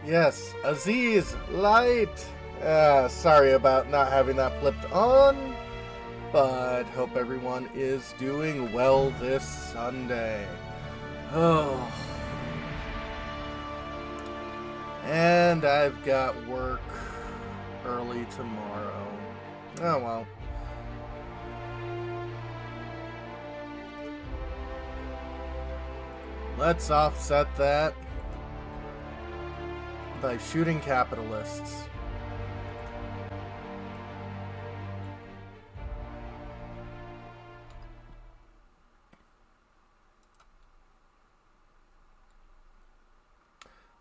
Yes, Aziz, light! Sorry about not having that flipped on, but hope everyone is doing well this Sunday. Oh. And I've got work early tomorrow. Oh well. Let's offset that by shooting capitalists.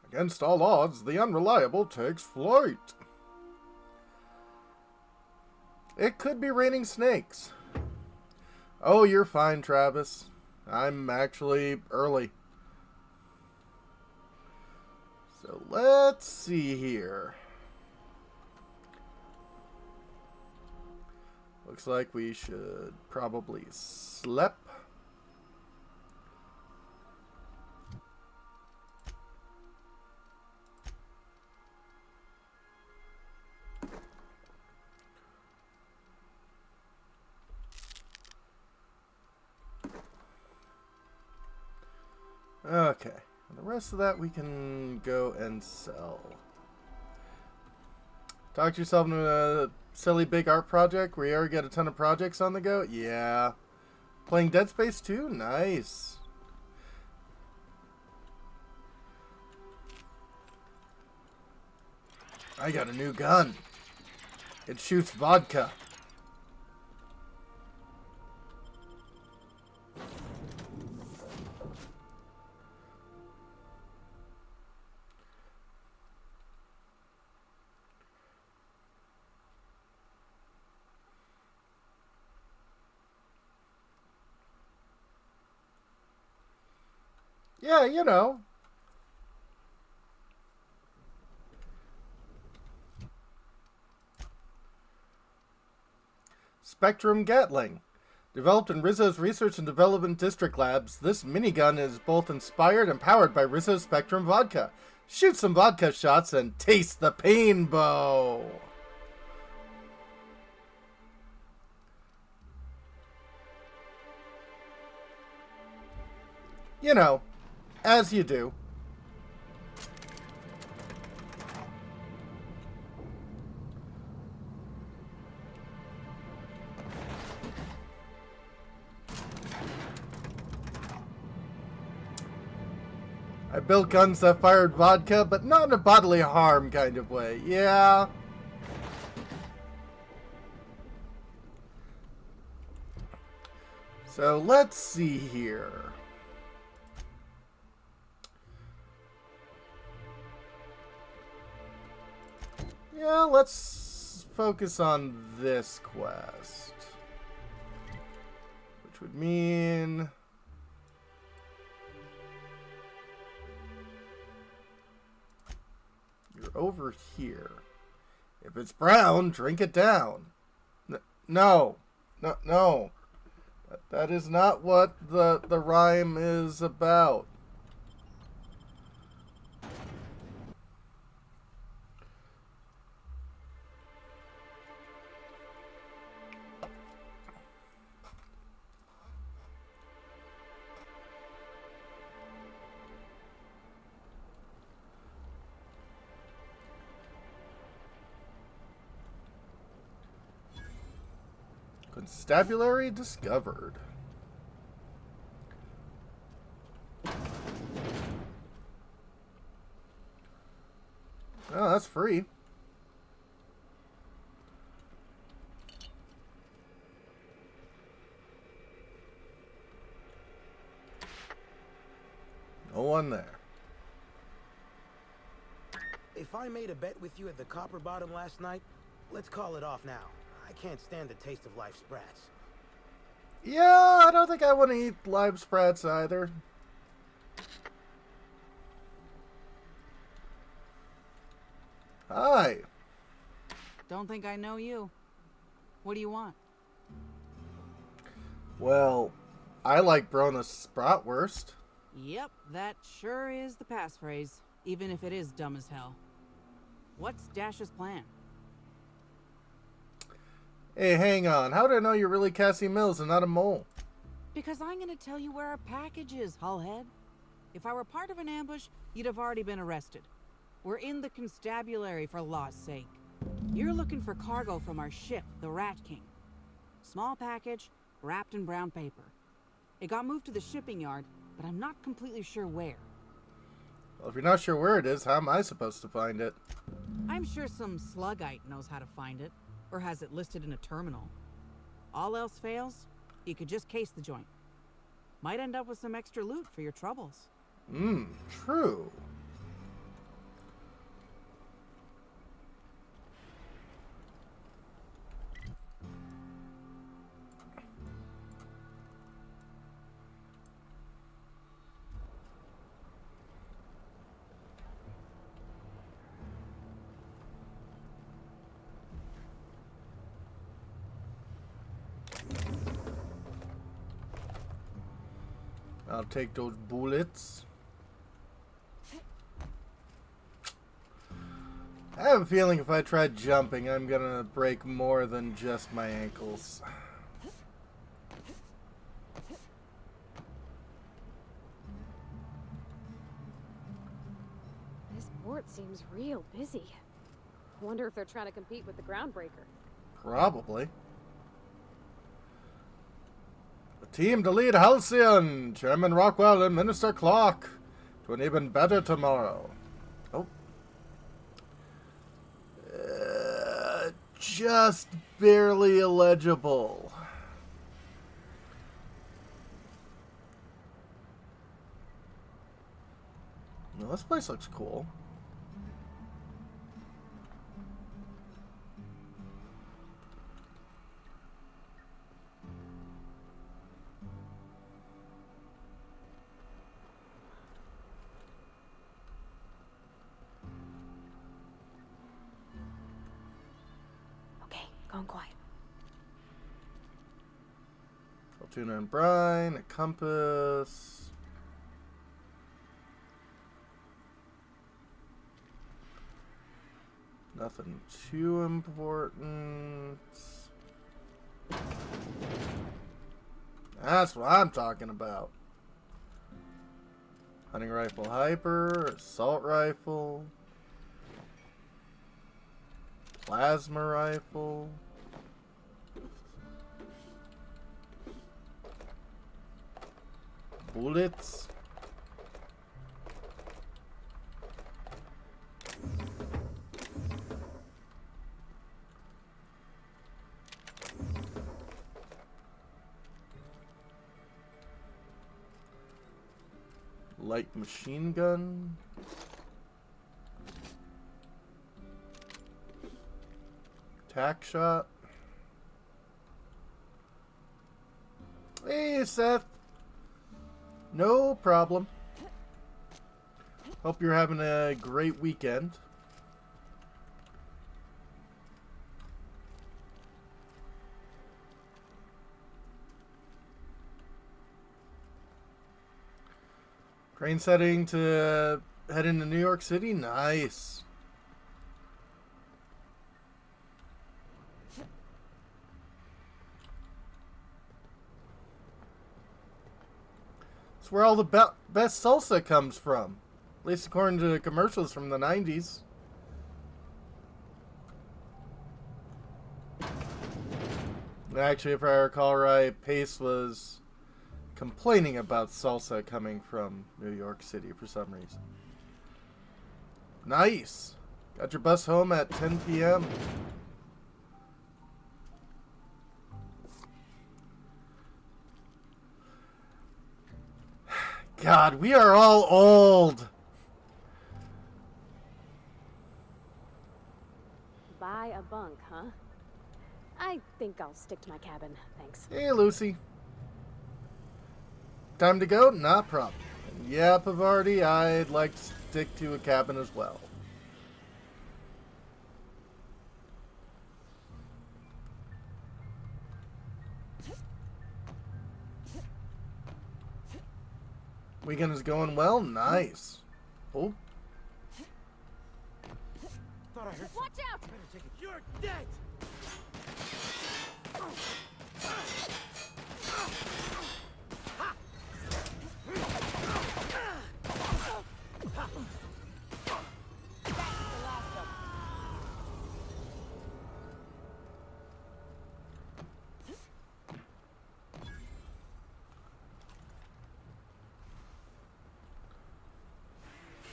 Against all odds, the unreliable takes flight. It could be raining snakes. Oh, you're fine, Travis. I'm actually early. So let's see here. Looks like we should probably slip. Okay. And the rest of that we can go and sell. Talk yourself into a silly big art project where you already get a ton of projects on the go? Yeah. Playing Dead Space 2? Nice. I got a new gun. It shoots vodka. Yeah, you know. Spectrum Gatling. Developed in Rizzo's Research and Development District Labs, this minigun is both inspired and powered by Rizzo's Spectrum Vodka. Shoot some vodka shots and taste the painbow. You know, as you do. I built guns that fired vodka, but not in a bodily harm kind of way. Yeah. So let's see here. Yeah, let's focus on this quest. Which would mean... you're over here. If it's brown, drink it down. No. That is not what the rhyme is about. Constabulary discovered. Oh, that's free. No one there. If I made a bet with you at the Copper Bottom last night, let's call it off now. I can't stand the taste of live sprats. Yeah, I don't think I want to eat live sprats either. Hi. Don't think I know you. What do you want? Well, I like Brona's bratwurst. Yep, that sure is the passphrase, even if it is dumb as hell. What's Dash's plan? Hey, hang on. How do I know you're really Cassie Mills and not a mole? Because I'm gonna tell you where our package is, Hullhead. If I were part of an ambush, you'd have already been arrested. We're in the constabulary, for law's sake. You're looking for cargo from our ship, the Rat King. Small package, wrapped in brown paper. It got moved to the shipping yard, but I'm not completely sure where. Well, if you're not sure where it is, how am I supposed to find it? I'm sure some sluggite knows how to find it, or has it listed in a terminal. All else fails, you could just case the joint. Might end up with some extra loot for your troubles. True. I'll take those bullets. I have a feeling if I try jumping, I'm gonna break more than just my ankles. This port seems real busy. I wonder if they're trying to compete with the Groundbreaker. Probably. The team to lead Halcyon, Chairman Rockwell and Minister Clark, to an even better tomorrow. Oh. Just barely illegible. Well, this place looks cool. Going quiet. Tuna and brine, a compass. Nothing too important. That's what I'm talking about. Hunting rifle hyper, assault rifle, plasma rifle. Bullets. Light machine gun. Tack shot. Hey, Seth. No problem. Hope you're having a great weekend. Train setting to head into New York City. Nice. It's where all the best salsa comes from. At least according to commercials from the 90s. Actually, if I recall right, Pace was complaining about salsa coming from New York City for some reason. Nice. Got your bus home at 10 p.m. God, we are all old. Buy a bunk, huh? I think I'll stick to my cabin, thanks. Hey, Lucy. Time to go? Not a problem. Yeah, Pavardi, I'd like to stick to a cabin as well. Weekend is going well? Nice. Oh. Thought thought I heard Watch out! Better take it. You're dead!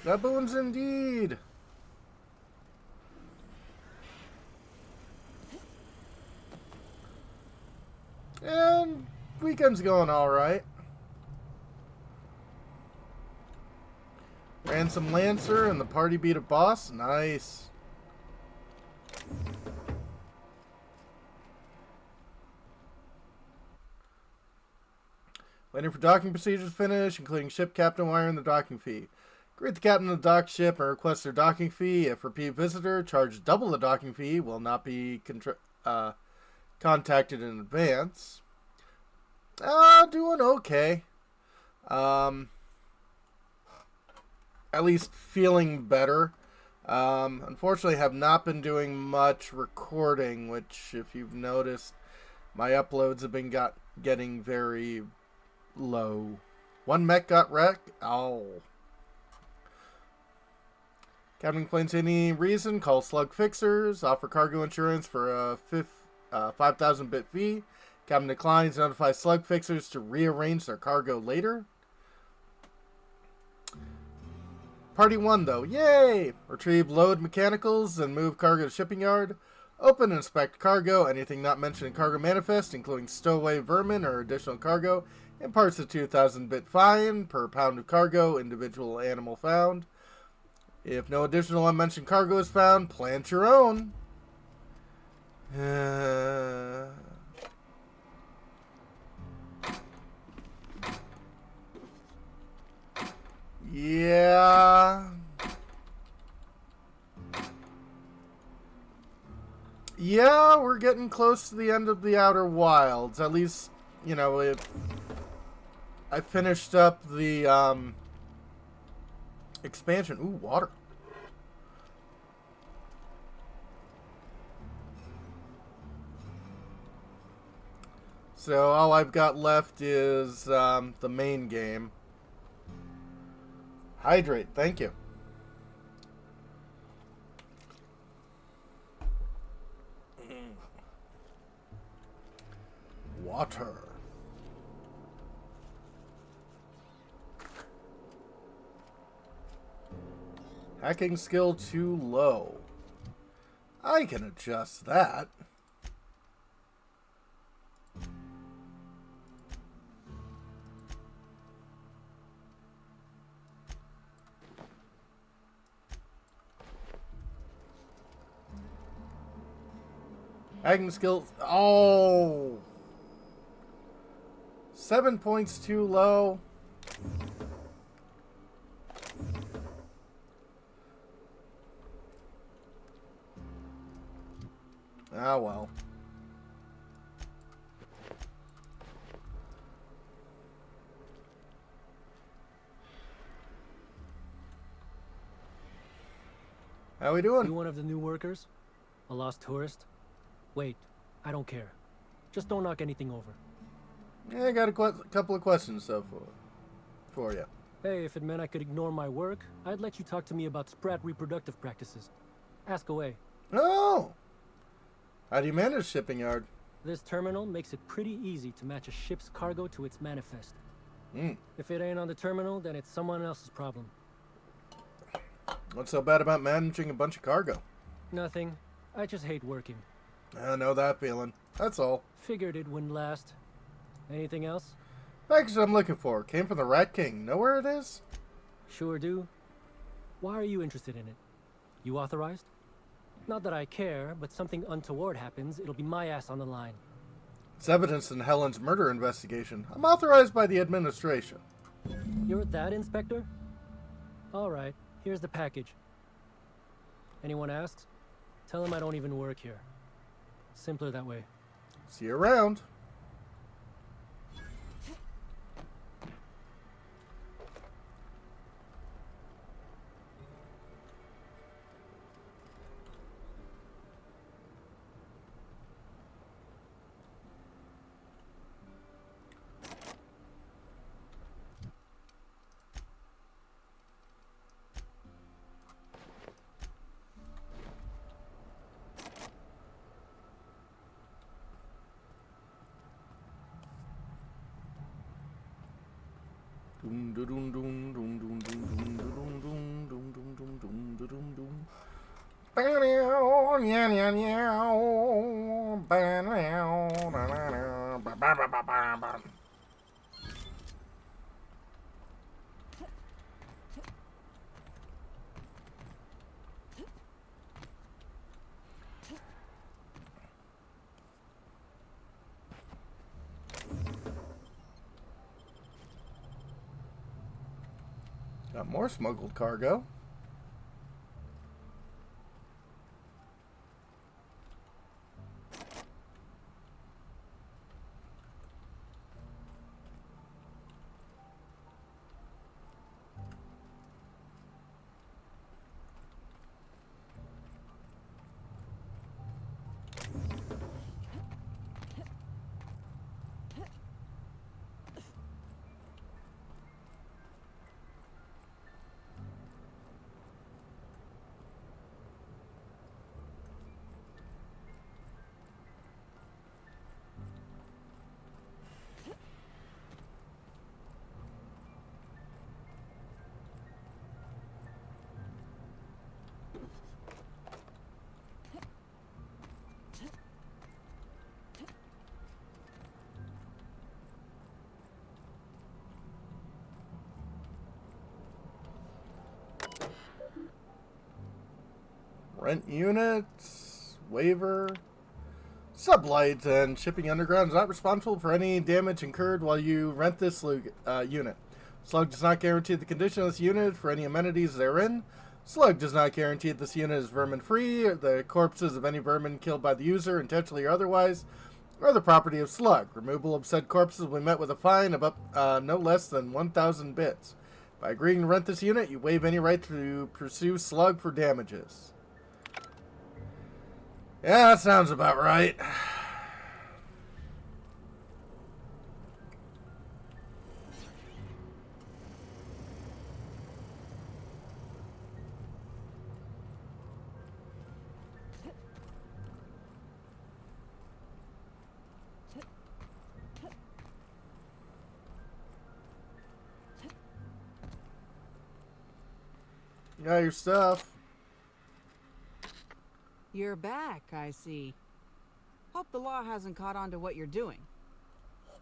Baboons indeed. And weekend's going all right. Ran some Lancer and the party beat a boss. Nice. Waiting for docking procedures to finish, including ship captain wiring the docking fee. Greet the captain of the dock ship and request their docking fee. If repeat visitor, charge double the docking fee. Will not be contacted in advance. Doing okay. At least feeling better. Unfortunately, have not been doing much recording, which, if you've noticed, my uploads have been getting very low. One mech got wrecked. Oh. Captain complains any reason, call Slug Fixers, offer cargo insurance for a 5,000 bit fee. Captain declines, notify Slug Fixers to rearrange their cargo later. Party 1 though, yay! Retrieve load mechanicals and move cargo to shipping yard. Open and inspect cargo. Anything not mentioned in cargo manifest, including stowaway vermin or additional cargo, imparts a 2,000 bit fine per pound of cargo, individual animal found. If no additional unmentioned cargo is found, plant your own. Yeah. Yeah, we're getting close to the end of the Outer Wilds. At least, you know, I finished up the expansion. Ooh, water. So all I've got left is the main game. Hydrate, thank you. Water. Hacking skill too low. I can adjust that. Hacking skill. Oh! 7 points too low. Ah, well. How we doing? You one of the new workers? A lost tourist? Wait, I don't care. Just don't knock anything over. Yeah, I got a couple of questions so for you. Hey, if it meant I could ignore my work, I'd let you talk to me about sprat reproductive practices. Ask away. Oh! How do you manage shipping yard? This terminal makes it pretty easy to match a ship's cargo to its manifest. Hmm. If it ain't on the terminal, then it's someone else's problem. What's so bad about managing a bunch of cargo? Nothing. I just hate working. I know that feeling. That's all. Figured it wouldn't last. Anything else? Package I'm looking for. Came from the Rat King. Know where it is? Sure do. Why are you interested in it? You authorized? Not that I care, but something untoward happens, it'll be my ass on the line. It's evidence in Helen's murder investigation. I'm authorized by the administration. You're that inspector? Alright, here's the package. Anyone asks? Tell them I don't even work here. Simpler that way. See you around. Got more smuggled cargo. Rent units, waiver, sublight, and shipping underground is not responsible for any damage incurred while you rent this unit. Slug does not guarantee the condition of this unit for any amenities therein. Slug does not guarantee that this unit is vermin-free. The corpses of any vermin killed by the user, intentionally or otherwise, are the property of Slug. Removal of said corpses will be met with a fine of no less than 1,000 bits. By agreeing to rent this unit, you waive any right to pursue Slug for damages. Yeah, that sounds about right. You got your stuff. You're back, I see. Hope the law hasn't caught on to what you're doing.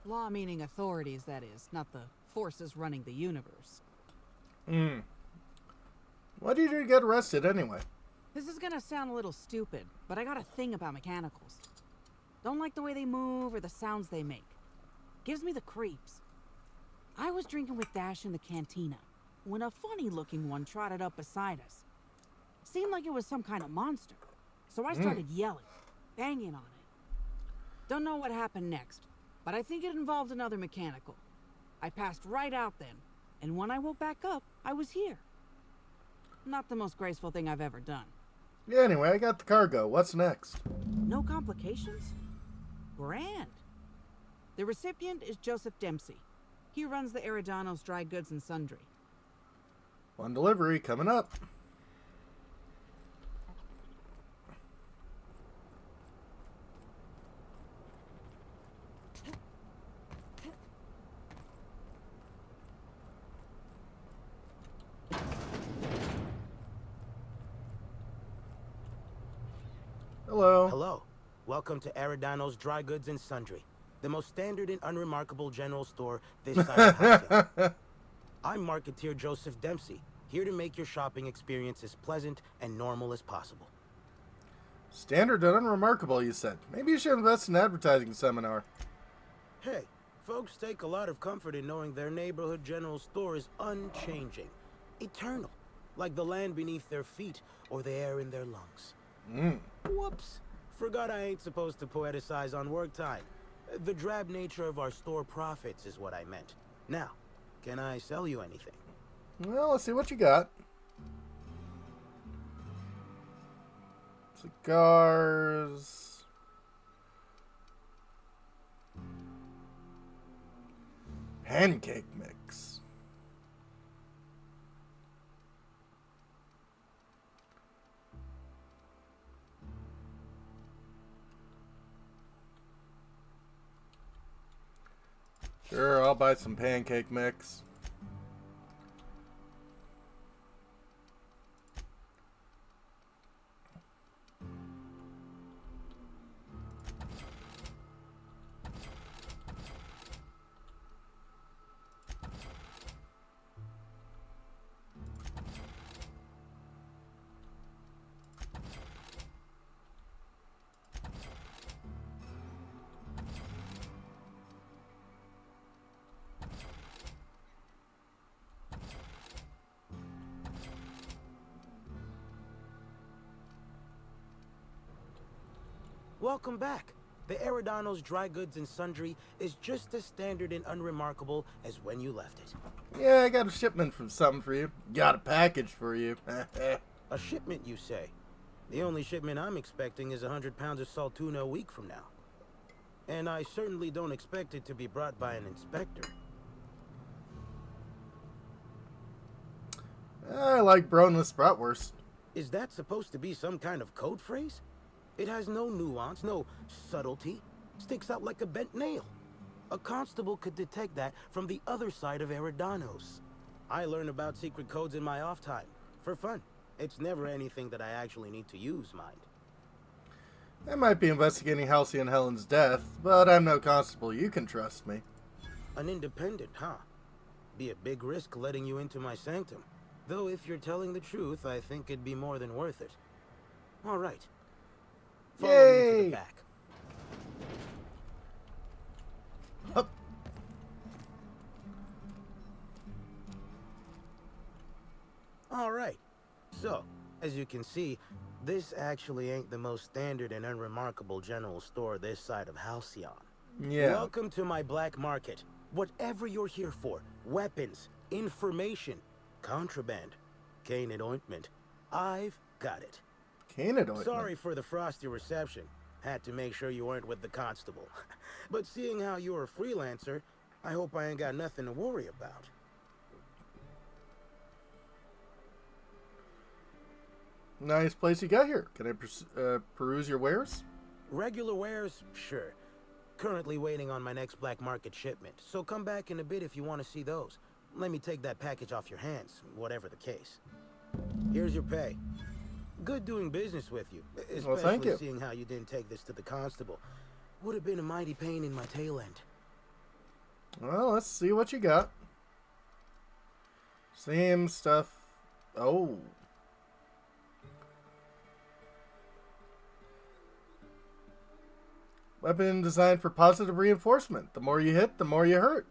Law meaning authorities, that is, not the forces running the universe. Why did you get arrested anyway? This is gonna sound a little stupid, but I got a thing about mechanicals. Don't like the way they move or the sounds they make. Gives me the creeps. I was drinking with Dash in the cantina when a funny-looking one trotted up beside us. Seemed like it was some kind of monster. So I started yelling, banging on it. Don't know what happened next, but I think it involved another mechanical. I passed right out then, and when I woke back up, I was here. Not the most graceful thing I've ever done. Yeah, anyway, I got the cargo. What's next? No complications? Grand. The recipient is Joseph Dempsey. He runs the Eridanos Dry Goods and Sundry. One delivery coming up. Hello. Hello. Welcome to Eridanos Dry Goods and Sundry, the most standard and unremarkable general store this side of Halcyon. I'm marketeer Joseph Dempsey, here to make your shopping experience as pleasant and normal as possible. Standard and unremarkable, you said. Maybe you should invest in an advertising seminar. Hey, folks take a lot of comfort in knowing their neighborhood general store is unchanging, eternal, like the land beneath their feet or the air in their lungs. Whoops. Forgot I ain't supposed to poeticize on work time. The drab nature of our store profits is what I meant. Now, can I sell you anything? Well, let's see what you got. Cigars. Pancake mix. Sure, I'll buy some pancake mix. welcome back. The Eridanos dry goods and sundry is just as standard and unremarkable as when you left it. Yeah, I got a shipment from something for you. Got a package for you. A shipment, you say? The only shipment I'm expecting is 100 pounds of salt tuna a week from now. And I certainly don't expect it to be brought by an inspector. I like boneless bratwurst. Is that supposed to be some kind of code phrase? It has no nuance, no subtlety. Sticks out like a bent nail. A constable could detect that from the other side of Eridanos. I learn about secret codes in my off time. For fun. It's never anything that I actually need to use, mind. I might be investigating Halcyon Helen's death, but I'm no constable. You can trust me. An independent, huh? Be a big risk letting you into my sanctum. Though if you're telling the truth, I think it'd be more than worth it. All right. Follow me to the back. Hup. All right. So, as you can see, this actually ain't the most standard and unremarkable general store this side of Halcyon. Yeah. Welcome to my black market. Whatever you're here for, weapons, information, contraband, cane and ointment, I've got it. Cane and ointment. Sorry for the frosty reception. Had to make sure you weren't with the constable. But seeing how you're a freelancer, I hope I ain't got nothing to worry about. Nice place you got here. Can I peruse your wares? Regular wares, sure. Currently waiting on my next black market shipment, so come back in a bit if you want to see those. Let me take that package off your hands, whatever the case. Here's your pay. Good doing business with you, especially Well, thank you. seeing how you didn't take this to the constable. Would have been a mighty pain in my tail end. Well, let's see what you got. Same stuff. Oh. Weapon designed for positive reinforcement. The more you hit, the more you hurt.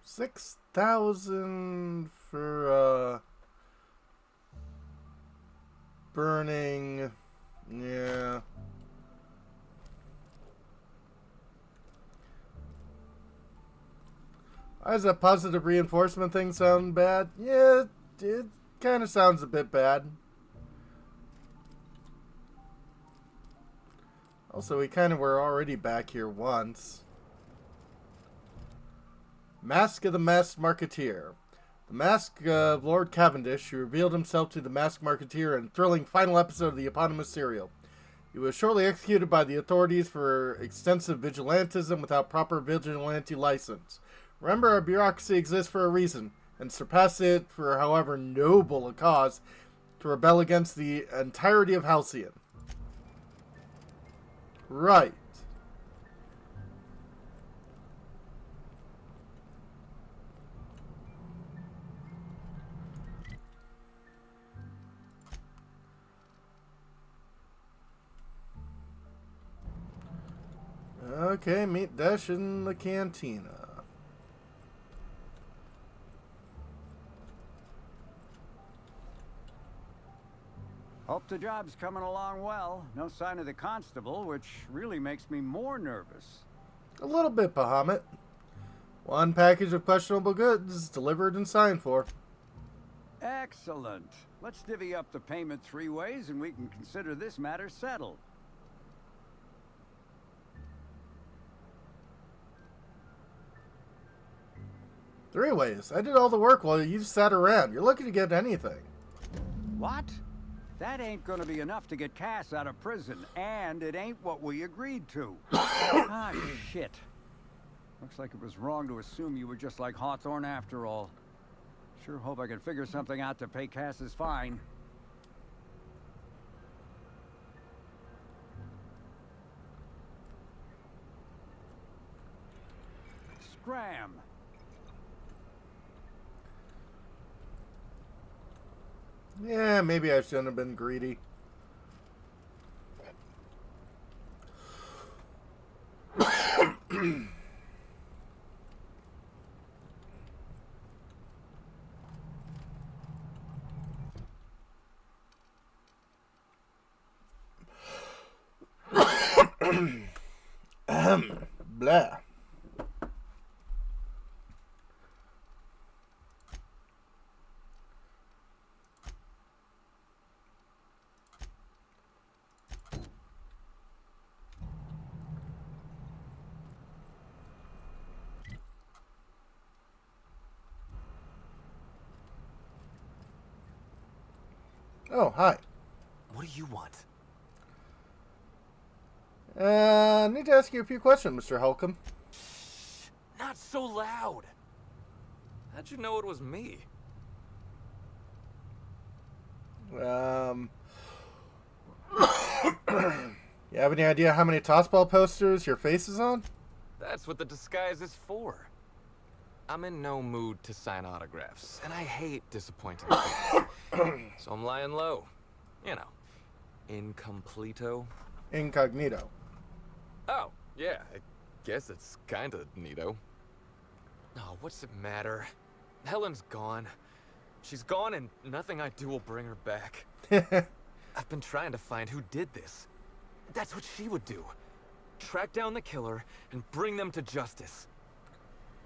$6,000 for burning. Yeah. Why does that positive reinforcement thing sound bad? Yeah, it kind of sounds a bit bad. Also, we kind of were already back here once. Mask of the Masked Marketeer. The Mask of Lord Cavendish, who revealed himself to the Masked Marketeer in a thrilling final episode of the eponymous serial. He was shortly executed by the authorities for extensive vigilantism without proper vigilante license. Remember, our bureaucracy exists for a reason, and surpass it for however noble a cause, to rebel against the entirety of Halcyon. Right. Okay, meet Dash in the cantina. Hope the job's coming along well. No sign of the constable, which really makes me more nervous. A little bit, Bahamut. One package of questionable goods delivered and signed for. Excellent. Let's divvy up the payment 3 ways and we can consider this matter settled. Three ways. I did all the work while you sat around. You're lucky to get anything. What? That ain't gonna be enough to get Cass out of prison, and it ain't what we agreed to. Ah, shit. Looks like it was wrong to assume you were just like Hawthorne after all. Sure hope I can figure something out to pay Cass's fine. Scram! Yeah, maybe I shouldn't have been greedy. Blah. Oh, hi. What do you want? I need to ask you a few questions, Mr. Holcomb. Not so loud. How'd you know it was me? You have any idea how many tossball posters your face is on? That's what the disguise is for. I'm in no mood to sign autographs, and I hate disappointing people. So I'm lying low. You know, incompleto. Incognito. Oh, yeah, I guess it's kinda neato. Oh, what's it matter? Helen's gone. She's gone and nothing I do will bring her back. I've been trying to find who did this. That's what she would do. Track down the killer and bring them to justice.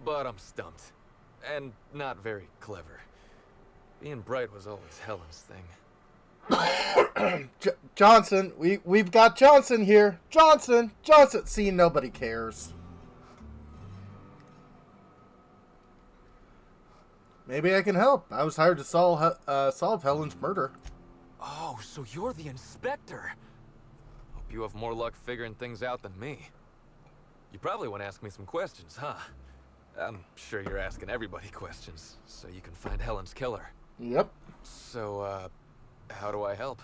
But I'm stumped. And not very clever. Being bright was always Helen's thing. Johnson, we've got Johnson here. Johnson. See, nobody cares. Maybe I can help. I was hired to solve Helen's murder. Oh, so you're the inspector. Hope you have more luck figuring things out than me. You probably want to ask me some questions, huh? I'm sure you're asking everybody questions, so you can find Helen's killer. Yep. So, how do I help?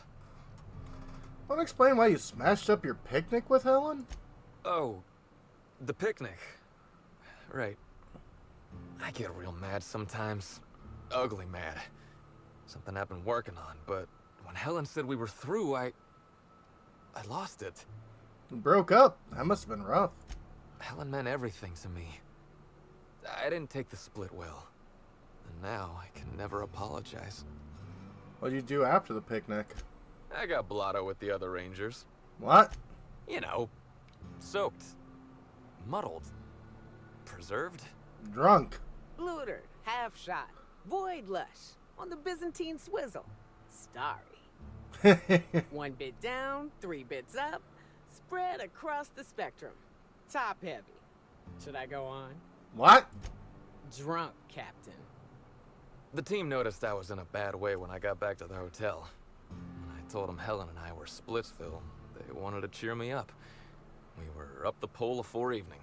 Want to explain why you smashed up your picnic with Helen? Oh, the picnic. Right. I get real mad sometimes. Ugly mad. Something I've been working on, but when Helen said we were through, I lost it. You broke up. That must have been rough. Helen meant everything to me. I didn't take the split well. And now I can never apologize. What did you do after the picnic? I got blotto with the other rangers. What? You know, soaked, muddled, preserved. Drunk. Looter, half shot, void lush, on the Byzantine swizzle. Starry. 1 bit down, 3 bits up, spread across the spectrum. Top heavy. Should I go on? What? Drunk, Captain. The team noticed I was in a bad way when I got back to the hotel. When I told them Helen and I were Splitsville, they wanted to cheer me up. We were up the pole afore evening.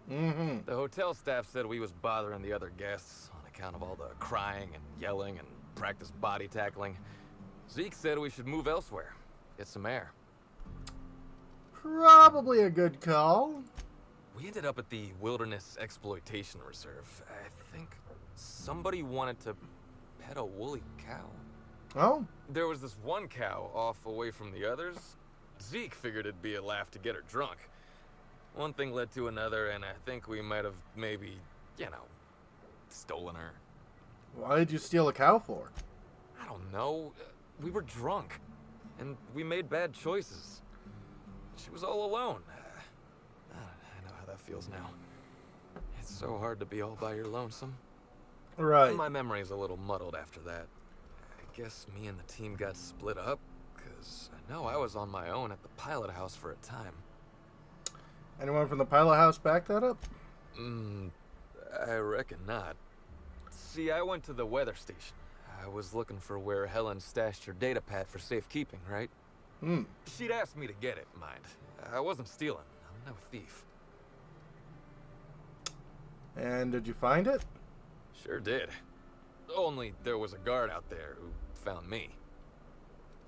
Mm-hmm. The hotel staff said we was bothering the other guests on account of all the crying and yelling and practice body tackling. Zeke said we should move elsewhere, get some air. Probably a good call. We ended up at the Wilderness Exploitation Reserve. I think somebody wanted to pet a woolly cow. Oh? There was this one cow off away from the others. Zeke figured it'd be a laugh to get her drunk. One thing led to another, and I think we might have maybe, you know, stolen her. Why did you steal a cow for? I don't know. We were drunk, and we made bad choices. She was all alone. I know how that feels now. It's so hard to be all by your lonesome. Right. My memory's a little muddled after that. I guess me and the team got split up, because I know I was on my own at the pilot house for a time. Anyone from the pilot house back that up? I reckon not. See, I went to the weather station. I was looking for where Helen stashed her data pad for safekeeping, right? She'd asked me to get it, mind. I wasn't stealing. I'm no thief. And did you find it? Sure did. Only there was a guard out there who found me.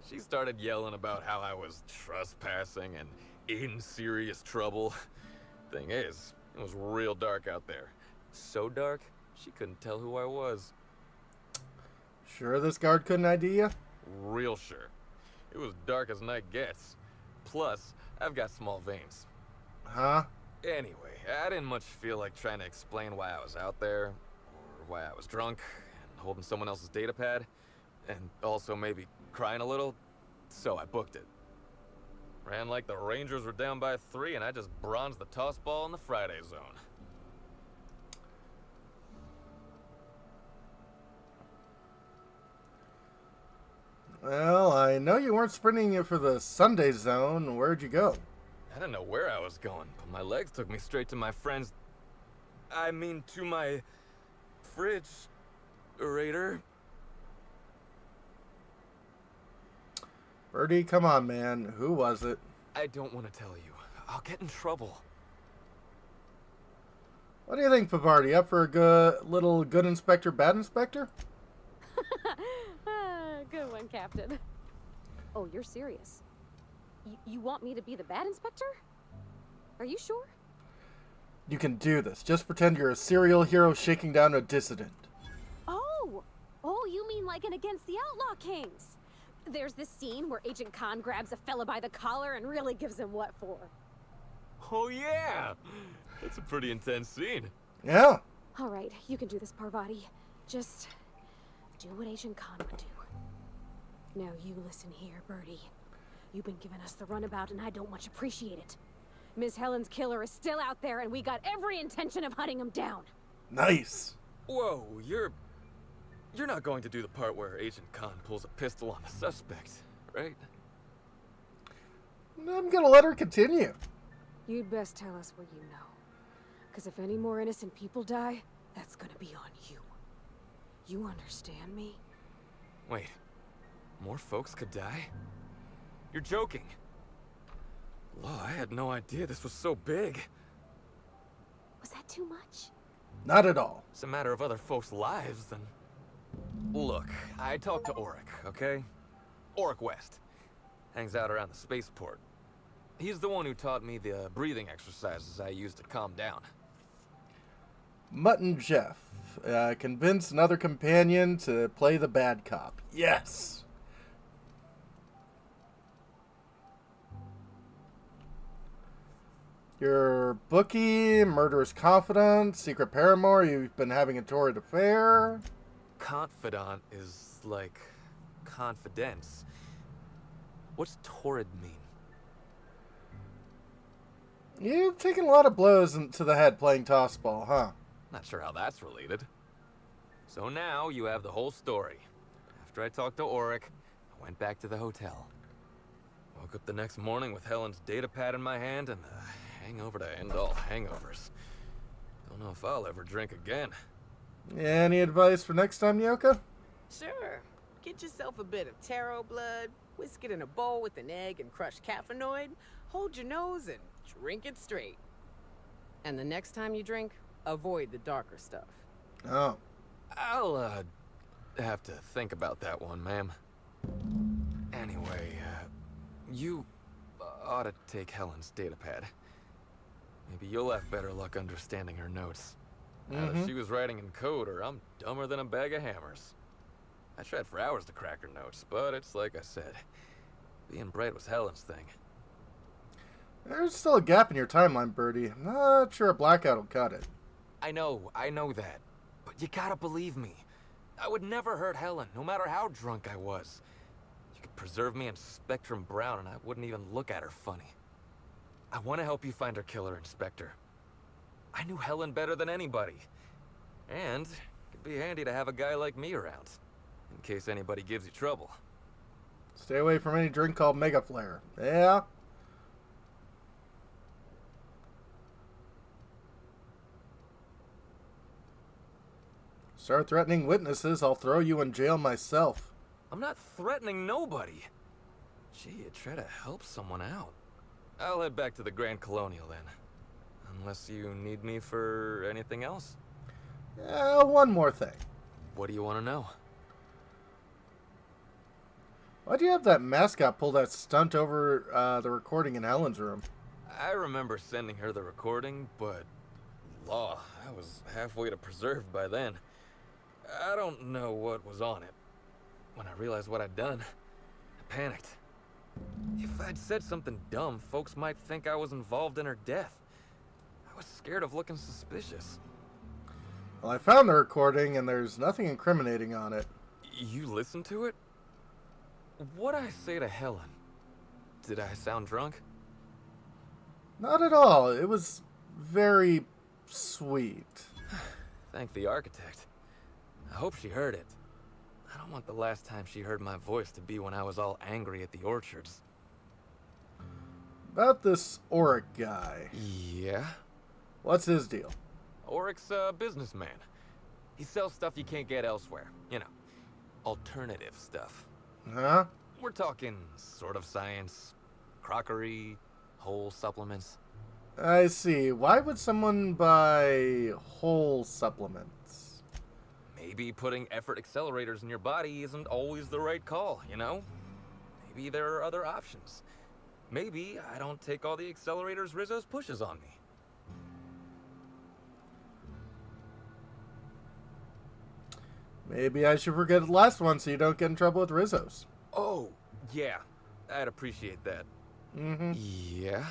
She started yelling about how I was trespassing and in serious trouble. Thing is, it was real dark out there. So dark, she couldn't tell who I was. Sure this guard couldn't ID you? Real sure. It was dark as night gets. Plus, I've got small veins. Huh? Anyway, I didn't much feel like trying to explain why I was out there, or why I was drunk, and holding someone else's data pad, and also maybe crying a little, so I booked it. Ran like the Rangers were down by 3, and I just bronzed the toss ball in the Friday zone. Well, I know you weren't sprinting it for the Sunday zone. Where'd you go? I didn't know where I was going, but my legs took me straight to my friend's... to my... fridge-rator. Birdie, come on, man. Who was it? I don't want to tell you. I'll get in trouble. What do you think, Pavardi? Up for a good inspector, bad inspector? Good one, Captain. Oh, you're serious? You want me to be the bad inspector? Are you sure? You can do this. Just pretend you're a serial hero shaking down a dissident. Oh, you mean like in Against the Outlaw Kings? There's this scene where Agent Khan grabs a fella by the collar and really gives him what for. Oh, yeah! That's a pretty intense scene. Yeah. All right, you can do this, Parvati. Just do what Agent Khan would do. Now you listen here, Birdie. You've been giving us the runabout and I don't much appreciate it. Miss Helen's killer is still out there and we got every intention of hunting him down. Nice. Whoa, you're not going to do the part where Agent Khan pulls a pistol on the suspect, right? I'm gonna let her continue. You'd best tell us what you know. Because if any more innocent people die, that's gonna be on you. You understand me? Wait, more folks could die? You're joking. Law, I had no idea this was so big. Was that too much? Not at all. It's a matter of other folks' lives, then. Look, I talked to Auric, okay? Auric West. Hangs out around the spaceport. He's the one who taught me the breathing exercises I use to calm down. Mutton Jeff. Convince another companion to play the bad cop. Yes! Your bookie, murderous confidant, secret paramour, you've been having a torrid affair. Confidant is like confidence. What's torrid mean? You've taken a lot of blows to the head playing tossball, huh? Not sure how that's related. So now you have the whole story. After I talked to Auric, I went back to the hotel. Woke up the next morning with Helen's data pad in my hand and a hangover to end all hangovers. Don't know if I'll ever drink again. Any advice for next time, Nyoka? Sure. Get yourself a bit of taro blood, whisk it in a bowl with an egg and crushed caffeinoid, hold your nose and drink it straight. And the next time you drink, avoid the darker stuff. Oh. I'll, have to think about that one, ma'am. Anyway, you ought to take Helen's data pad. Maybe you'll have better luck understanding her notes. Either she was writing in code or I'm dumber than a bag of hammers. I tried for hours to crack her notes, but it's like I said. Being bright was Helen's thing. There's still a gap in your timeline, Birdie. I'm not sure a blackout will cut it. I know that. But you gotta believe me. I would never hurt Helen, no matter how drunk I was. You could preserve me in Spectrum Brown and I wouldn't even look at her funny. I want to help you find her killer, Inspector. I knew Helen better than anybody. And it'd be handy to have a guy like me around, in case anybody gives you trouble. Stay away from any drink called Mega Flare. Yeah? Start threatening witnesses, I'll throw you in jail myself. I'm not threatening nobody. Gee, you try to help someone out. I'll head back to the Grand Colonial then. Unless you need me for anything else. One more thing. What do you want to know? Why'd you have that mascot pull that stunt over the recording in Helen's room? I remember sending her the recording, but law, I was halfway to preserved by then. I don't know what was on it. When I realized what I'd done, I panicked. If I'd said something dumb, folks might think I was involved in her death. I was scared of looking suspicious. Well, I found the recording, and there's nothing incriminating on it. You listened to it? What'd I say to Helen? Did I sound drunk? Not at all. It was very sweet. Thank the architect. I hope she heard it. I don't want the last time she heard my voice to be when I was all angry at the orchards. About this Auric guy. Yeah? What's his deal? Auric's a businessman. He sells stuff you can't get elsewhere. You know, alternative stuff. Huh? We're talking sort of science, crockery, whole supplements. I see. Why would someone buy whole supplements? Maybe putting effort accelerators in your body isn't always the right call, you know? Maybe there are other options. Maybe I don't take all the accelerators Rizzo's pushes on me. Maybe I should forget the last one so you don't get in trouble with Rizzo's. Oh, yeah. I'd appreciate that. Mm-hmm. Yeah?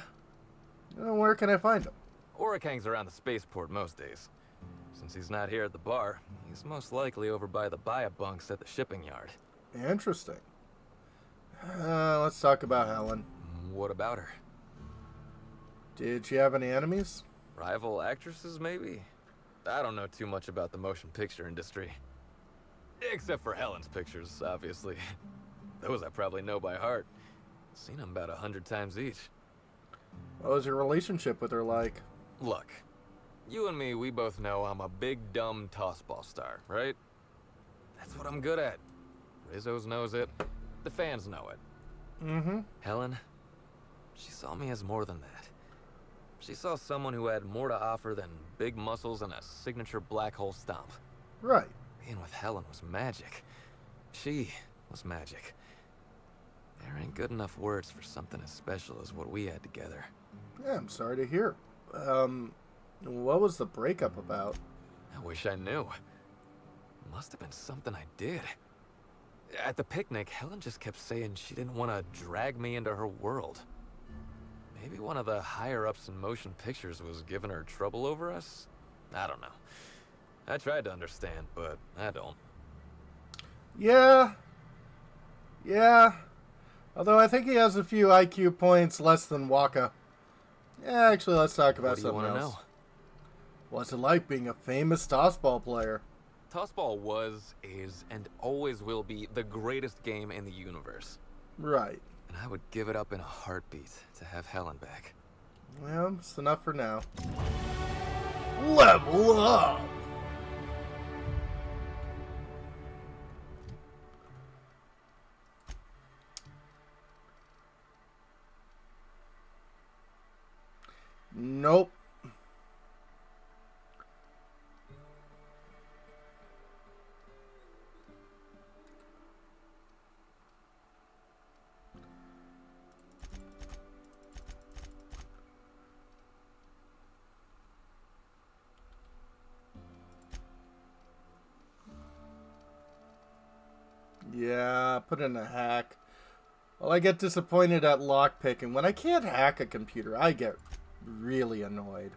Where can I find him? Auric hangs around the spaceport most days. Since he's not here at the bar, he's most likely over by the buy-a-bunks at the shipping yard. Interesting. Let's talk about Helen. What about her? Did she have any enemies? Rival actresses, maybe? I don't know too much about the motion picture industry. Except for Helen's pictures, obviously. Those I probably know by heart. Seen them about 100 times each. What was your relationship with her like? Look, you and me, we both know I'm a big, dumb tossball star, right? That's what I'm good at. Rizzo's knows it. The fans know it. Mm-hmm. Helen, she saw me as more than that. She saw someone who had more to offer than big muscles and a signature black hole stomp. Right. Being with Helen was magic. She was magic. There ain't good enough words for something as special as what we had together. Yeah, I'm sorry to hear. What was the breakup about? I wish I knew. Must have been something I did. At the picnic, Helen just kept saying she didn't want to drag me into her world. Maybe one of the higher-ups in motion pictures was giving her trouble over us? I don't know. I tried to understand, but I don't. Yeah. Although I think he has a few IQ points less than Waka. Yeah, actually, let's talk about something else. What do you want to know? What's it like being a famous tossball player? Tossball was, is, and always will be the greatest game in the universe. Right. And I would give it up in a heartbeat to have Helen back. Well, it's enough for now. Level up! Nope. Yeah, put in a hack. Well, I get disappointed at lockpicking. When I can't hack a computer, I get really annoyed.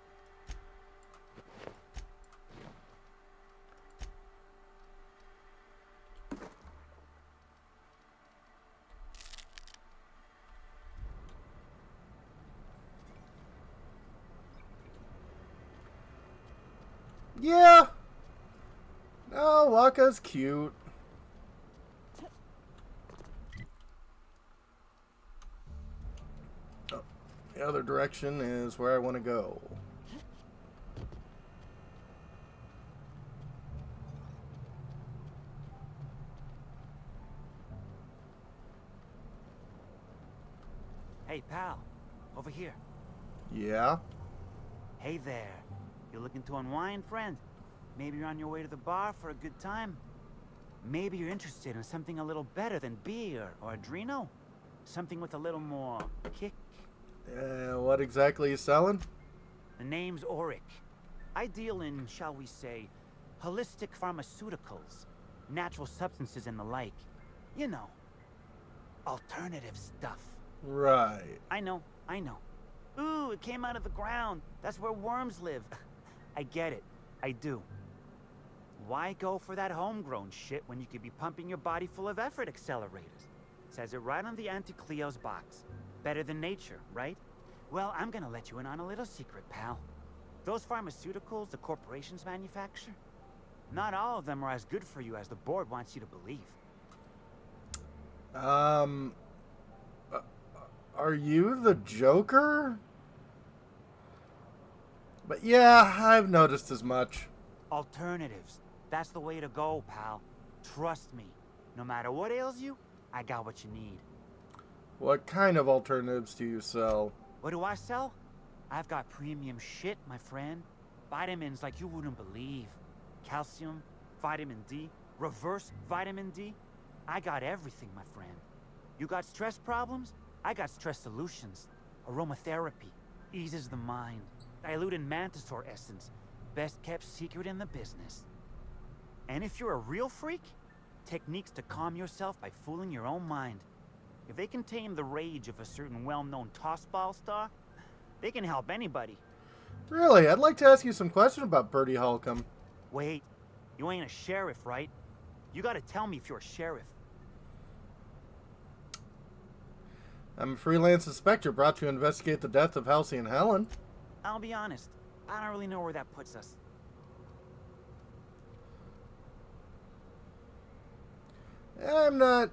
Yeah. No, Waka's cute. Oh, the other direction is where I want to go. Hey, pal. Over here. Yeah? Hey there. You looking to unwind, friend? Maybe you're on your way to the bar for a good time? Maybe you're interested in something a little better than beer or Adreno? Something with a little more kick? What exactly are you selling? The name's Auric. I deal in, shall we say, holistic pharmaceuticals, natural substances and the like. You know, alternative stuff. Right. I know. Ooh, it came out of the ground. That's where worms live. I get it. I do. Why go for that homegrown shit when you could be pumping your body full of effort accelerators? Says it right on the Anti-Cleo's box. Better than nature, right? Well, I'm gonna let you in on a little secret, pal. Those pharmaceuticals the corporations manufacture, not all of them are as good for you as the board wants you to believe. Are you the Joker? But yeah, I've noticed as much. Alternatives. That's the way to go, pal. Trust me. No matter what ails you, I got what you need. What kind of alternatives do you sell? What do I sell? I've got premium shit, my friend. Vitamins like you wouldn't believe. Calcium, vitamin D, reverse vitamin D. I got everything, my friend. You got stress problems? I got stress solutions. Aromatherapy eases the mind. Diluted mantisaur essence, best kept secret in the business. And if you're a real freak, techniques to calm yourself by fooling your own mind. If they can tame the rage of a certain well-known tossball star, they can help anybody. Really? I'd like to ask you some questions about Bertie Holcomb. Wait, you ain't a sheriff, right? You gotta tell me if you're a sheriff. I'm a freelance inspector brought to investigate the death of Halsey and Helen. I'll be honest, I don't really know where that puts us. I'm not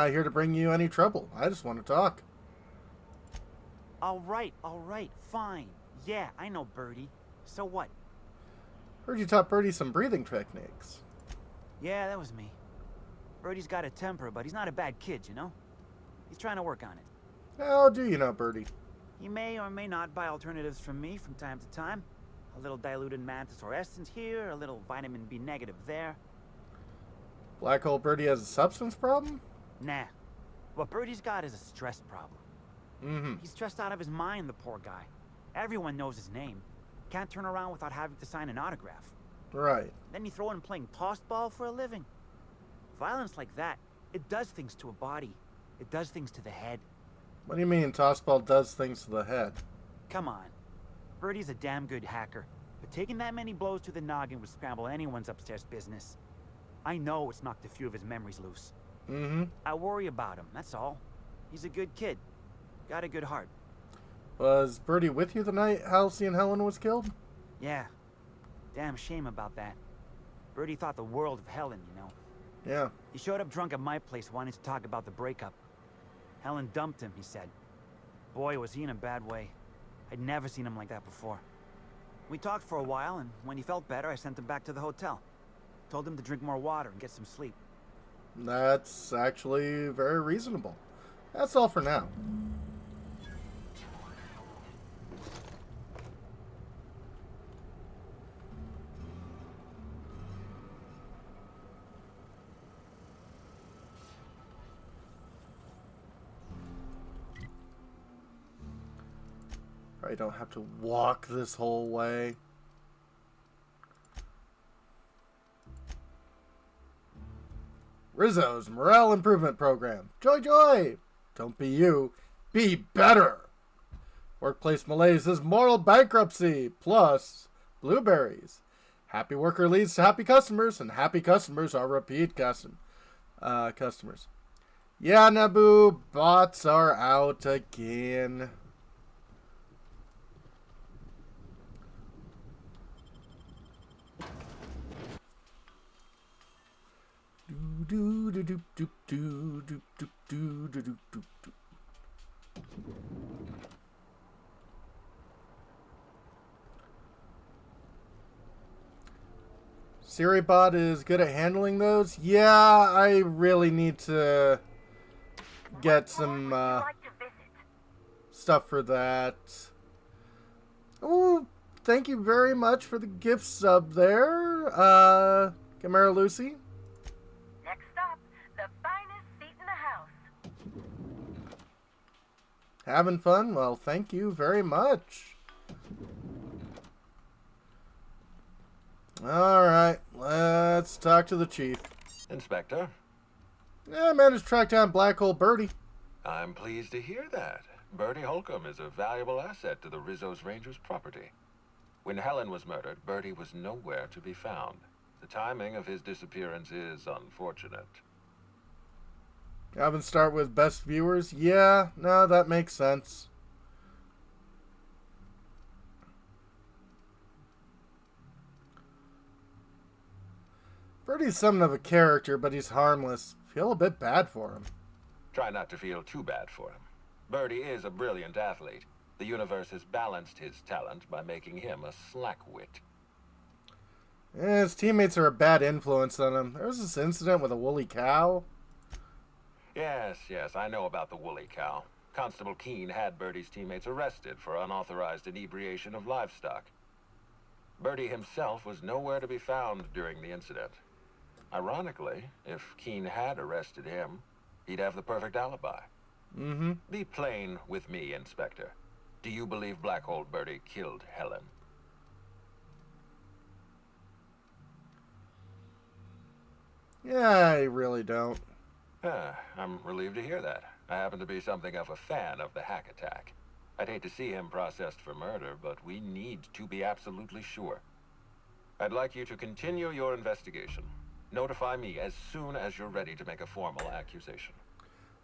here to bring you any trouble. I just want to talk. All right, fine. Yeah, I know Bertie. So what? Heard you taught Bertie some breathing techniques. Yeah, that was me. Bertie's got a temper, but he's not a bad kid, you know? He's trying to work on it. How do you know Bertie? He may or may not buy alternatives from me from time to time. A little diluted mantisaur essence here, a little vitamin B negative there. Black Hole Bertie has a substance problem? Nah. What Bertie's got is a stress problem. He's stressed out of his mind, the poor guy. Everyone knows his name. Can't turn around without having to sign an autograph. Right. Then you throw in playing tossball for a living. Violence like that, it does things to a body. It does things to the head. What do you mean tossball does things to the head? Come on. Bertie's a damn good hacker, but taking that many blows to the noggin would scramble anyone's upstairs business. I know it's knocked a few of his memories loose. I worry about him, that's all. He's a good kid. Got a good heart. Was Bertie with you the night Halsey and Helen was killed? Yeah. Damn shame about that. Bertie thought the world of Helen, you know. Yeah. He showed up drunk at my place wanting to talk about the breakup. Helen dumped him, he said. Boy, was he in a bad way. I'd never seen him like that before. We talked for a while, and when he felt better, I sent him back to the hotel. Told him to drink more water and get some sleep. That's actually very reasonable. That's all for now. Probably don't have to walk this whole way. Rizzo's Morale Improvement Program. Joy, joy! Don't be you. Be better! Workplace malaise is moral bankruptcy. Plus, blueberries. Happy worker leads to happy customers, and happy customers are repeat customers. Yeah, Naboo, bots are out again. Do do do do do do do do do do do do. SiriBot is good at handling those. Yeah, I really need to get some stuff for that. Oh, thank you very much for the gift sub there, Camara Lucy. Next stop, the finest seat in the house. Having fun? Well, thank you very much. Alright, let's talk to the chief. Inspector, Yeah, I managed to track down Black Hole Birdie. I'm pleased to hear that. Bertie Holcomb is a valuable asset to the Rizzo's Rangers property. When Helen was murdered, Bertie was nowhere to be found. The timing of his disappearance is unfortunate. Having start with best viewers? Yeah, no, that makes sense. Birdie's something of a character, but he's harmless. Feel a bit bad for him. Try not to feel too bad for him. Bertie is a brilliant athlete. The universe has balanced his talent by making him a slackwit. His teammates are a bad influence on him. There was this incident with a woolly cow. Yes, I know about the woolly cow. Constable Keene had Bertie's teammates arrested for unauthorized inebriation of livestock. Bertie himself was nowhere to be found during the incident. Ironically, if Keene had arrested him, he'd have the perfect alibi. Mm-hmm. Be plain with me, Inspector. Do you believe Black Hole Bertie killed Helen? Yeah, I really don't. I'm relieved to hear that. I happen to be something of a fan of the hack attack. I'd hate to see him processed for murder, but we need to be absolutely sure. I'd like you to continue your investigation. Notify me as soon as you're ready to make a formal accusation.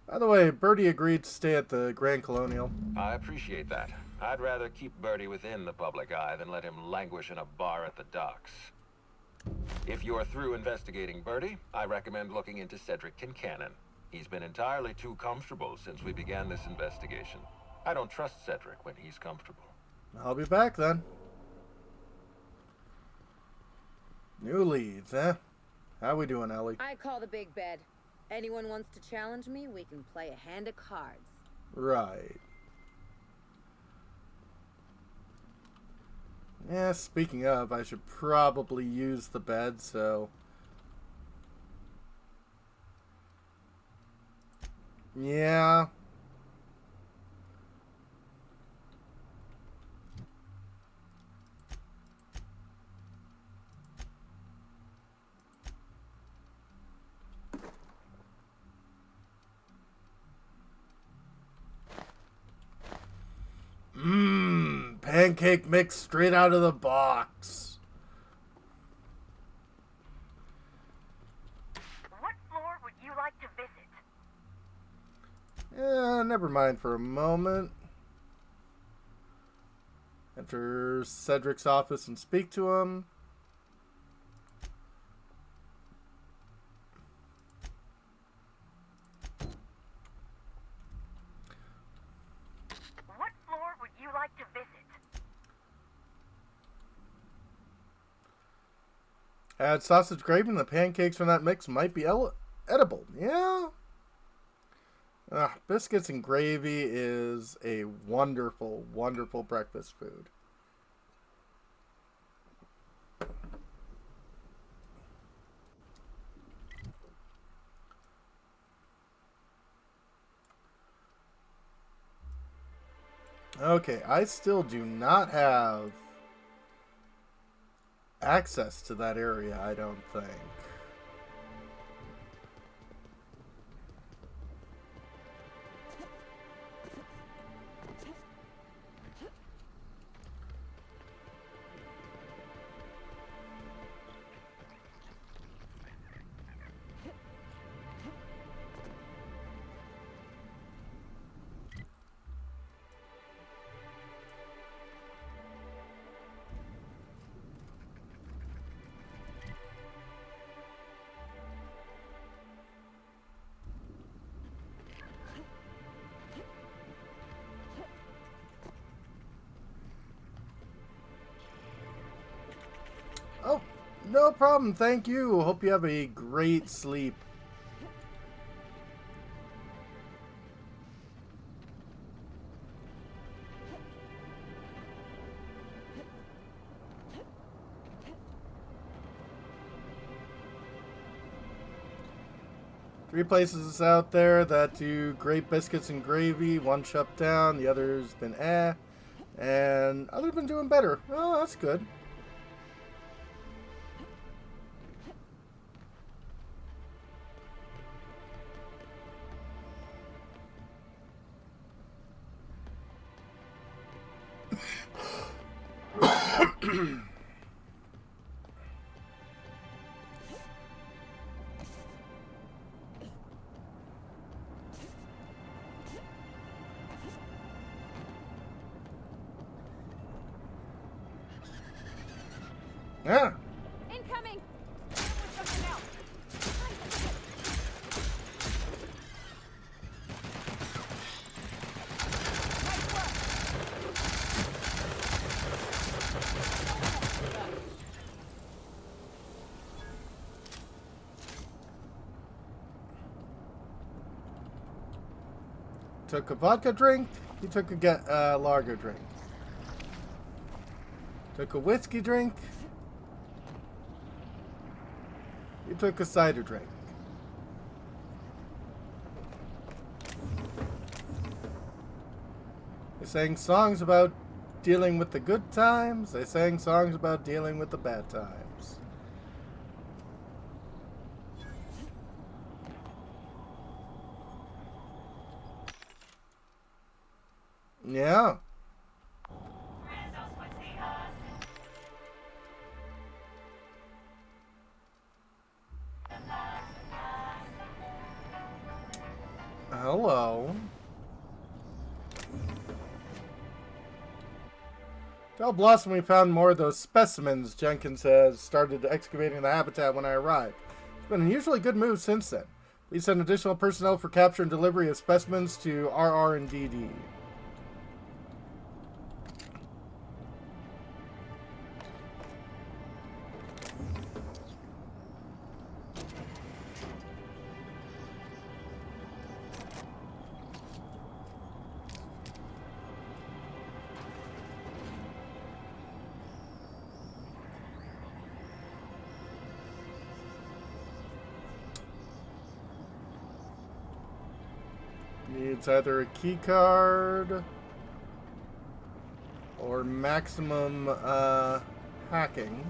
By the way, Bertie agreed to stay at the Grand Colonial. I appreciate that. I'd rather keep Bertie within the public eye than let him languish in a bar at the docks. If you're through investigating Bertie, I recommend looking into Cedric Kincannon. He's been entirely too comfortable since we began this investigation. I don't trust Cedric when he's comfortable. I'll be back then. New leads, huh? How we doing, Ellie? I call the big bed. Anyone wants to challenge me, we can play a hand of cards. Right. Yeah, speaking of, I should probably use the bed, so... Yeah. Pancake mix straight out of the box. What floor would you like to visit? Yeah, never mind for a moment. Enter Cedric's office and speak to him. What floor would you like to visit? Add sausage gravy and the pancakes from that mix might be edible. Yeah. Biscuits and gravy is a wonderful, wonderful breakfast food. Okay, I still do not have access to that area, I don't think. Oh, no problem. Thank you. Hope you have a great sleep. 3 places out there that do great biscuits and gravy. One shut down, the other's been and others been doing better. Oh, that's good. Yeah. Incoming! Took a vodka drink. He took a lager drink. Took a whiskey drink. He took a cider drink. They sang songs about dealing with the good times. They sang songs about dealing with the bad times. Yeah. Hello. Tell Blossom we found more of those specimens. Jenkins has started excavating the habitat when I arrived. It's been an unusually good move since then. Please send additional personnel for capture and delivery of specimens to RR and DD. Needs either a key card or maximum hacking.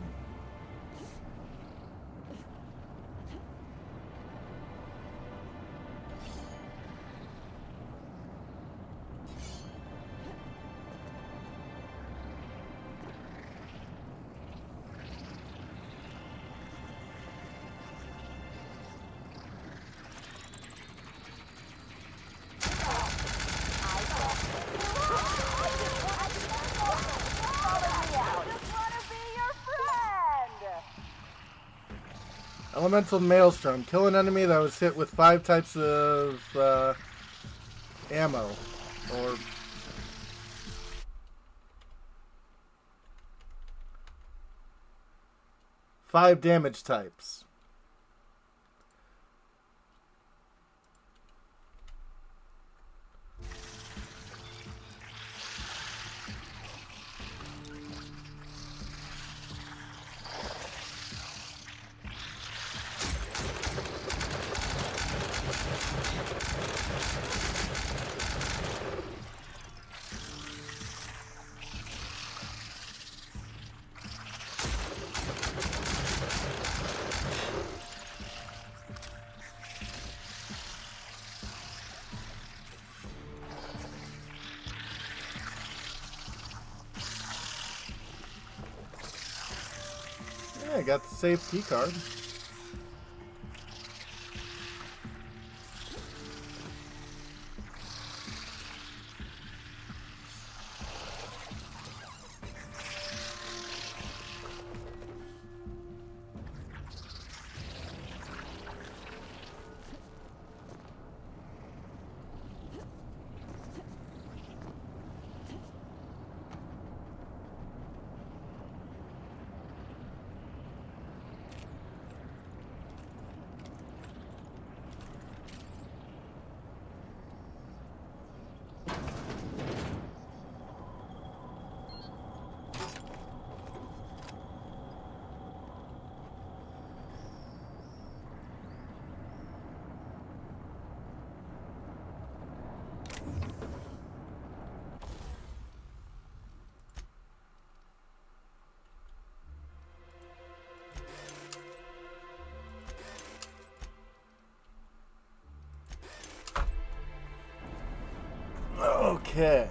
Elemental Maelstrom. Kill an enemy that was hit with 5 types of ammo. Or 5 damage types. Yeah, I got the safe key card. Okay.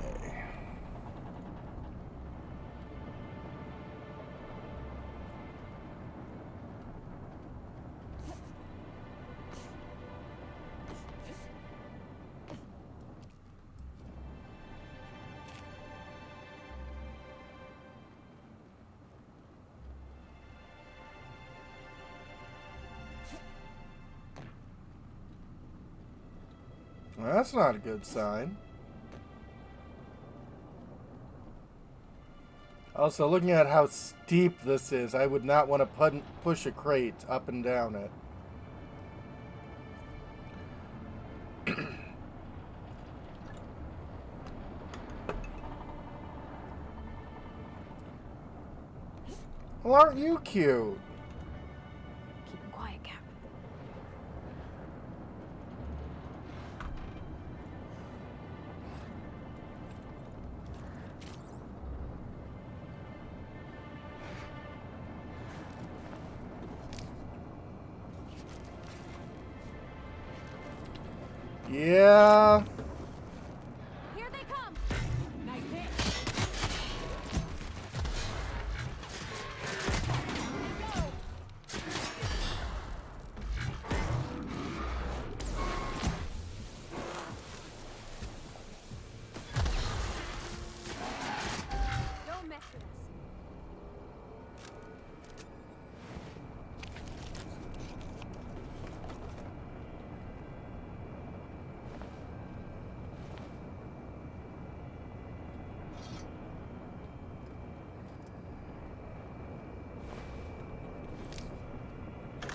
Well, that's not a good sign. Also, looking at how steep this is, I would not want to push a crate up and down it. Well, aren't you cute? Keep him quiet, Cap. Yeah. Here they come! Nice hit. Don't mess with us.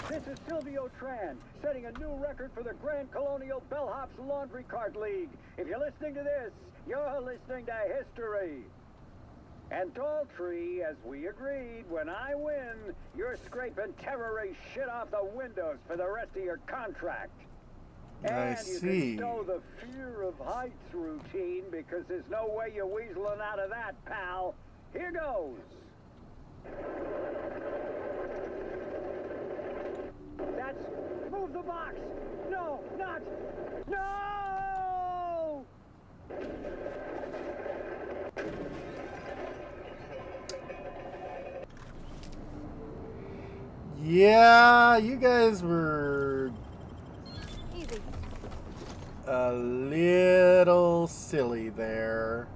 This is Silvio Tran, setting a new record for the Grand Colonial Bellhops Laundry Cart League. If you're listening to this, you're listening to history. And Daltrey, as we agreed, when I win, you're scraping terrorist shit off the windows for the rest of your contract. And you can stow the fear of heights routine because there's no way you're weaseling out of that, pal. Here goes. That's... Move the box! No, not... No! Yeah, you guys were Easy. a little silly there.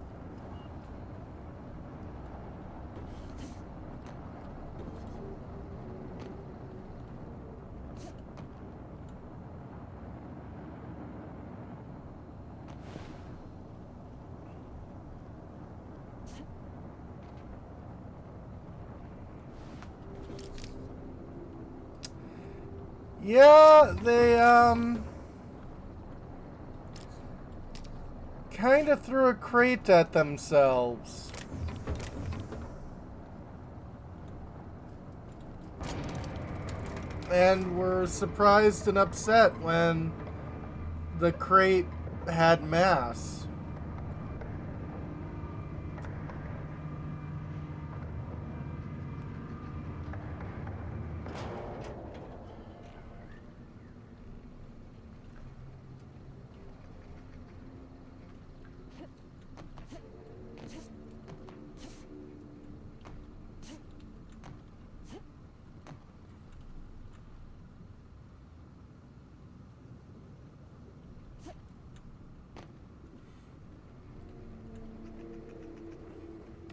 Yeah, they, kind of threw a crate at themselves. And were surprised and upset when the crate had mass.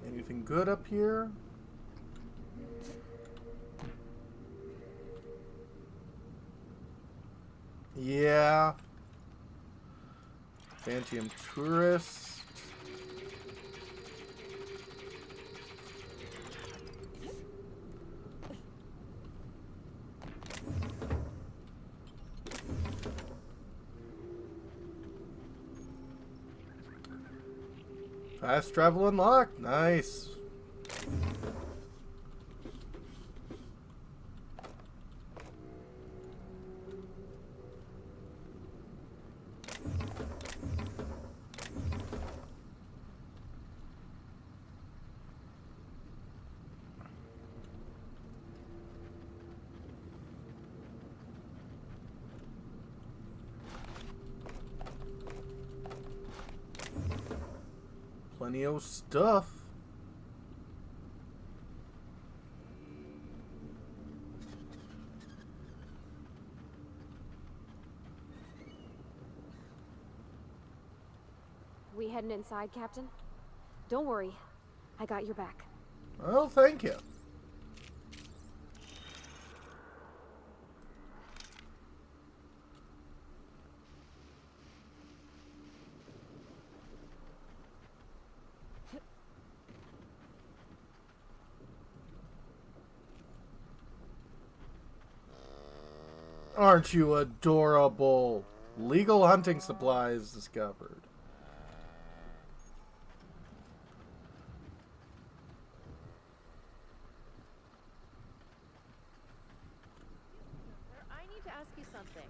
Anything good up here? Yeah. Phantom tourist. Fast travel unlocked. Nice. Plenty of stuff. We heading inside, Captain? Don't worry. I got your back. Well, thank you. Aren't you adorable? Legal hunting supplies discovered. I need to ask you something.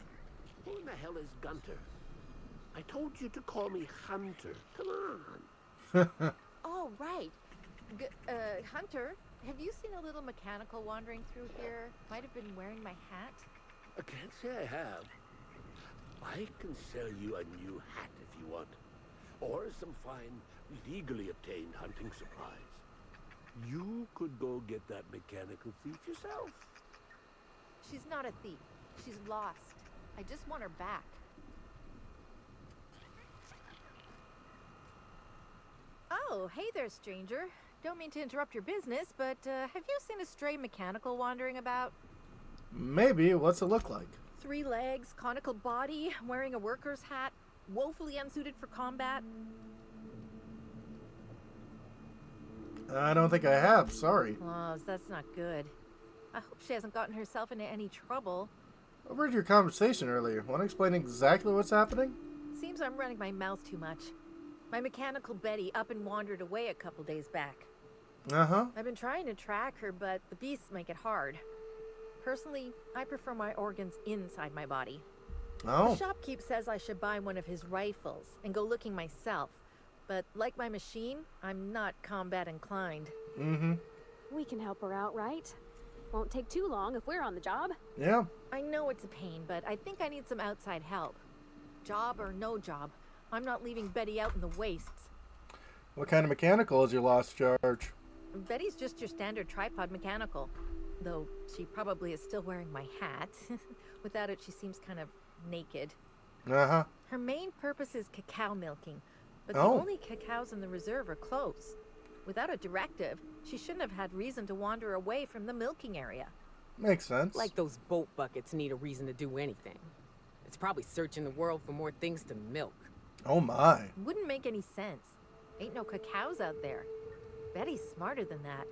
Who in the hell is Gunter? I told you to call me Hunter. Come on. Oh, right. Hunter, have you seen a little mechanical wandering through here? Might have been wearing my hat. I can't say I have. I can sell you a new hat if you want. Or some fine, legally obtained hunting supplies. You could go get that mechanical thief yourself. She's not a thief. She's lost. I just want her back. Oh, hey there, stranger. Don't mean to interrupt your business, but have you seen a stray mechanical wandering about? Maybe. What's it look like? 3 legs, conical body, wearing a worker's hat, woefully unsuited for combat. I don't think I have. Sorry. Oh, that's not good. I hope she hasn't gotten herself into any trouble. I heard your conversation earlier. Want to explain exactly what's happening? Seems I'm running my mouth too much. My mechanical Betty up and wandered away a couple days back. Uh-huh. I've been trying to track her, but the beasts make it hard. Personally, I prefer my organs inside my body. Oh. The shopkeep says I should buy one of his rifles and go looking myself. But like my machine, I'm not combat inclined. Mm-hmm. We can help her out, right? Won't take too long if we're on the job. Yeah. I know it's a pain, but I think I need some outside help. Job or no job, I'm not leaving Betty out in the wastes. What kind of mechanical is your lost charge? Betty's just your standard tripod mechanical. Though she probably is still wearing my hat. Without it, she seems kind of naked. Uh-huh. Her main purpose is cacao milking, but the Oh. only cacaos in the reserve are close. Without a directive, she shouldn't have had reason to wander away from the milking area. Makes sense. Like those boat buckets need a reason to do anything. It's probably searching the world for more things to milk. Oh my. Wouldn't make any sense. Ain't no cacaos out there. Betty's smarter than that.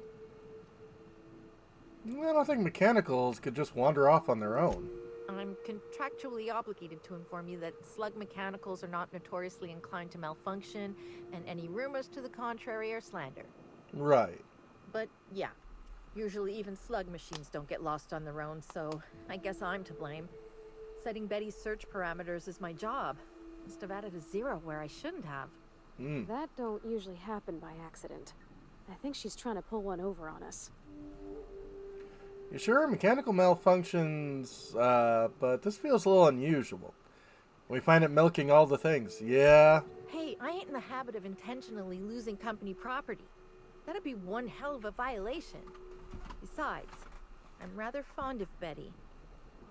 I don't think mechanicals could just wander off on their own. I'm contractually obligated to inform you that slug mechanicals are not notoriously inclined to malfunction, and any rumors to the contrary are slander. Right. But yeah, usually even slug machines don't get lost on their own, so I guess I'm to blame. Setting Betty's search parameters is my job. Must have added a 0 where I shouldn't have. That don't usually happen by accident. I think she's trying to pull one over on us. You sure? Mechanical malfunctions, but this feels a little unusual. We find it milking all the things. Yeah. Hey, I ain't in the habit of intentionally losing company property. That'd be one hell of a violation. Besides, I'm rather fond of Betty.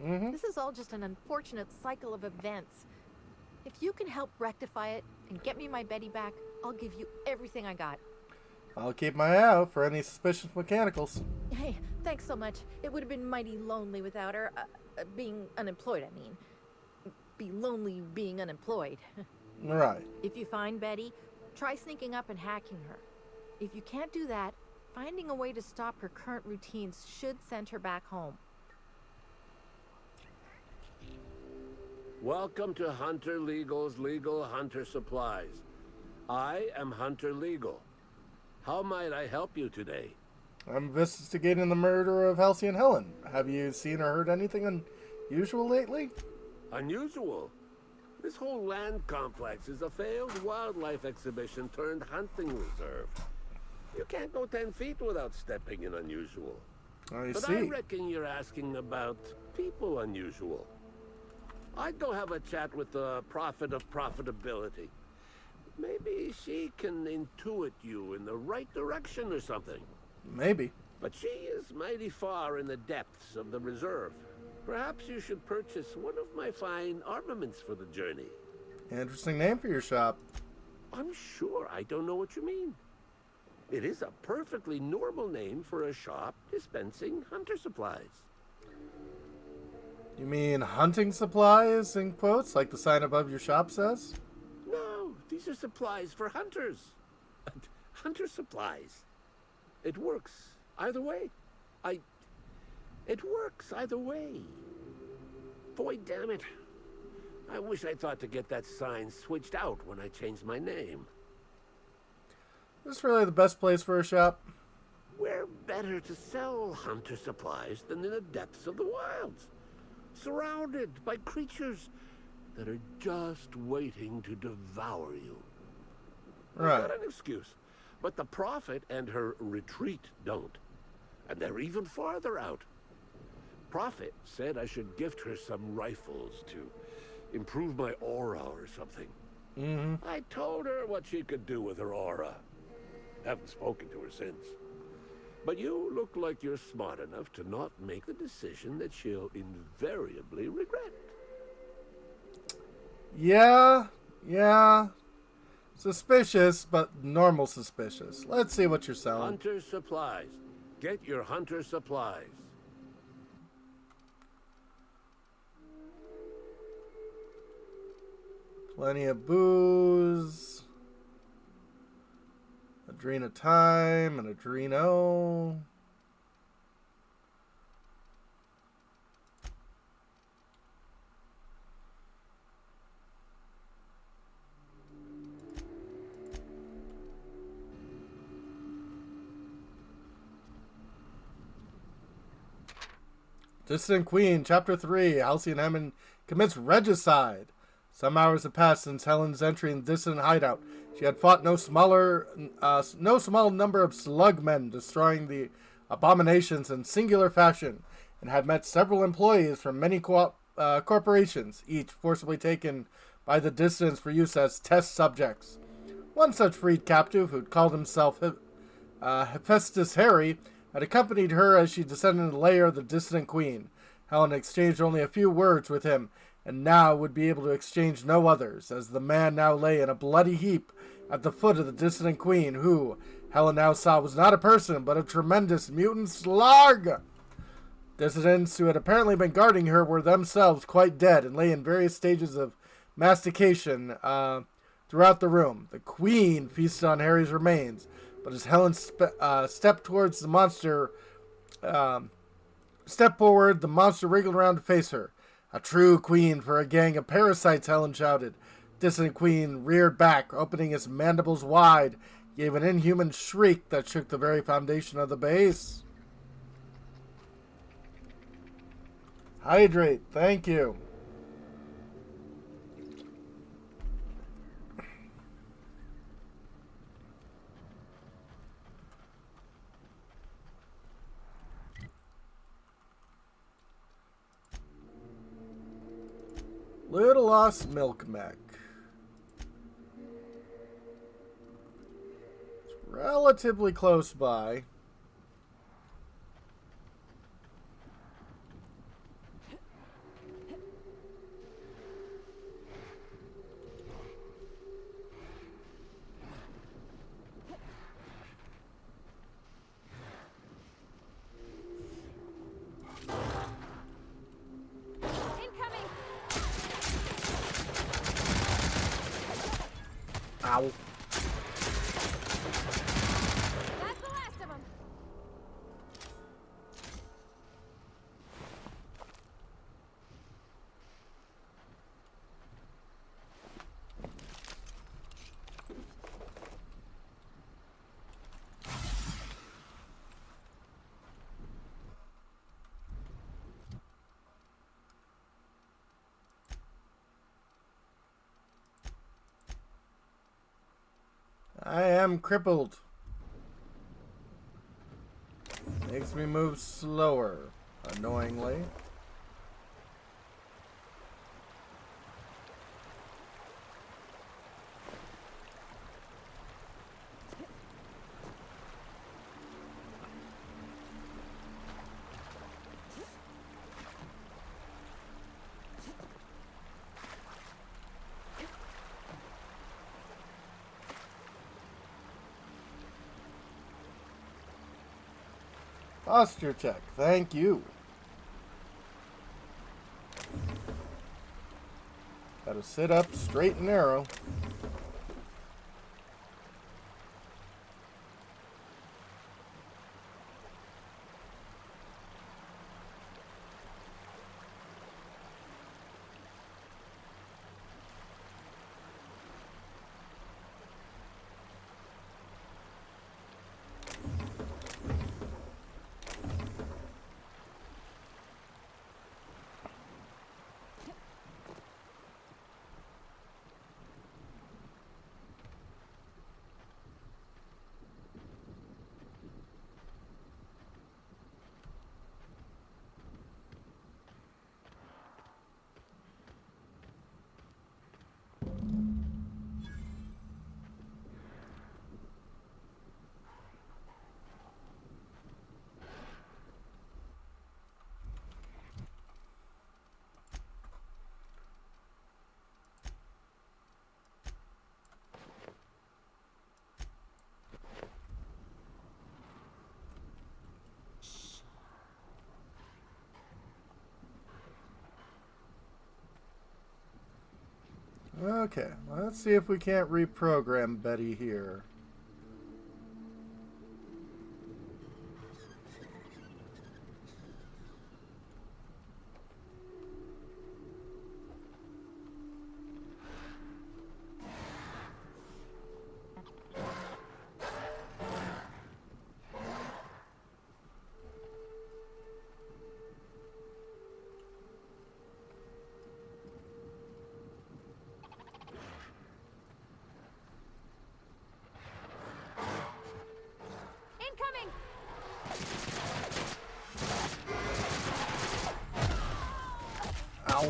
This is all just an unfortunate cycle of events. If you can help rectify it and get me my Betty back, I'll give you everything I got. I'll keep my eye out for any suspicious mechanicals. Hey, thanks so much. It would have been mighty lonely without her. Being unemployed, I mean. Be lonely being unemployed. Right. If you find Betty, try sneaking up and hacking her. If you can't do that, finding a way to stop her current routines should send her back home. Welcome to Hunter Legal's Legal Hunter Supplies. I am Hunter Legal. How might I help you today? I'm investigating the murder of Halsey and Helen. Have you seen or heard anything unusual lately? Unusual? This whole land complex is a failed wildlife exhibition turned hunting reserve. You can't go 10 feet without stepping in unusual. I But see. I reckon you're asking about people unusual. I'd go have a chat with the prophet of profitability. Maybe she can intuit you in the right direction or something. Maybe. But she is mighty far in the depths of the reserve. Perhaps you should purchase one of my fine armaments for the journey. Interesting name for your shop. I'm sure I don't know what you mean. It is a perfectly normal name for a shop dispensing hunter supplies. You mean hunting supplies, in quotes, like the sign above your shop says? No, these are supplies for hunters. Hunter supplies. It works either way. It works either way. Boy, damn it. I wish I thought to get that sign switched out when I changed my name. Is this really the best place for a shop? Where better to sell hunter supplies than in the depths of the wilds? Surrounded by creatures that are just waiting to devour you. Right. I've got an excuse, but the Prophet and her retreat don't. And they're even farther out. Prophet said I should gift her some rifles to improve my aura or something. Mm-hmm. I told her what she could do with her aura. Haven't spoken to her since. But you look like you're smart enough to not make the decision that she'll invariably regret. Yeah. Suspicious, but normal suspicious. Let's see what you're selling. Hunter supplies. Get your hunter supplies. Plenty of booze. Adrena time and Adreno. Dissident Queen, Chapter 3, Halcyon Hammond commits regicide. Some hours have passed since Helen's entry in the distant hideout. She had fought no small number of slugmen, destroying the abominations in singular fashion, and had met several employees from many corporations, each forcibly taken by the dissidents for use as test subjects. One such freed captive, who'd called himself Hephaestus Harry, had accompanied her as she descended the lair of the dissident queen. Helen exchanged only a few words with him, and now would be able to exchange no others, as the man now lay in a bloody heap at the foot of the dissident queen, who, Helen now saw, was not a person, but a tremendous mutant slug. Dissidents who had apparently been guarding her were themselves quite dead, and lay in various stages of mastication throughout the room. The queen feasted on Harry's remains, but as Helen stepped towards the monster, stepped forward, the monster wriggled around to face her. A true queen for a gang of parasites, Helen shouted. Dissident Queen reared back, opening its mandibles wide, gave an inhuman shriek that shook the very foundation of the base. Hydrate, thank you. Little Lost Milk Mech. It's relatively close by. Ow. That's the last of them. I am crippled. Makes me move slower, annoyingly. Posture check. Thank you. Gotta sit up straight and narrow. Okay, let's see if we can't reprogram Betty here. Ow.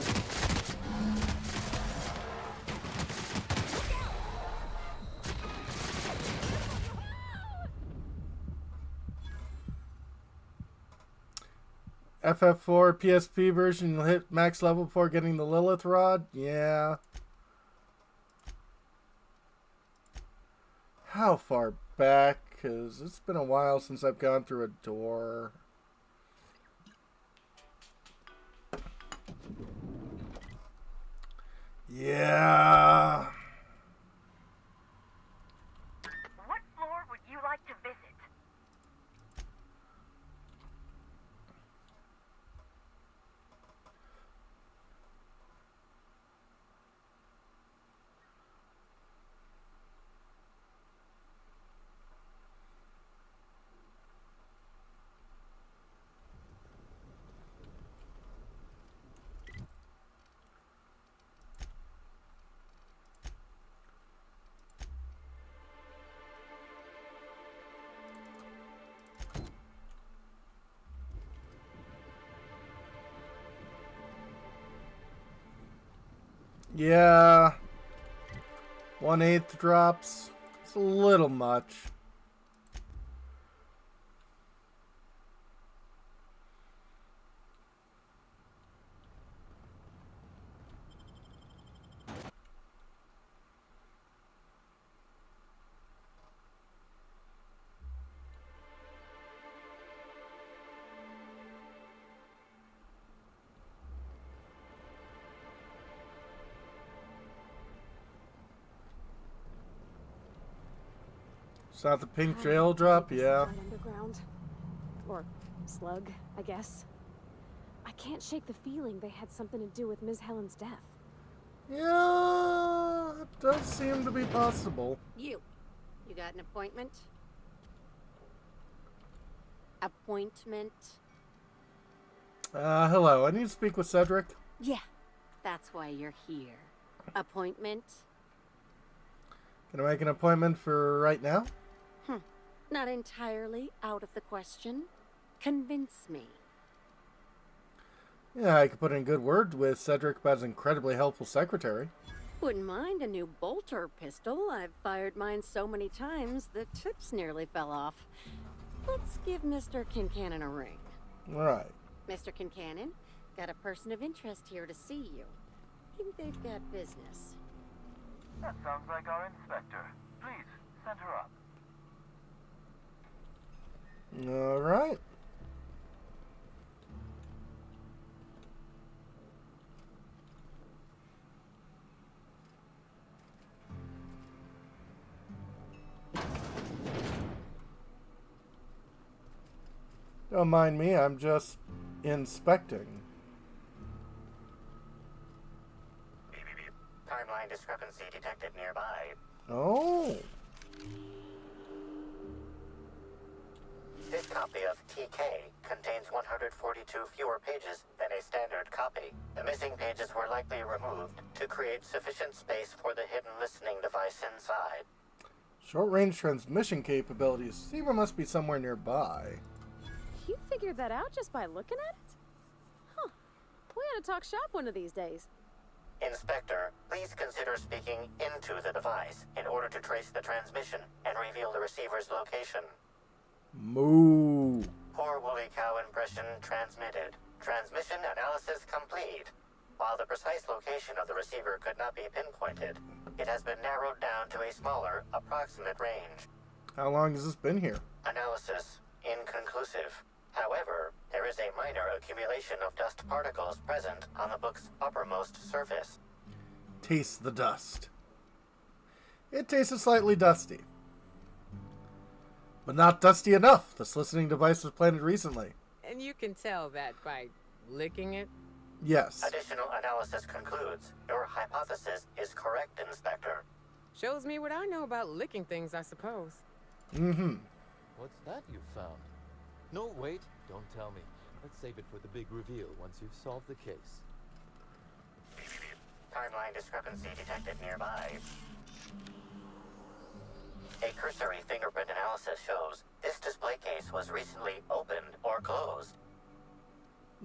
FF4 PSP version, you'll hit max level before getting the Lilith Rod? Yeah. How far back? Because it's been a while since I've gone through a door. Yeah. What floor would you like to visit? Yeah. 1/8 drops. It's a little much. Is that the pink trail drop? Yeah. Underground. Or slug, I guess. I can't shake the feeling they had something to do with Ms. Helen's death. Yeah, it does seem to be possible. You got an appointment? Appointment? Hello. I need to speak with Cedric. Yeah, that's why you're here. Appointment? Can I make an appointment for right now? Not entirely out of the question. Convince me. Yeah, I could put in a good word with Cedric about his incredibly helpful secretary. Wouldn't mind a new bolter pistol. I've fired mine so many times the tips nearly fell off. Let's give Mr. Kincannon a ring. Right. Mr. Kincannon, got a person of interest here to see you. Think they've got business. That sounds like our inspector. Please, send her up. All right. Don't mind me, I'm just inspecting. Timeline discrepancy detected nearby. Oh. This copy of TK contains 142 fewer pages than a standard copy. The missing pages were likely removed to create sufficient space for the hidden listening device inside. Short-range transmission capabilities. Steven must be somewhere nearby. You figured that out just by looking at it? Huh. We ought to talk shop one of these days. Inspector, please consider speaking into the device in order to trace the transmission and reveal the receiver's location. Moo. Poor woolly cow impression transmitted. Transmission analysis complete. While the precise location of the receiver could not be pinpointed, it has been narrowed down to a smaller, approximate range. How long has this been here? Analysis inconclusive. However, there is a minor accumulation of dust particles present on the book's uppermost surface. Taste the dust. It tasted slightly dusty. But not dusty enough. This listening device was planted recently. And you can tell that by licking it? Yes. Additional analysis concludes your hypothesis is correct, Inspector. Shows me what I know about licking things, I suppose. Mm-hmm. What's that you found? No, wait, don't tell me. Let's save it for the big reveal once you've solved the case. Timeline discrepancy detected nearby. A cursory fingerprint analysis shows this display case was recently opened or closed.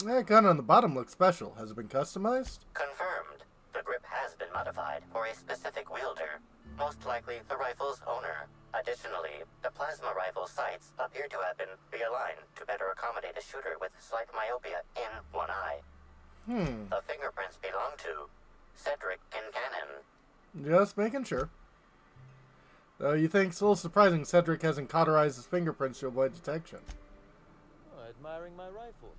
That gun on the bottom looks special. Has it been customized? Confirmed. The grip has been modified for a specific wielder, most likely the rifle's owner. Additionally, the plasma rifle sights appear to have been realigned to better accommodate a shooter with slight myopia in one eye. The fingerprints belong to Cedric Kincannon. Just making sure. Though you think it's a little surprising Cedric hasn't cauterized his fingerprints to avoid detection. Oh, admiring my rifle.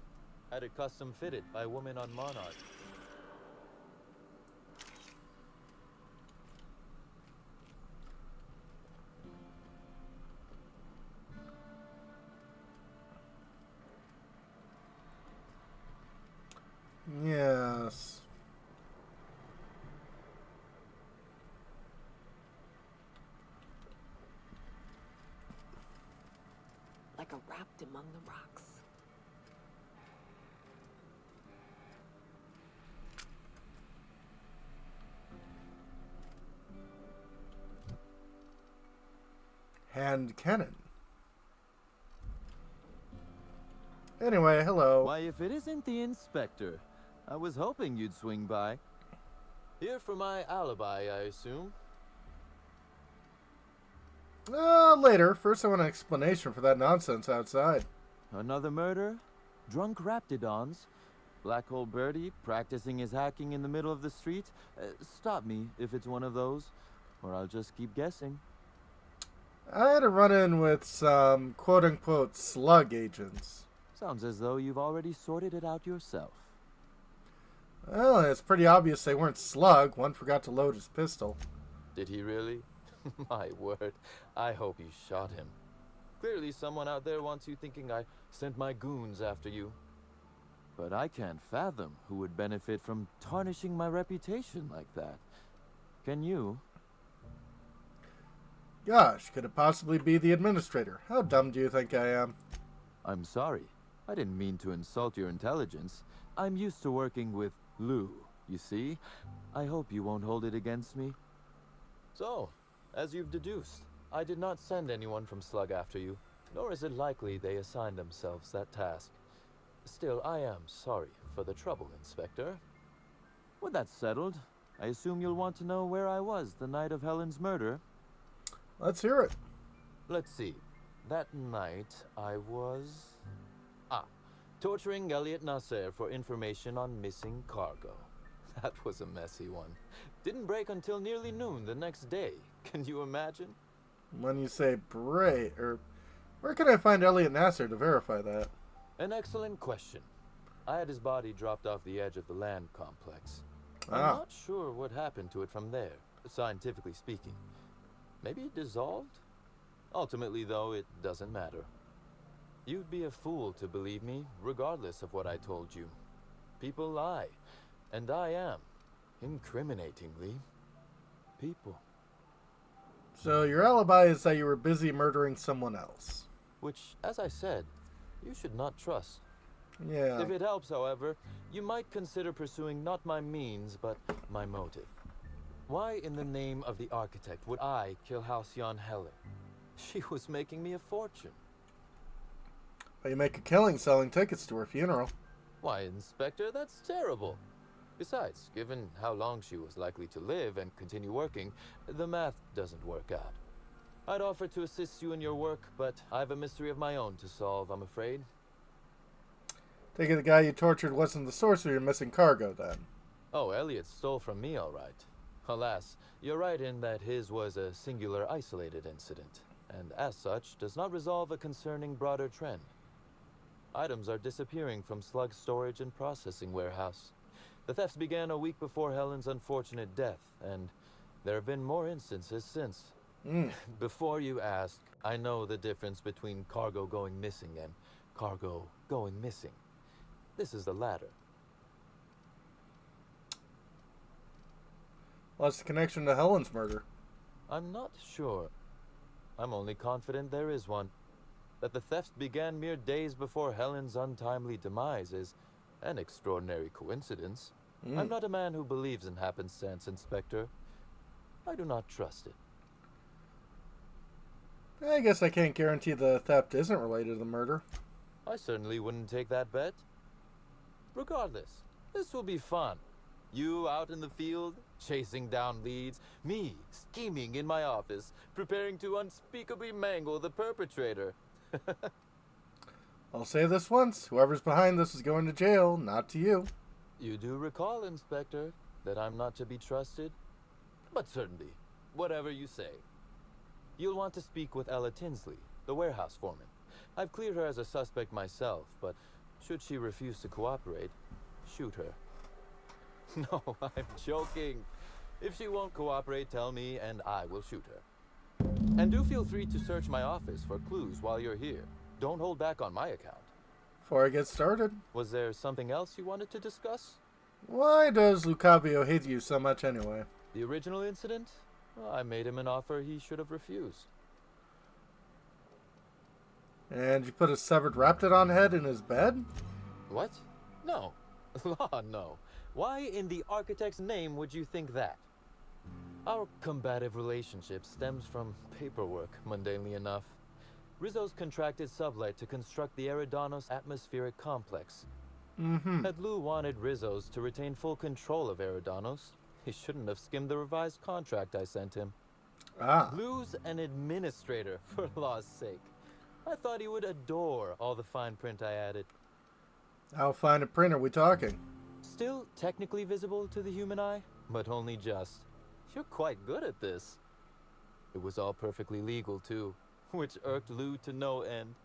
Had it custom fitted by a woman on Monarch. Yes. Like a wrapped among the rocks. Hand cannon. Anyway, hello. Why, if it isn't the inspector, I was hoping you'd swing by. Here for my alibi, I assume. Later. First, I want an explanation for that nonsense outside. Another murder? Drunk raptidons? Black hole birdie practicing his hacking in the middle of the street? Stop me if it's one of those, or I'll just keep guessing. I had a run-in with some quote-unquote slug agents. Sounds as though you've already sorted it out yourself. Well, it's pretty obvious they weren't slug. One forgot to load his pistol. Did he really? My word, I hope you shot him. Clearly someone out there wants you thinking I sent my goons after you. But I can't fathom who would benefit from tarnishing my reputation like that. Can you? Gosh, could it possibly be the administrator? How dumb do you think I am? I'm sorry. I didn't mean to insult your intelligence. I'm used to working with Lou, you see? I hope you won't hold it against me. So, as you've deduced, I did not send anyone from Slug after you, nor is it likely they assigned themselves that task. Still, I am sorry for the trouble, Inspector. With that settled, I assume you'll want to know where I was the night of Helen's murder. Let's hear it. Let's see. That night, I was... torturing Elliot Nasser for information on missing cargo. That was a messy one. Didn't break until nearly noon the next day. Can you imagine? When you say break, where can I find Elliot Nasser to verify that? An excellent question. I had his body dropped off the edge of the land complex. I'm not sure what happened to it from there, scientifically speaking. Maybe it dissolved? Ultimately, though, it doesn't matter. You'd be a fool to believe me, regardless of what I told you. People lie, and I am, incriminatingly, people. So your alibi is that you were busy murdering someone else. Which, as I said, you should not trust. Yeah. If it helps, however, you might consider pursuing not my means, but my motive. Why in the name of the architect would I kill Halcyon Helen? She was making me a fortune. Well, you make a killing selling tickets to her funeral. Why, Inspector, that's terrible. Besides, given how long she was likely to live and continue working, the math doesn't work out. I'd offer to assist you in your work, but I've a mystery of my own to solve, I'm afraid. Take it the guy you tortured wasn't the source of your missing cargo, then. Oh, Elliot stole from me, all right. Alas, you're right in that his was a singular, isolated incident, and as such, does not resolve a concerning broader trend. Items are disappearing from Slug's storage and processing warehouse. The thefts began a week before Helen's unfortunate death, and there have been more instances since. Before you ask, I know the difference between cargo going missing and cargo going missing. This is the latter. What's the connection to Helen's murder? I'm not sure. I'm only confident there is one. That the thefts began mere days before Helen's untimely demise is an extraordinary coincidence. I'm not a man who believes in happenstance, Inspector. I do not trust it. I guess I can't guarantee the theft isn't related to the murder. I certainly wouldn't take that bet. Regardless, this will be fun. You out in the field, chasing down leads. Me, scheming in my office, preparing to unspeakably mangle the perpetrator. I'll say this once. Whoever's behind this is going to jail, not to you. You do recall, Inspector, that I'm not to be trusted? But certainly, whatever you say. You'll want to speak with Ella Tinsley, the warehouse foreman. I've cleared her as a suspect myself, but should she refuse to cooperate, shoot her. No, I'm joking. If she won't cooperate, tell me and I will shoot her. And do feel free to search my office for clues while you're here. Don't hold back on my account. Before I get started, Was there something else you wanted to discuss? why does Lucavio hate you so much anyway? The original incident? Well, I made him an offer he should have refused. And you put a severed raptidon head in his bed? What? No. Law, no. Why in the architect's name would you think that? Our combative relationship stems from paperwork, mundanely enough. Rizzo's contracted Sublight to construct the Eridanos atmospheric complex. Had Lou wanted Rizzo's to retain full control of Eridanos, he shouldn't have skimmed the revised contract I sent him. Lou's an administrator, for law's sake. I thought he would adore all the fine print I added. How fine a print are we talking? Still technically visible to the human eye, but only just. You're quite good at this. It was all perfectly legal, too, which irked Lou to no end.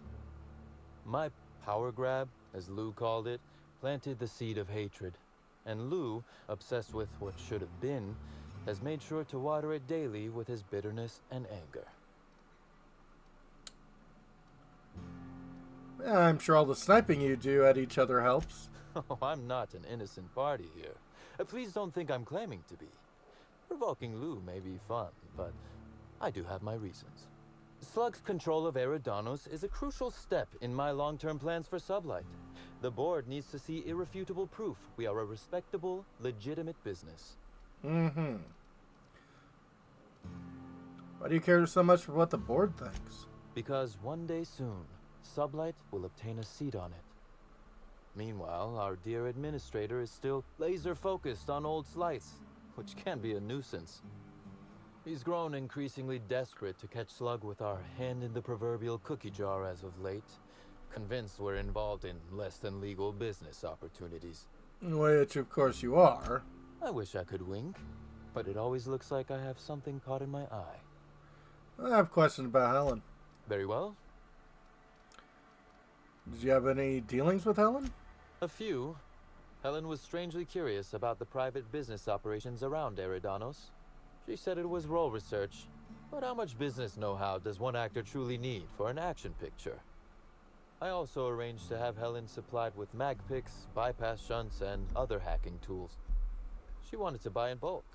My power grab, as Lou called it, planted the seed of hatred. And Lou, obsessed with what should have been, has made sure to water it daily with his bitterness and anger. I'm sure all the sniping you do at each other helps. Oh, I'm not an innocent party here. Please don't think I'm claiming to be. Provoking Lou may be fun, but I do have my reasons. Slug's control of Eridanos is a crucial step in my long-term plans for Sublight. The board needs to see irrefutable proof we are a respectable, legitimate business. Why do you care so much for what the board thinks? Because one day soon, Sublight will obtain a seat on it. Meanwhile, our dear administrator is still laser-focused on old slights, which can be a nuisance. He's grown increasingly desperate to catch Slug with our hand in the proverbial cookie jar as of late, convinced we're involved in less than legal business opportunities. Which, of course, you are. I wish I could wink, but it always looks like I have something caught in my eye. I have questions about Helen. Very well. Did you have any dealings with Helen? A few. Helen was strangely curious about the private business operations around Eridanos. She said it was role research, but how much business know-how does one actor truly need for an action picture? I also arranged to have Helen supplied with mag picks, bypass shunts, and other hacking tools. She wanted to buy in bulk.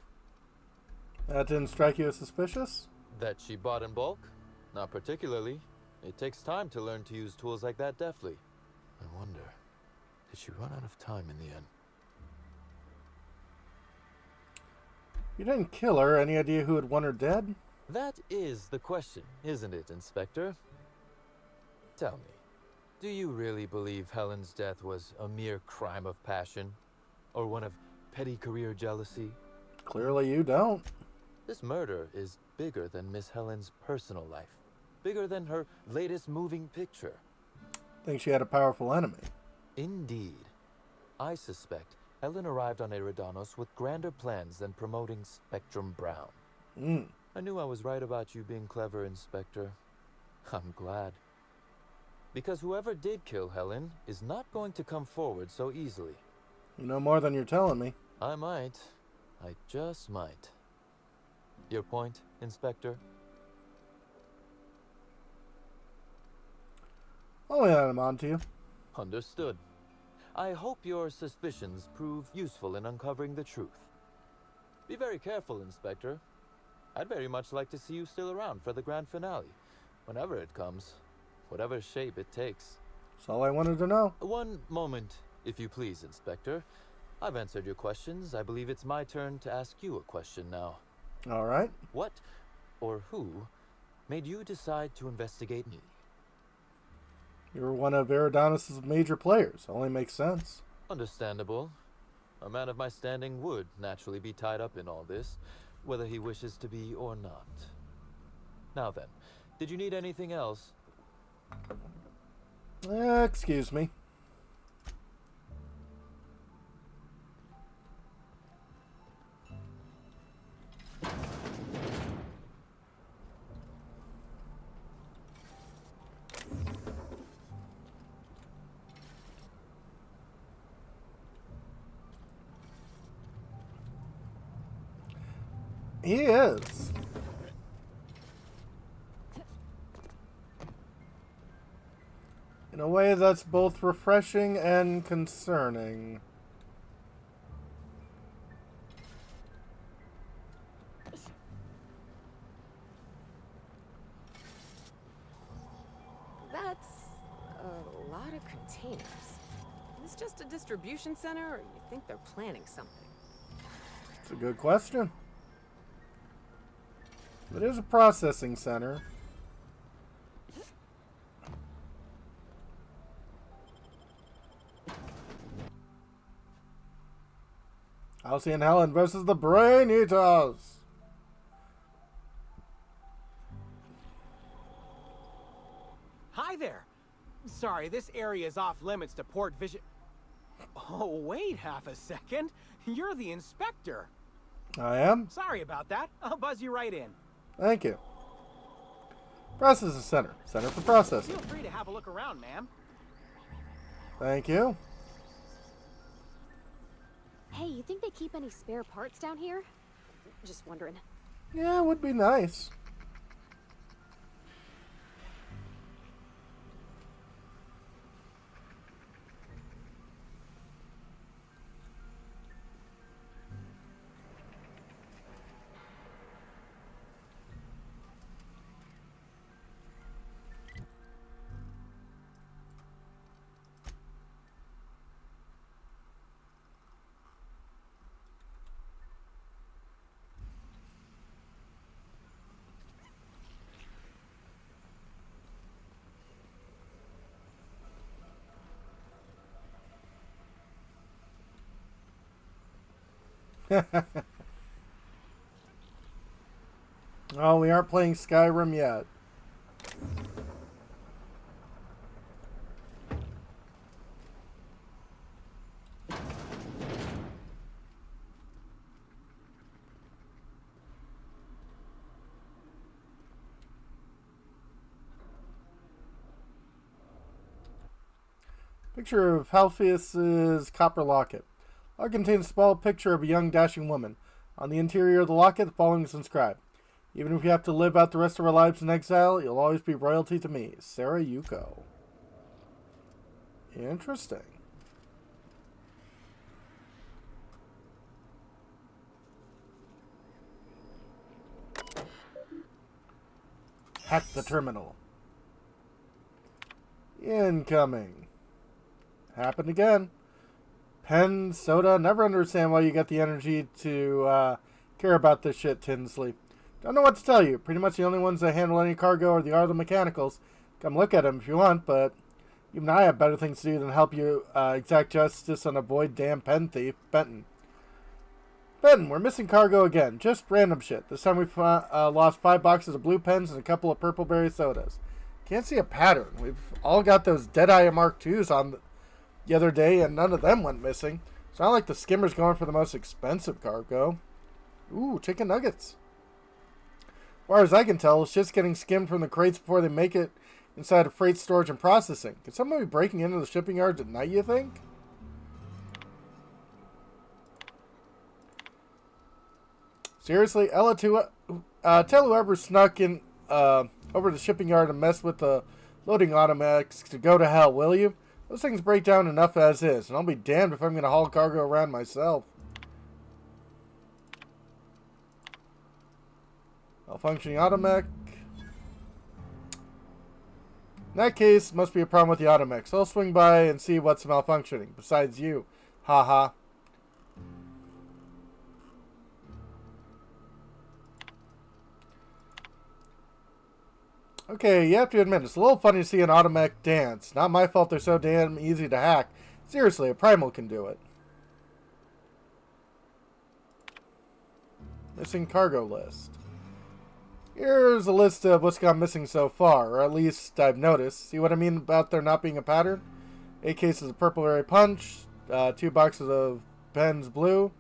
That didn't strike you as suspicious? That she bought in bulk? Not particularly. It takes time to learn to use tools like that deftly. I wonder, did she run out of time in the end? You didn't kill her. Any idea who had won her dead? That is the question, isn't it, Inspector? Tell me, do you really believe Helen's death was a mere crime of passion? Or one of petty career jealousy? Clearly you don't. This murder is bigger than Miss Helen's personal life. Bigger than her latest moving picture. Think she had a powerful enemy. Indeed. I suspect Helen arrived on Eridanos with grander plans than promoting Spectrum Brown. I knew I was right about you being clever, Inspector. I'm glad. Because whoever did kill Helen is not going to come forward so easily. You know more than you're telling me. I might. I just might. Your point, Inspector? I'll lay them on to you. Understood. I hope your suspicions prove useful in uncovering the truth. Be very careful, Inspector. I'd very much like to see you still around for the grand finale, whenever it comes, whatever shape it takes. That's all I wanted to know. One moment, if you please, Inspector. I've answered your questions. I believe it's my turn to ask you a question now. All right. What, or who, made you decide to investigate me? You're one of Eridanos' major players. Only makes sense. Understandable. A man of my standing would naturally be tied up in all this, whether he wishes to be or not. Now then, did you need anything else? Excuse me. He is. In a way that's both refreshing and concerning. That's a lot of containers. Is this just a distribution center, or you think they're planning something? It's a good question. It is a processing center. Halsey and Helen versus the Brain Eaters. Hi there. Sorry, this area is off limits to port vision. Oh, wait half a second. You're the inspector. I am. Sorry about that. I'll buzz you right in. Thank you. Processing center. Center for processing. Feel free to have a look around, ma'am. Thank you. Hey, you think they keep any spare parts down here? Just wondering. Yeah, it would be nice. Oh, we aren't playing Skyrim yet. Picture of Halpheus's copper locket. Locket contains a small picture of a young dashing woman. On the interior of the locket, the following is inscribed. Even if we have to live out the rest of our lives in exile, you'll always be royalty to me, Sarah Yuko. Interesting. Hack the terminal. Incoming. Happened again. Pen, soda, never understand why you got the energy to care about this shit, Tinsley. Don't know what to tell you. Pretty much the only ones that handle any cargo are the Art of the Mechanicals. Come look at them if you want, but even I have better things to do than help you exact justice on a void damn pen thief, Benton. Benton, we're missing cargo again. Just random shit. This time we lost 5 boxes of blue pens and a couple of purple berry sodas. Can't see a pattern. We've all got those Deadeye Mark IIs on the other day, and none of them went missing. It's not like the skimmer's going for the most expensive cargo. Ooh, chicken nuggets. As far as I can tell, it's just getting skimmed from the crates before they make it inside of freight storage and processing. Could someone be breaking into the shipping yards at night, you think? Seriously, Ella, tell whoever snuck in over to the shipping yard and messed with the loading automatics to go to hell, will you? Those things break down enough as is, and I'll be damned if I'm going to haul cargo around myself. Malfunctioning automech. In that case, must be a problem with the automech, so I'll swing by and see what's malfunctioning, besides you. Haha. Okay, you have to admit, it's a little funny to see an automech dance. Not my fault they're so damn easy to hack. Seriously, a primal can do it. Missing cargo list. Here's a list of what's gone missing so far, or at least I've noticed. See what I mean about there not being a pattern? 8 cases of purple berry punch, 2 boxes of Ben's blue,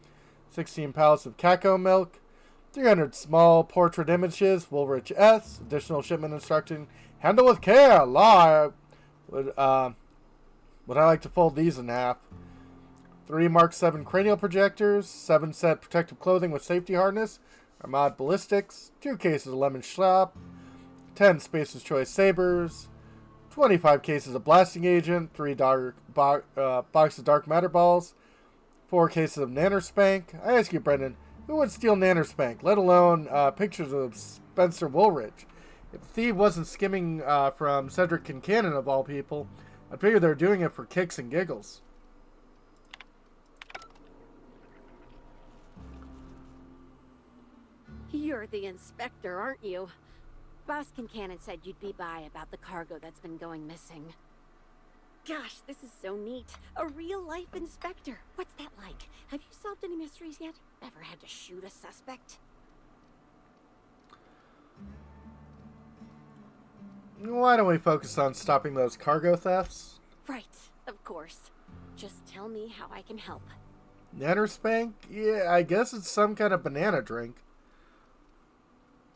16 pallets of Caco milk, 300 small portrait images, Woolrich S, additional shipment instruction, handle with care, law. Would I like to fold these in half? 3 Mark 7 cranial projectors, 7 set protective clothing with safety harness, Armad ballistics, 2 cases of lemon schlap, 10 Spacer's Choice sabers, 25 cases of blasting agent, 3 boxes of dark matter balls, 4 cases of nanospank. I ask you, Brendan, who would steal nanospank, let alone pictures of Spencer Woolrich? If the thief wasn't skimming from Cedric Kincannon, of all people, I'd figure they're doing it for kicks and giggles. You're the inspector, aren't you? Boss Kincannon said you'd be by about the cargo that's been going missing. Gosh, this is so neat. A real-life inspector. What's that like? Have you solved any mysteries yet? Ever had to shoot a suspect? Why don't we focus on stopping those cargo thefts? Right, of course. Just tell me how I can help. Nanospank? Yeah, I guess it's some kind of banana drink.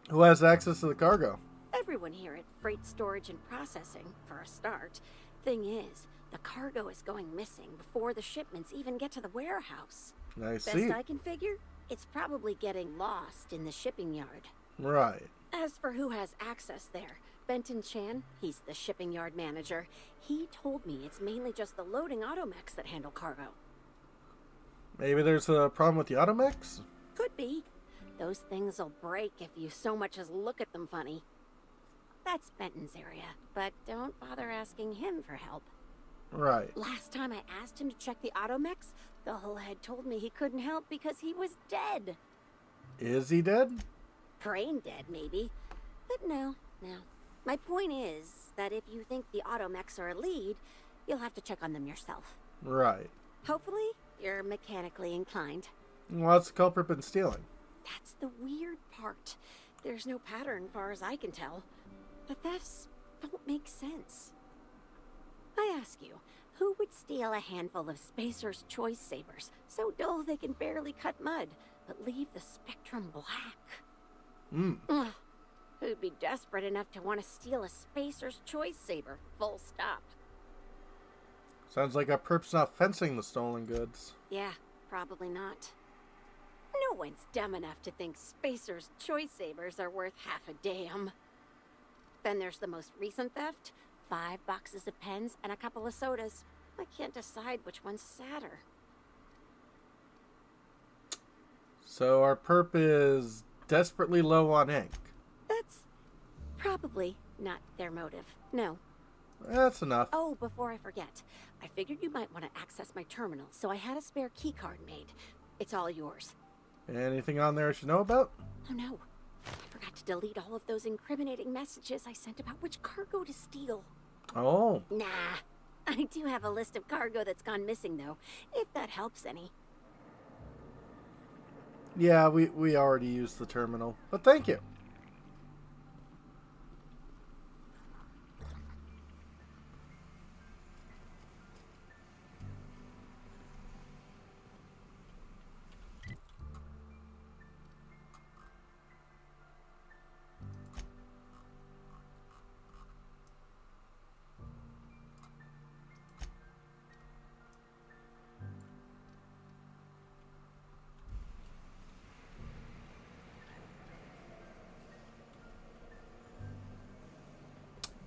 Who has access to the cargo? Everyone here at Freight Storage and Processing, for a start. Thing is, the cargo is going missing before the shipments even get to the warehouse. I see. Best I can figure, it's probably getting lost in the shipping yard. Right. As for who has access there, Benton Chan, he's the shipping yard manager. He told me it's mainly just the loading automechs that handle cargo. Maybe there's a problem with the automechs? Could be. Those things will break if you so much as look at them funny. That's Benton's area, but don't bother asking him for help. Right. Last time I asked him to check the automechs, the whole head told me he couldn't help because he was dead. Is he dead? Brain dead, maybe. But no. My point is that if you think the automechs are a lead, you'll have to check on them yourself. Right. Hopefully, you're mechanically inclined. What's the culprit been stealing? That's the weird part. There's no pattern, far as I can tell. The thefts don't make sense. I ask you, who would steal a handful of Spacer's Choice sabers, so dull they can barely cut mud, but leave the spectrum black? Ugh. Who'd be desperate enough to want to steal a Spacer's Choice saber, full stop? Sounds like a perp's not fencing the stolen goods. Yeah, probably not. No one's dumb enough to think Spacer's Choice sabers are worth half a damn. Then there's the most recent theft, 5 boxes of pens and a couple of sodas. I can't decide which one's sadder. So our perp is desperately low on ink. That's probably not their motive. No. That's enough. Oh, before I forget, I figured you might want to access my terminal, so I had a spare keycard made. It's all yours. Anything on there I should know about? Oh no. I forgot to delete all of those incriminating messages I sent about which cargo to steal. Oh. Nah. I do have a list of cargo that's gone missing, though, if that helps any. Yeah, we already used the terminal, but thank you.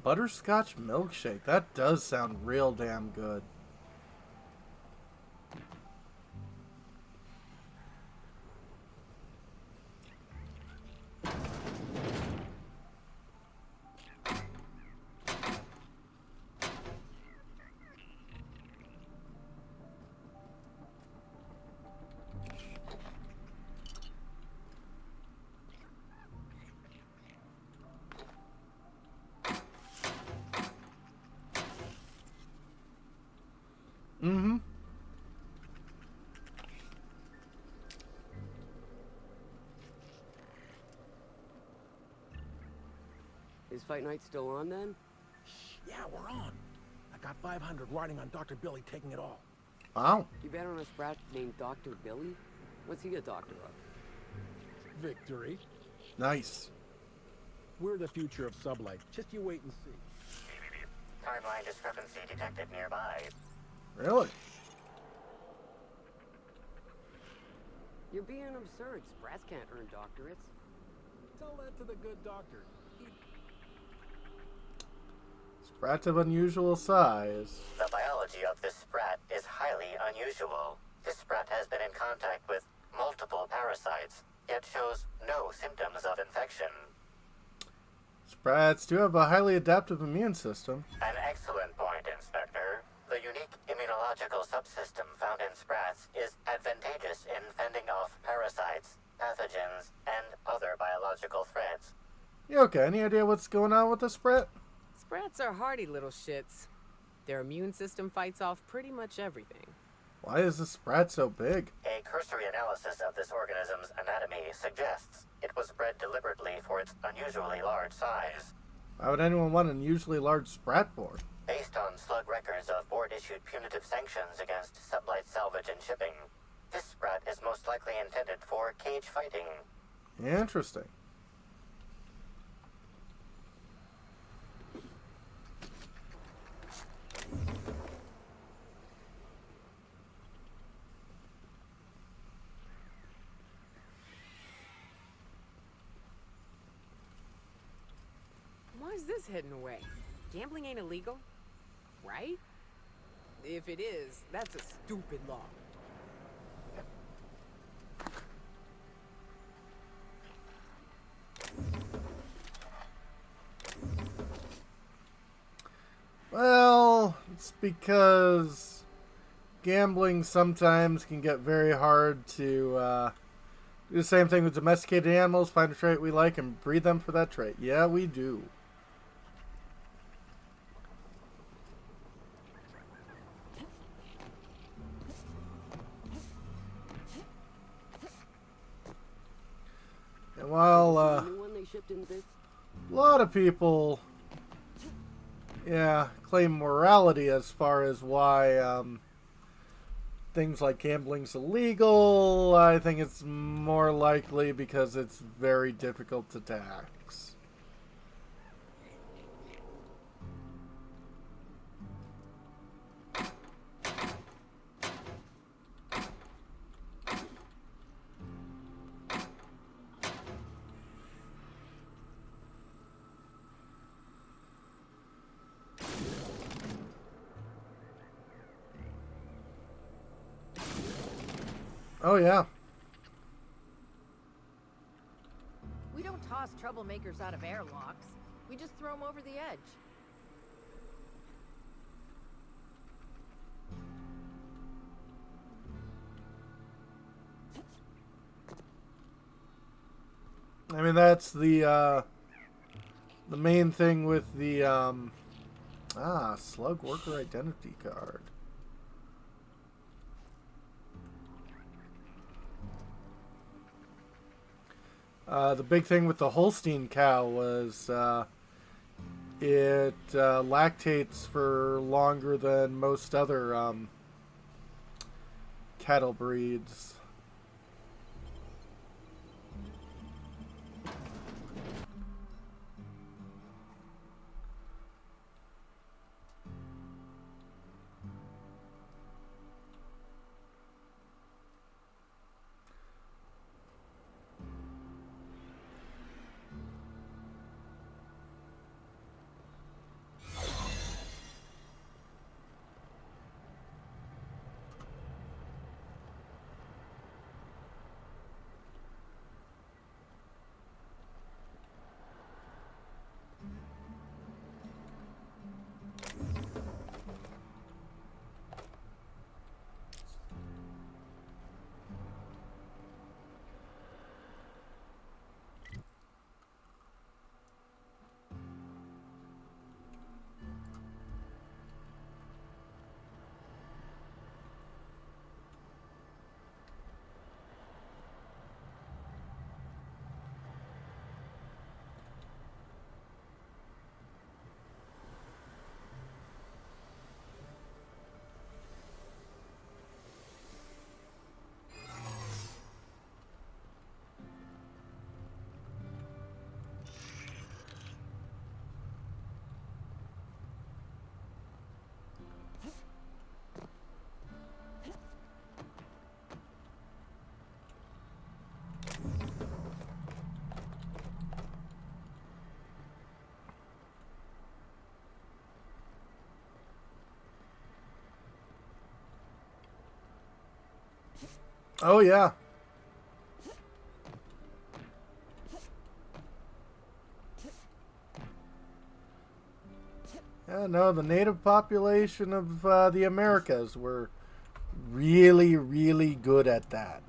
Butterscotch milkshake. That does sound real damn good. Mm-hmm. Is Fight Night still on then? Yeah, we're on. I got 500 riding on Dr. Billy taking it all. Wow. You bet on a sprat named Dr. Billy? What's he a doctor of? Victory. Nice. We're the future of Sublight. Just you wait and see. Timeline discrepancy detected nearby. Really? You're being absurd. Sprats can't earn doctorates. Tell that to the good doctor. Sprats of unusual size. The biology of this sprat is highly unusual. This sprat has been in contact with multiple parasites, yet shows no symptoms of infection. Sprats do have a highly adaptive immune system. An excellent point, Inspector. The unique immunological subsystem found in sprats is advantageous in fending off parasites, pathogens, and other biological threats. Yeah, okay. Any idea what's going on with the Sprat? Sprats are hardy little shits. Their immune system fights off pretty much everything. Why is the Sprat so big? A cursory analysis of this organism's anatomy suggests it was bred deliberately for its unusually large size. Why would anyone want an unusually large Sprat for? Based on slug records of board-issued punitive sanctions against sublight salvage and shipping, this sprat is most likely intended for cage fighting. Interesting. Why is this hidden away? Gambling ain't illegal, right? If it is, that's a stupid law. Well, it's because gambling sometimes can get very hard to do the same thing with domesticated animals, find a trait we like and breed them for that trait. Yeah, we do. And while a lot of people claim morality as far as why things like gambling's illegal, I think it's more likely because it's very difficult to tax. Oh, yeah. We don't toss troublemakers out of airlocks. We just throw them over the edge. I mean, that's the main thing with the, slug worker identity card. The big thing with the Holstein cow was it lactates for longer than most other cattle breeds. Oh, yeah. Yeah, no, the native population of the Americas were really, really good at that.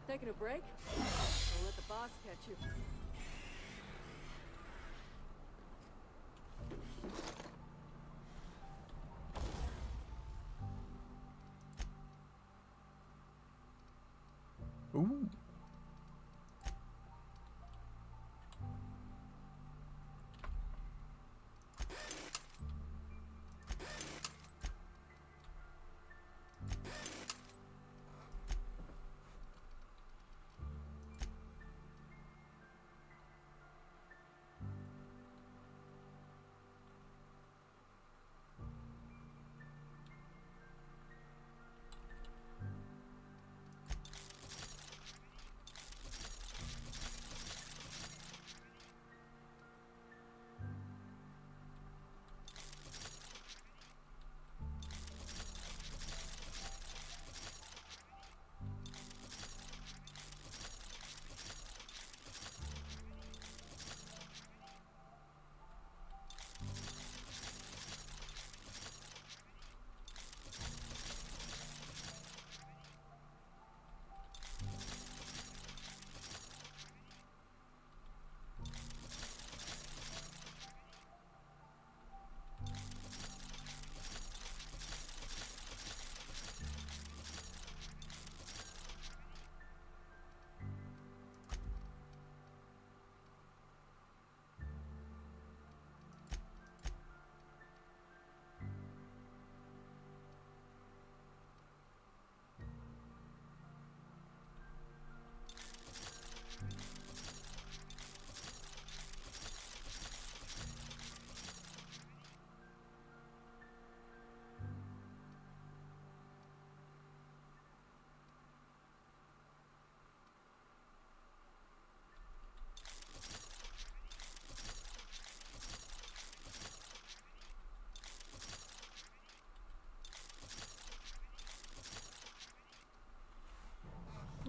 Taking a break? Don't let the boss catch you. Ooh.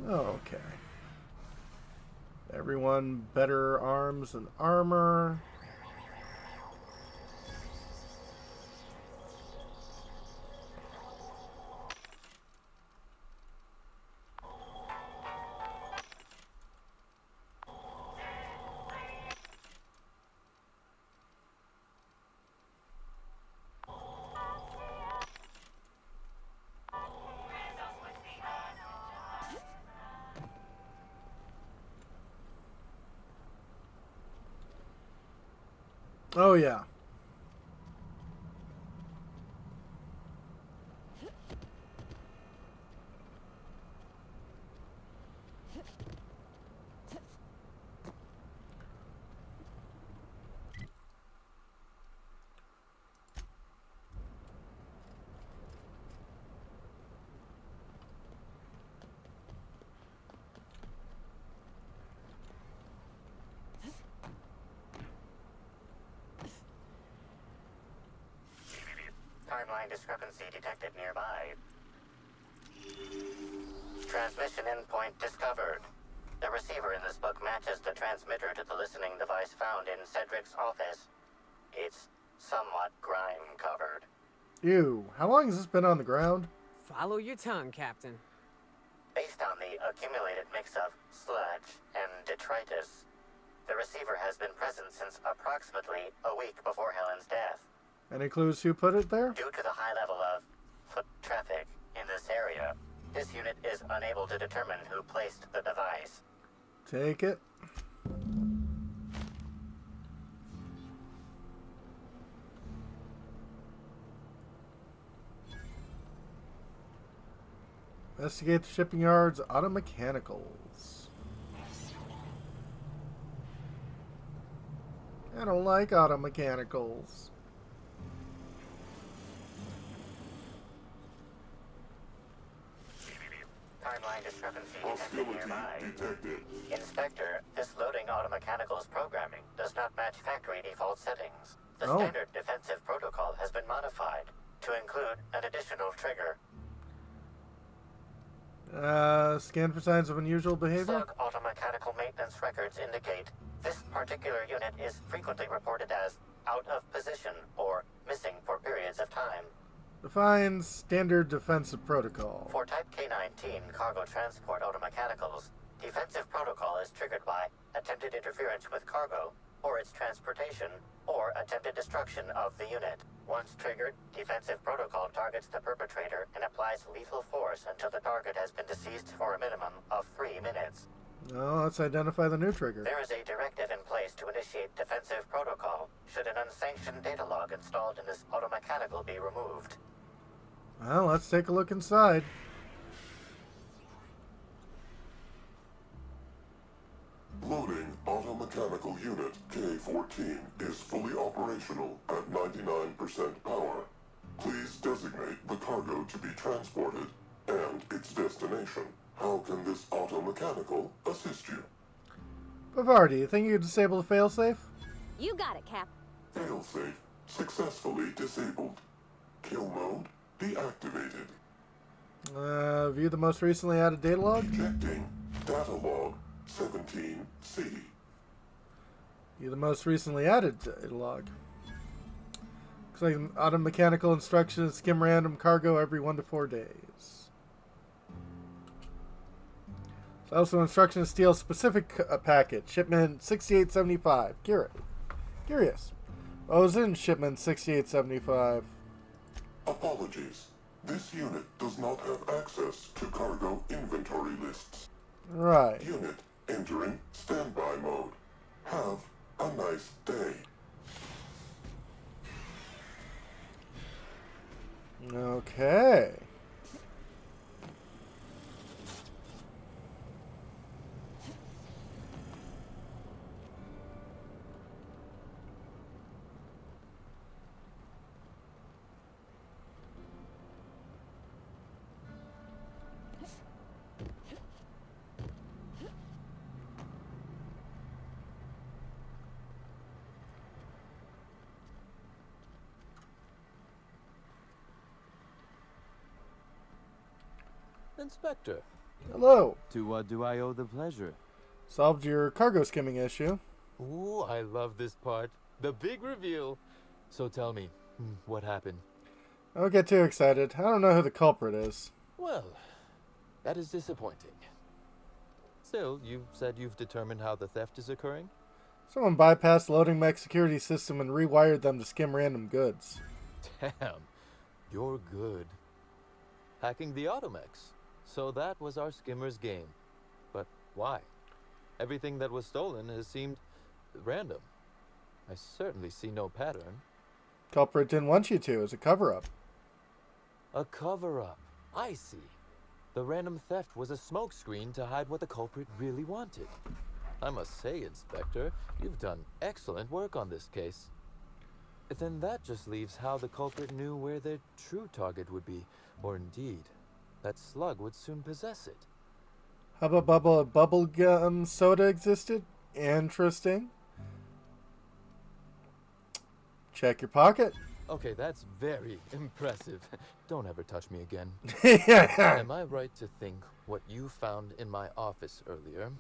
Okay. Everyone better arms and armor. Oh, yeah. Timeline discrepancy detected nearby. Transmission endpoint discovered. The receiver in this book matches the transmitter to the listening device found in Cedric's office. It's somewhat grime-covered. Ew. How long has this been on the ground? Follow your tongue, Captain. Based on the accumulated mix of sludge and detritus, the receiver has been present since approximately a week before Helen's death. Any clues who put it there? Due to the high level of foot traffic in this area, this unit is unable to determine who placed the device. Take it. Investigate the shipping yard's auto mechanicals. I don't like auto mechanicals. Timeline discrepancy detected nearby. Inspector, this loading automechanicals programming does not match factory default settings. The standard defensive protocol has been modified to include an additional trigger. Scan for signs of unusual behavior? Slug automechanical maintenance records indicate this particular unit is frequently reported as out of position or missing for periods of time. Defines standard defensive protocol. For Type K-19 cargo transport automechanicals, defensive protocol is triggered by attempted interference with cargo, or its transportation, or attempted destruction of the unit. Once triggered, defensive protocol targets the perpetrator and applies lethal force until the target has been deceased for a minimum of 3 minutes. Oh, let's identify the new trigger. There is a directive in place to initiate defensive protocol should an unsanctioned data log installed in this automechanical be removed. Well, let's take a look inside. Loading automechanical unit K-14 is fully operational at 99% power. Please designate the cargo to be transported and its destination. How can this automechanical assist you? Bavardi, you think you could disable the failsafe? You got it, Cap. Failsafe successfully disabled. Kill mode deactivated. View the most recently added data log? Checking data log 17C. View the most recently added data log. Looks like auto mechanical instructions skim random cargo every 1 to 4 days. There's also instructions to steal specific package. Shipment 6875. Curious. What was in shipment 6875? Apologies. This unit does not have access to cargo inventory lists. Right. Unit entering standby mode. Have a nice day. Okay. Inspector, Hello. To what do I owe the pleasure? Solved your cargo skimming issue. Ooh, I love this part. The big reveal. So tell me, what happened? Don't get too excited. I don't know who the culprit is. Well, that is disappointing. Still, you said you've determined how the theft is occurring? Someone bypassed loading mech security system and rewired them to skim random goods. Damn, you're good. Hacking the automechs. So that was our skimmer's game. But why? Everything that was stolen has seemed random. I certainly see no pattern. Culprit didn't want you to, as a cover-up. A cover-up. I see. The random theft was a smokescreen to hide what the culprit really wanted. I must say, Inspector, you've done excellent work on this case. Then that just leaves how the culprit knew where their true target would be, or indeed, that Slug would soon possess it. Hubba Bubba bubblegum soda existed? Interesting. Check your pocket. Okay, that's very impressive. Don't ever touch me again. Yeah. Am I right to think what you found in my office earlier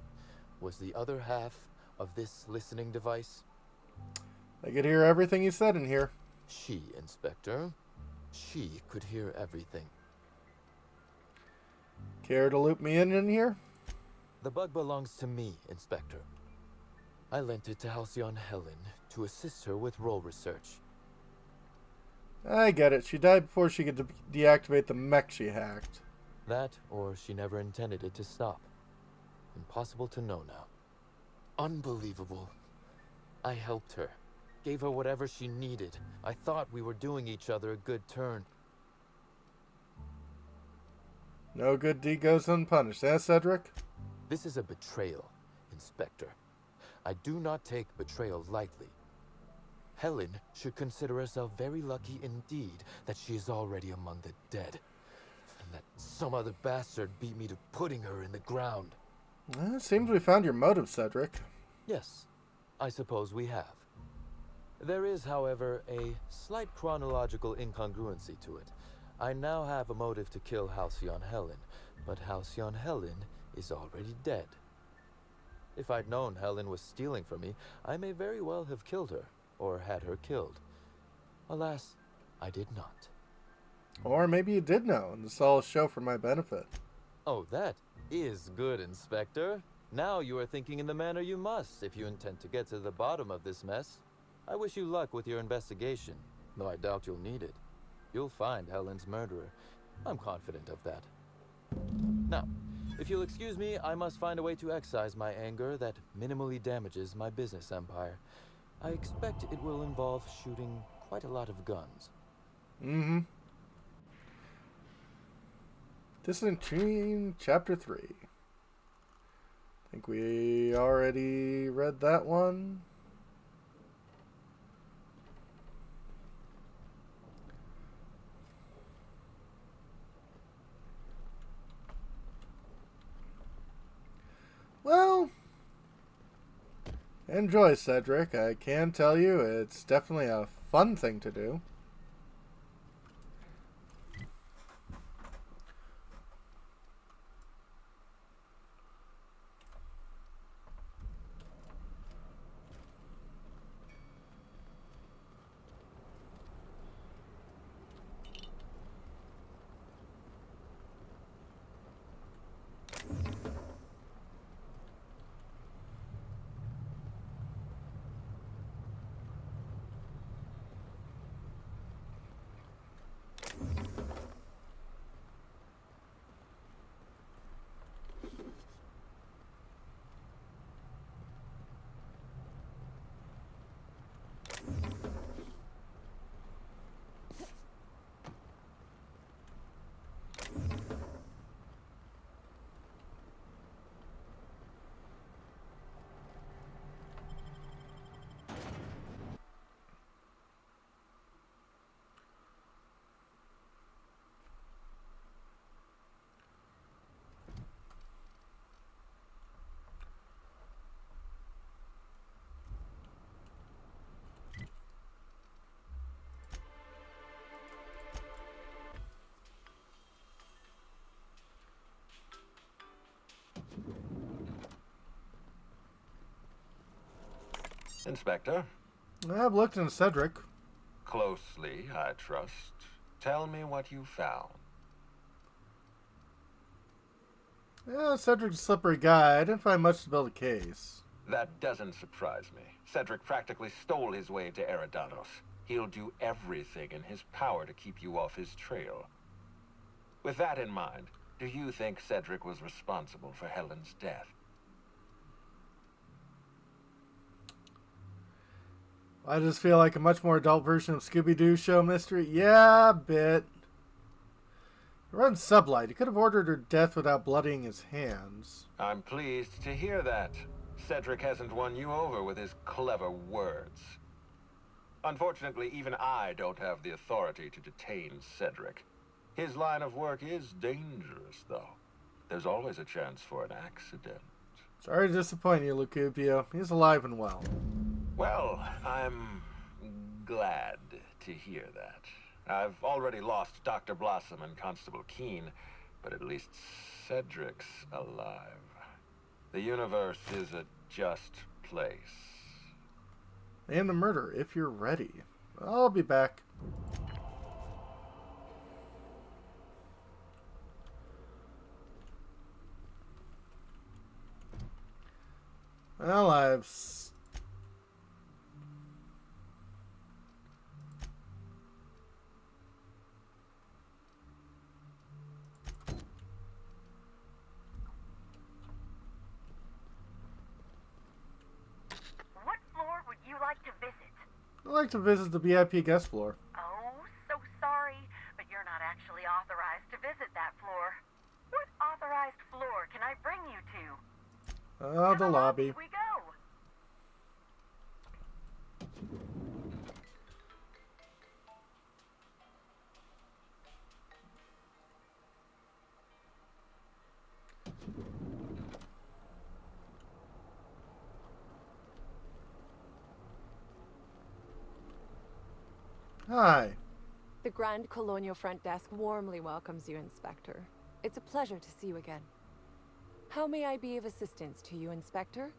was the other half of this listening device? I could hear everything you said in here. She, Inspector. She could hear everything. Care to loop me in here? The bug belongs to me, Inspector. I lent it to Halcyon Helen to assist her with role research. I get it. She died before she could deactivate the mech she hacked. That, or she never intended it to stop. Impossible to know now. Unbelievable. I helped her. Gave her whatever she needed. I thought we were doing each other a good turn. No good deed goes unpunished, eh, Cedric? This is a betrayal, Inspector. I do not take betrayal lightly. Helen should consider herself very lucky indeed that she is already among the dead. And that some other bastard beat me to putting her in the ground. It seems we found your motive, Cedric. Yes, I suppose we have. There is, however, a slight chronological incongruency to it. I now have a motive to kill Halcyon Helen, but Halcyon Helen is already dead. If I'd known Helen was stealing from me, I may very well have killed her, or had her killed. Alas, I did not. Or maybe you did know, and this is all a show for my benefit. Oh, that is good, Inspector. Now you are thinking in the manner you must if you intend to get to the bottom of this mess. I wish you luck with your investigation, though I doubt you'll need it. You'll find Helen's murderer. I'm confident of that. Now, if you'll excuse me, I must find a way to excise my anger that minimally damages my business empire. I expect it will involve shooting quite a lot of guns. Mm-hmm. Disentune Chapter 3. I think we already read that one. Well, enjoy, Cedric. I can tell you it's definitely a fun thing to do. Inspector? I've looked into Cedric. Closely, I trust. Tell me what you found. Yeah, Cedric's a slippery guy. I didn't find much to build a case. That doesn't surprise me. Cedric practically stole his way to Eridanos. He'll do everything in his power to keep you off his trail. With that in mind, do you think Cedric was responsible for Helen's death? I just feel like a much more adult version of Scooby-Doo show mystery. Yeah, a bit. He runs Sublight. He could have ordered her death without bloodying his hands. I'm pleased to hear that. Cedric hasn't won you over with his clever words. Unfortunately, even I don't have the authority to detain Cedric. His line of work is dangerous, though. There's always a chance for an accident. Sorry to disappoint you, Lucupio. He's alive and well. Well, I'm glad to hear that. I've already lost Dr. Blossom and Constable Keene, but at least Cedric's alive. The universe is a just place. And the murder, if you're ready. I'll be back. Well, I'd like to visit the VIP guest floor. Oh, so sorry, but you're not actually authorized to visit that floor. What authorized floor can I bring you to? The lobby. We go. Hi. The Grand Colonial Front Desk warmly welcomes you, Inspector. It's a pleasure to see you again. How may I be of assistance to you, Inspector?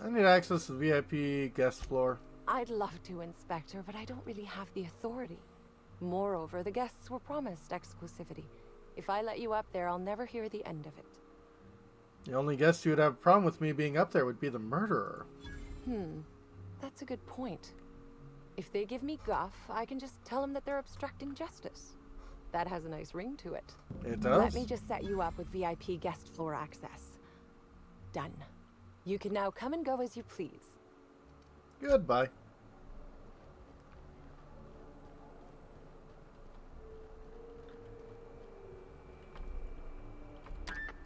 I need access to the VIP guest floor. I'd love to, Inspector, but I don't really have the authority. Moreover, the guests were promised exclusivity. If I let you up there, I'll never hear the end of it. The only guest who would have a problem with me being up there would be the murderer. That's a good point. If they give me guff, I can just tell them that they're obstructing justice. That has a nice ring to it. It does? Let me just set you up with VIP guest floor access. Done. You can now come and go as you please. Goodbye.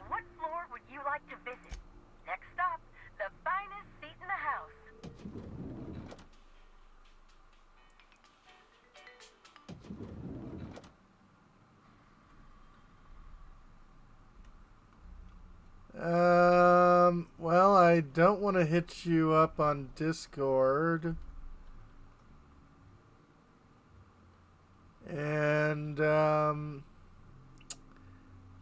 What floor would you like to visit? Next stop, the finest seat in the house. Well, I don't want to hit you up on Discord. And,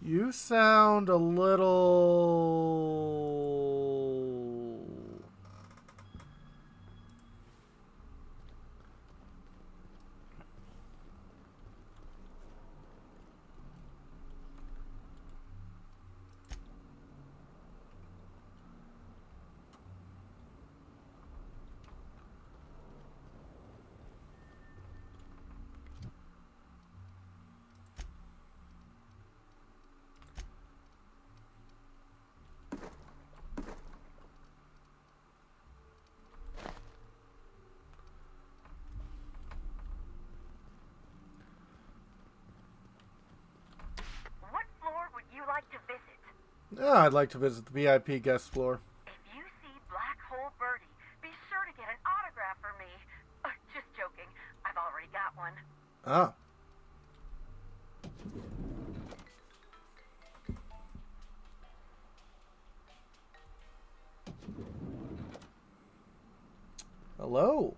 you sound a little... I'd like to visit the VIP guest floor. If you see Black Hole Birdie, be sure to get an autograph for me. Just joking. I've already got one. Ah. Hello.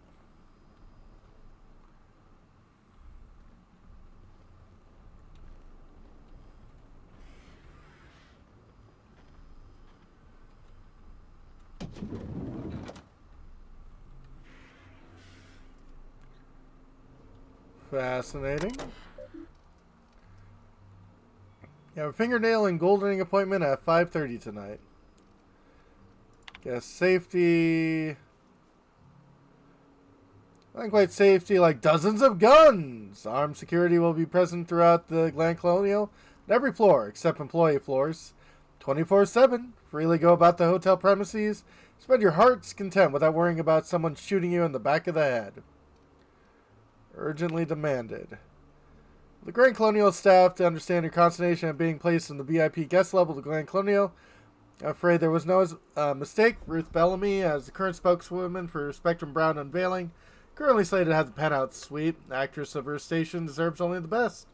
Fascinating. You have a fingernail and goldening appointment at 5:30 tonight. Guess safety. Not quite safety, like dozens of guns. Armed security will be present throughout the Grand Colonial on every floor except employee floors. 24/7. Freely go about the hotel premises. Spend your heart's content without worrying about someone shooting you in the back of the head. Urgently demanded. The Grand Colonial staff to understand your consternation at being placed in the VIP guest level of the Grand Colonial. I'm afraid there was no mistake. Ruth Bellamy, as the current spokeswoman for Spectrum Brown Unveiling, currently slated to have the penthouse suite. Actress of her station deserves only the best.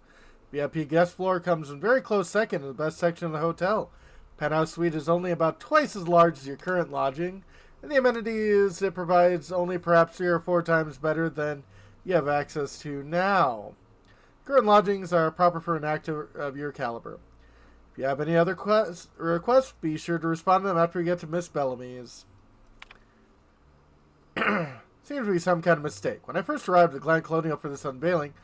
VIP guest floor comes in very close second in the best section of the hotel. Penthouse suite is only about twice as large as your current lodging, and the amenities it provides only perhaps 3 or 4 times better than you have access to now. Current lodgings are proper for an actor of your caliber. If you have any other requests, be sure to respond to them after we get to Miss Bellamy's. Seems to be some kind of mistake. When I first arrived at the Grand Colonial for this unveiling,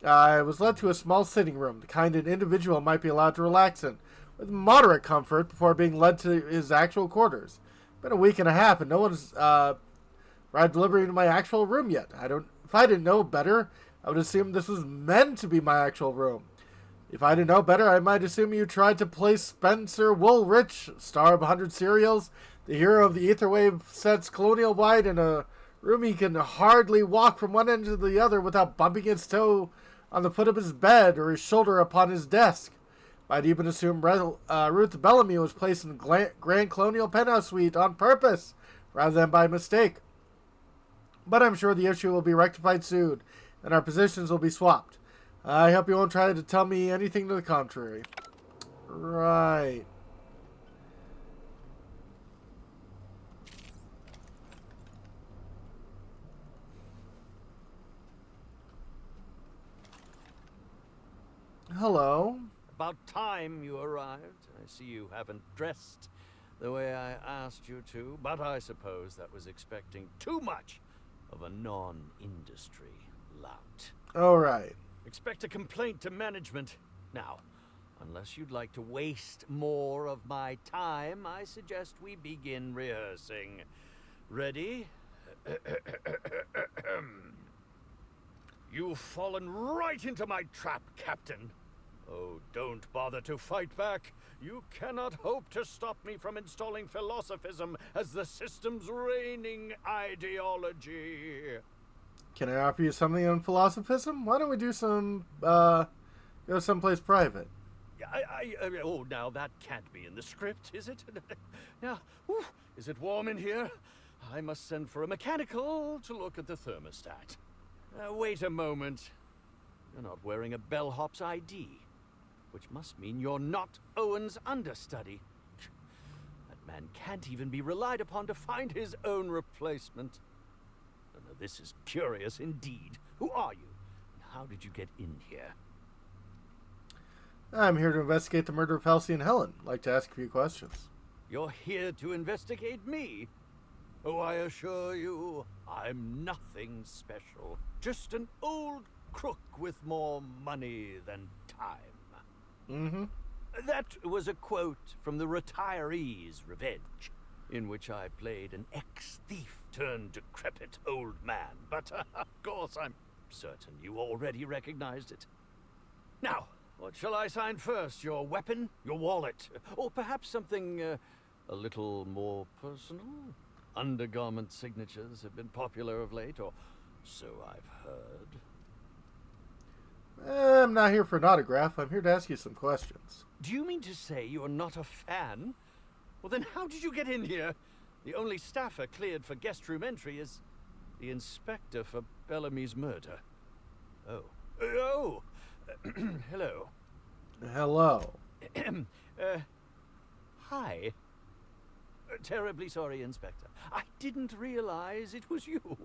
I was led to a small sitting room, the kind an individual might be allowed to relax in, with moderate comfort before being led to his actual quarters. Been a week and a half, and no one's arrived delivering to my actual room yet. If I didn't know better, I would assume this was meant to be my actual room. If I didn't know better, I might assume you tried to place Spencer Woolrich, star of 100 serials, the hero of the Etherwave sets colonial-wide, in a room he can hardly walk from one end to the other without bumping his toe on the foot of his bed or his shoulder upon his desk. Might even assume Ruth Bellamy was placed in Grand Colonial Penthouse Suite on purpose, rather than by mistake. But I'm sure the issue will be rectified soon, and our positions will be swapped. I hope you won't try to tell me anything to the contrary. Right. Hello. About time you arrived. I see you haven't dressed the way I asked you to, but I suppose that was expecting too much of a non-industry lout. All right. Expect a complaint to management. Now, unless you'd like to waste more of my time, I suggest we begin rehearsing. Ready? You've fallen right into my trap, Captain. Oh, don't bother to fight back. You cannot hope to stop me from installing philosophism as the system's reigning ideology. Can I offer you something on philosophism? Why don't we do some, go someplace private? Oh, now that can't be in the script, is it? Now, is it warm in here? I must send for a mechanical to look at the thermostat. Wait a moment. You're not wearing a bellhop's ID, which must mean you're not Owen's understudy. That man can't even be relied upon to find his own replacement. Now, this is curious indeed. Who are you? How did you get in here? I'm here to investigate the murder of Halcyon and Helen. I'd like to ask a few questions. You're here to investigate me? Oh, I assure you, I'm nothing special. Just an old crook with more money than time. Mm-hmm. That was a quote from The Retiree's Revenge, in which I played an ex-thief turned decrepit old man. But, of course, I'm certain you already recognized it. Now, what shall I sign first? Your weapon? Your wallet? Or perhaps something a little more personal? Undergarment signatures have been popular of late, or so I've heard. I'm not here for an autograph. I'm here to ask you some questions. Do you mean to say you're not a fan? Well, then how did you get in here? The only staffer cleared for guest room entry is the inspector for Bellamy's murder. Oh. Hello. Hello. Hi. Terribly sorry, Inspector. I didn't realize it was you.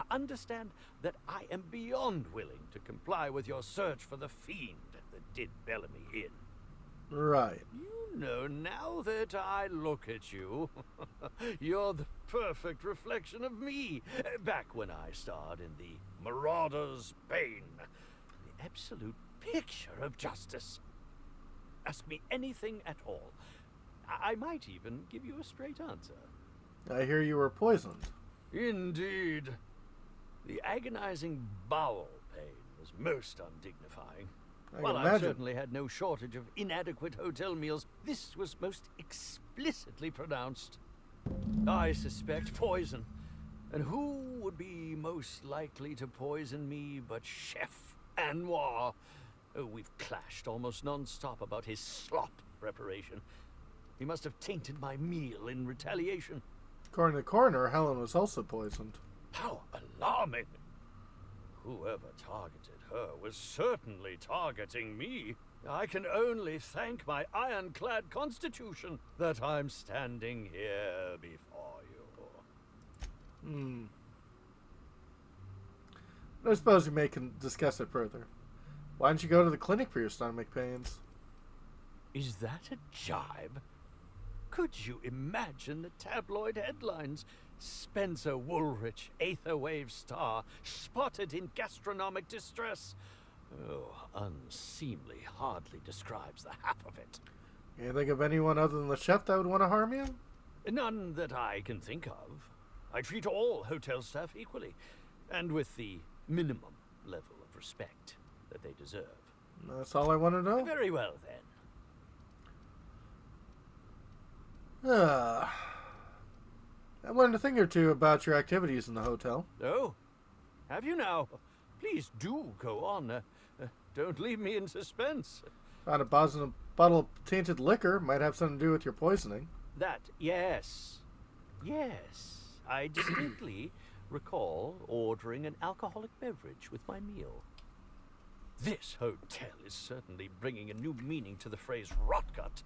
Understand that I am beyond willing to comply with your search for the fiend that did Bellamy in. Right. You know, now that I look at you, you're the perfect reflection of me. Back when I starred in the Marauder's Bane. The absolute picture of justice. Ask me anything at all. I might even give you a straight answer. I hear you were poisoned. Indeed. The agonizing bowel pain was most undignifying. While I certainly had no shortage of inadequate hotel meals, this was most explicitly pronounced. I suspect poison. And who would be most likely to poison me but Chef Anwar? Oh, we've clashed almost non-stop about his slop preparation. He must have tainted my meal in retaliation. According to the coroner, Helen was also poisoned. How alarming! Whoever targeted her was certainly targeting me. I can only thank my ironclad constitution that I'm standing here before you. I suppose we may discuss it further. Why don't you go to the clinic for your stomach pains? Is that a jibe? Could you imagine the tabloid headlines? Spencer Woolrich, Aetherwave star, spotted in gastronomic distress. Oh, unseemly hardly describes the half of it. You think of anyone other than the chef that would want to harm you? None that I can think of. I treat all hotel staff equally, and with the minimum level of respect that they deserve. That's all I want to know. Very well, then. I learned a thing or two about your activities in the hotel. Oh, have you now? Please do go on. Don't leave me in suspense. Found a bottle of tainted liquor. Might have something to do with your poisoning. That, yes. Yes. I distinctly recall ordering an alcoholic beverage with my meal. This hotel is certainly bringing a new meaning to the phrase rotgut.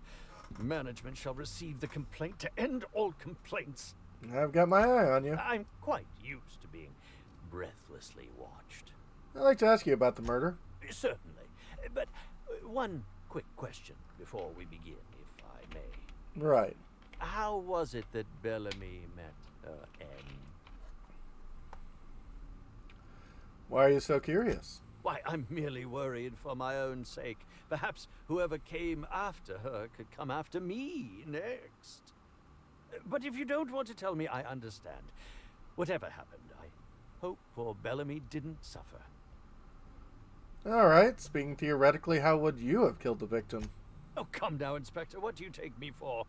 Management shall receive the complaint to end all complaints. I've got my eye on you. I'm quite used to being breathlessly watched. I'd like to ask you about the murder. Certainly. But one quick question before we begin, if I may. Right. How was it that Bellamy met Anne? Why are you so curious? Why, I'm merely worried for my own sake. Perhaps whoever came after her could come after me next. But if you don't want to tell me, I understand. Whatever happened, I hope poor Bellamy didn't suffer. All right. Speaking theoretically, how would you have killed the victim? Oh, come now, Inspector. What do you take me for?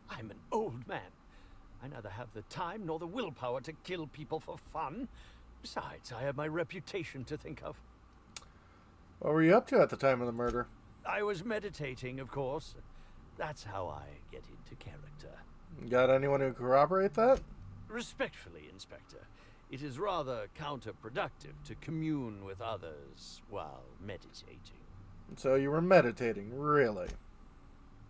I'm an old man. I neither have the time nor the willpower to kill people for fun. Besides, I have my reputation to think of. What were you up to at the time of the murder? I was meditating, of course. That's how I get into character. Got anyone who corroborate that? Respectfully, Inspector, it is rather counterproductive to commune with others while meditating. So you were meditating, really?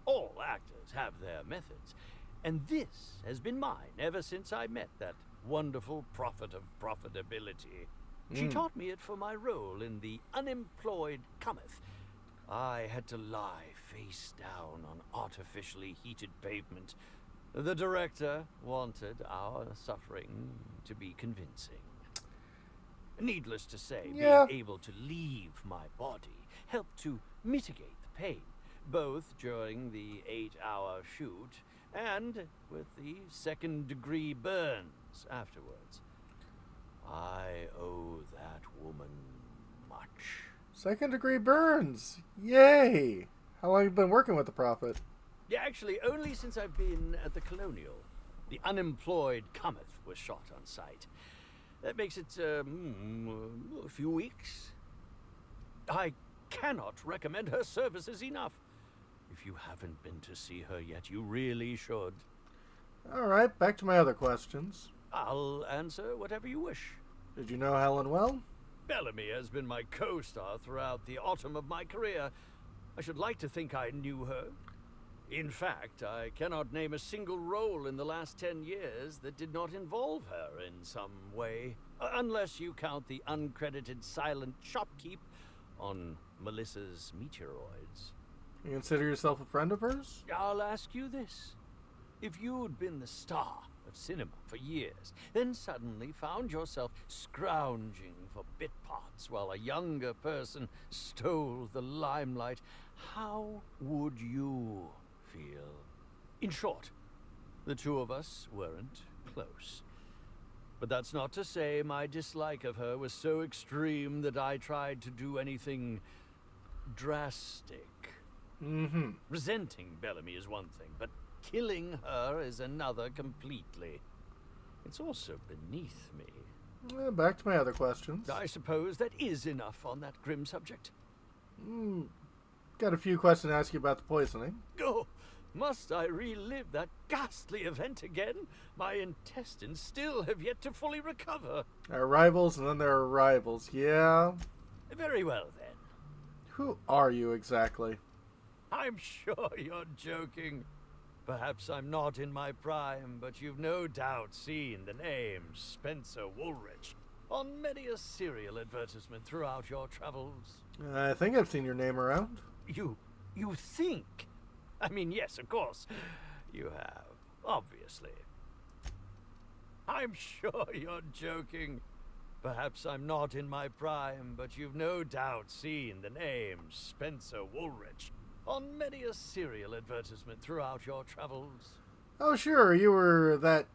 All actors have their methods, and this has been mine ever since I met that wonderful prophet of profitability. She taught me it for my role in The Unemployed Cometh. I had to lie face down on artificially heated pavement. The director wanted our suffering to be convincing. Needless to say, being able to leave my body helped to mitigate the pain, both during the 8-hour shoot and with the second-degree burns afterwards. I owe that woman much. Second-degree burns! Yay! How long have you been working with the prophet? Yeah, actually, only since I've been at the Colonial. The Unemployed Cometh was shot on site. That makes it, a few weeks. I cannot recommend her services enough. If you haven't been to see her yet, you really should. All right, back to my other questions. I'll answer whatever you wish. Did you know Helen well? Bellamy has been my co-star throughout the autumn of my career. I should like to think I knew her. In fact, I cannot name a single role in the last 10 years that did not involve her in some way, unless you count the uncredited silent shopkeep on Melissa's Meteoroids. You consider yourself a friend of hers? I'll ask you this. If you'd been the star of cinema for years, then suddenly found yourself scrounging for bit parts while a younger person stole the limelight, how would you feel? In short, the two of us weren't close. But that's not to say my dislike of her was so extreme that I tried to do anything drastic. Resenting Bellamy is one thing, but killing her is another completely. It's also beneath me. Back to my other questions. I suppose that is enough on that grim subject. Got a few questions to ask you about the poisoning. Oh, must I relive that ghastly event again? My intestines still have yet to fully recover. There are rivals and then there are rivals, yeah? Very well, then. Who are you exactly? I'm sure you're joking. Perhaps I'm not in my prime, but you've no doubt seen the name Spencer Woolrich on many a serial advertisement throughout your travels. I think I've seen your name around. You think? I mean, yes, of course. You have, obviously. I'm sure you're joking. Perhaps I'm not in my prime, but you've no doubt seen the name Spencer Woolrich on many a serial advertisement throughout your travels. Oh, sure, you were that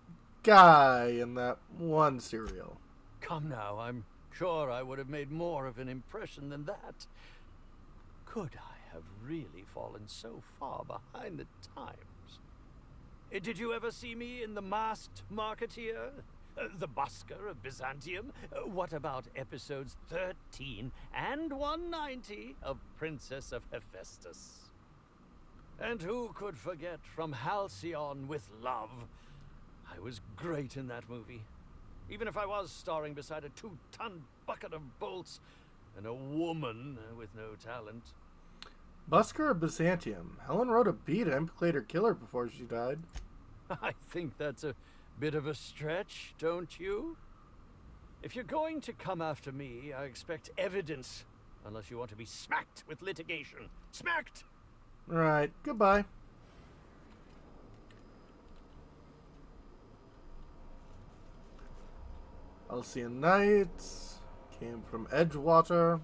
guy in that one serial. Come now, I'm sure I would have made more of an impression than that. Could I have really fallen so far behind the times? Did you ever see me in The Masked Marketeer? The Busker of Byzantium? What about episodes 13 and 190 of Princess of Hephaestus? And who could forget From Halcyon with Love? I was great in that movie. Even if I was starring beside a 2-ton bucket of bolts and a woman with no talent. Busker of Byzantium. Helen wrote a beat to implicate her killer before she died. I think that's a bit of a stretch, don't you? If you're going to come after me, I expect evidence. Unless you want to be smacked with litigation. Smacked! Right. Goodbye. Halcyon Knights. Came from Edgewater.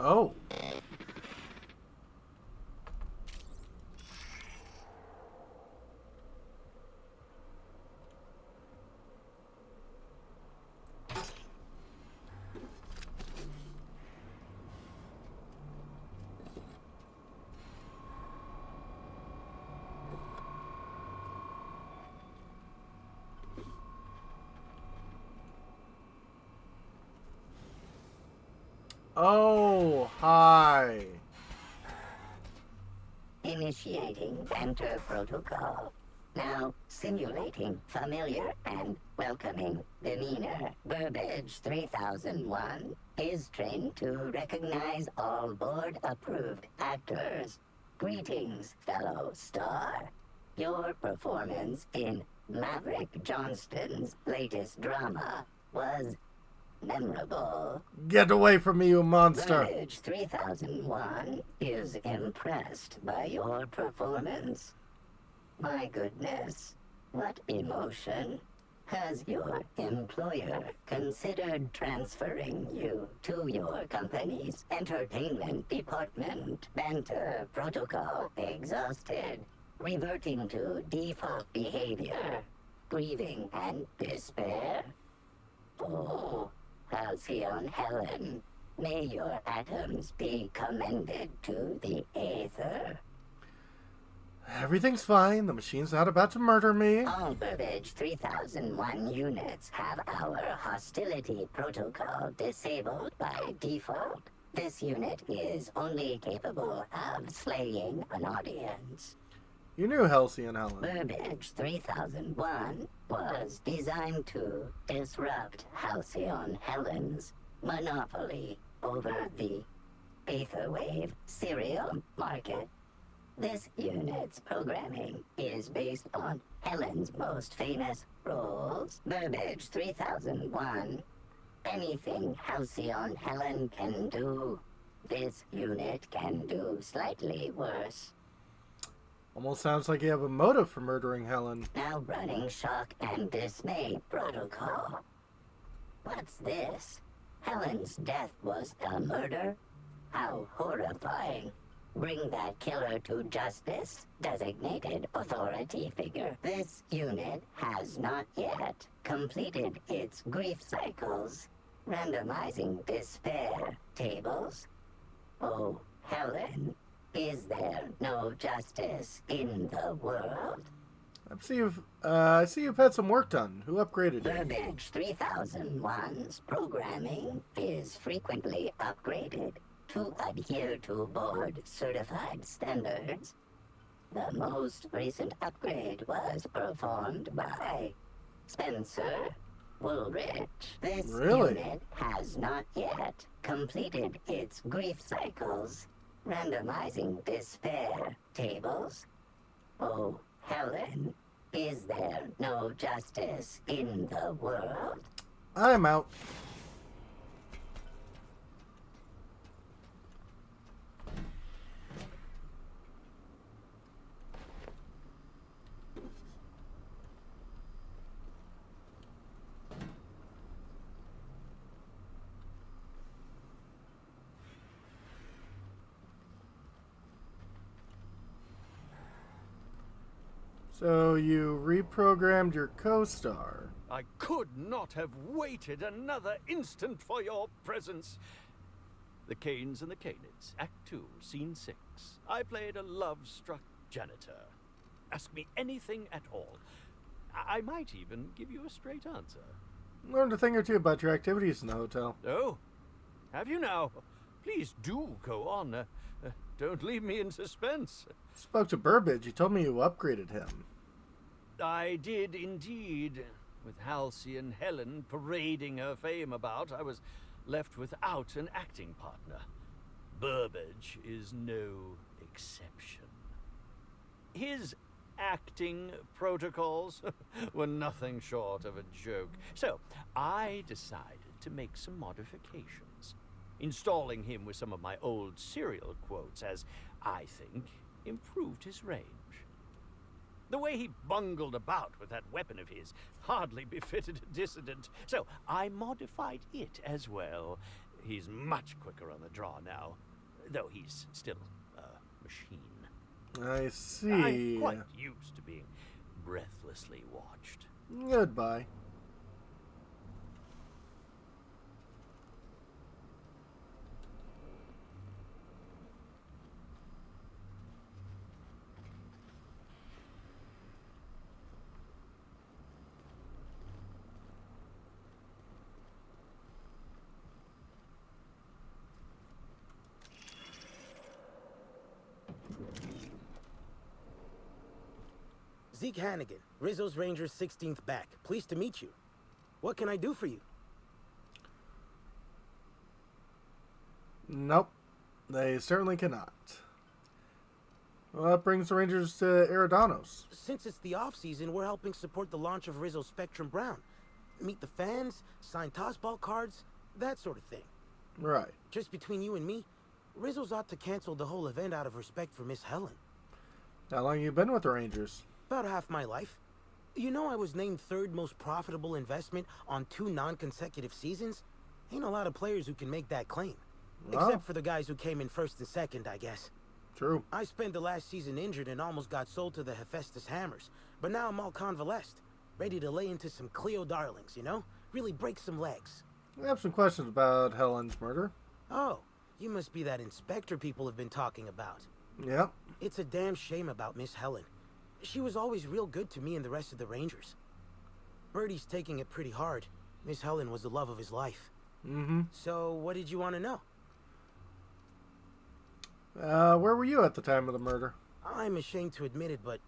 Oh. Oh, hi. Initiating enter protocol. Now simulating familiar and welcoming demeanor. Burbage 3001 is trained to recognize all board-approved actors. Greetings, fellow star. Your performance in Maverick Johnston's latest drama was memorable. Get away from me, you monster. Burbage 3001 is impressed by your performance. My goodness, what emotion. Has your employer considered transferring you to your company's entertainment department? Banter protocol exhausted. Reverting to default behavior. Grieving and despair. Oh, Halcyon Helen, may your atoms be commended to the aether. Everything's fine. The machine's not about to murder me. All Burbage 3001 units have our hostility protocol disabled by default. This unit is only capable of slaying an audience. You knew Halcyon Helen. Burbage 3001 was designed to disrupt Halcyon Helen's monopoly over the Aetherwave serial market. This unit's programming is based on Helen's most famous roles. Burbage 3001. Anything Halcyon Helen can do, this unit can do slightly worse. Almost sounds like you have a motive for murdering Helen. Now running shock and dismay protocol. What's this? Helen's death was a murder? How horrifying. Bring that killer to justice, designated authority figure. This unit has not yet completed its grief cycles. Randomizing despair tables. Oh, Helen, is there no justice in the world? I see you've had some work done. Who upgraded you? Burbage 3001's programming is frequently upgraded to adhere to board-certified standards. The most recent upgrade was performed by Spencer Woolrich. This unit has not yet completed its grief cycles. Randomizing despair tables. Oh, Helen, is there no justice in the world? I'm out. So you reprogrammed your co-star. I could not have waited another instant for your presence. The Canes and the Canids, Act 2, Scene 6. I played a love-struck janitor. Ask me anything at all. I might even give you a straight answer. Learned a thing or two about your activities in the hotel. Oh, have you now? Please do go on. Don't leave me in suspense. Spoke to Burbage. He told me you upgraded him. I did indeed. With Halcyon Helen parading her fame about, I was left without an acting partner. Burbage is no exception. His acting protocols were nothing short of a joke. So I decided to make some modifications, installing him with some of my old serial quotes as, I think, improved his range. The way he bungled about with that weapon of his hardly befitted a dissident, so I modified it as well. He's much quicker on the draw now, though he's still a machine. I see. I'm quite used to being breathlessly watched. Goodbye. Zeke Hannigan, Rizzo's Rangers 16th back. Pleased to meet you. What can I do for you? Nope. They certainly cannot. Well, that brings the Rangers to Eridanos. Since it's the off-season, we're helping support the launch of Rizzo's Spectrum Brown. Meet the fans, sign tossball cards, that sort of thing. Right. Just between you and me, Rizzo's ought to cancel the whole event out of respect for Miss Helen. How long you been with the Rangers? About half my life. You know I was named third most profitable investment on 2 non-consecutive seasons? Ain't a lot of players who can make that claim. Wow. Except for the guys who came in first and second, I guess. True. I spent the last season injured and almost got sold to the Hephaestus Hammers. But now I'm all convalesced. Ready to lay into some Cleo darlings, you know? Really break some legs. I have some questions about Helen's murder. Oh, you must be that inspector people have been talking about. Yep. It's a damn shame about Miss Helen. She was always real good to me and the rest of the Rangers. Birdie's taking it pretty hard. Miss Helen was the love of his life. Mm-hmm. So, what did you want to know? Where were you at the time of the murder? I'm ashamed to admit it, but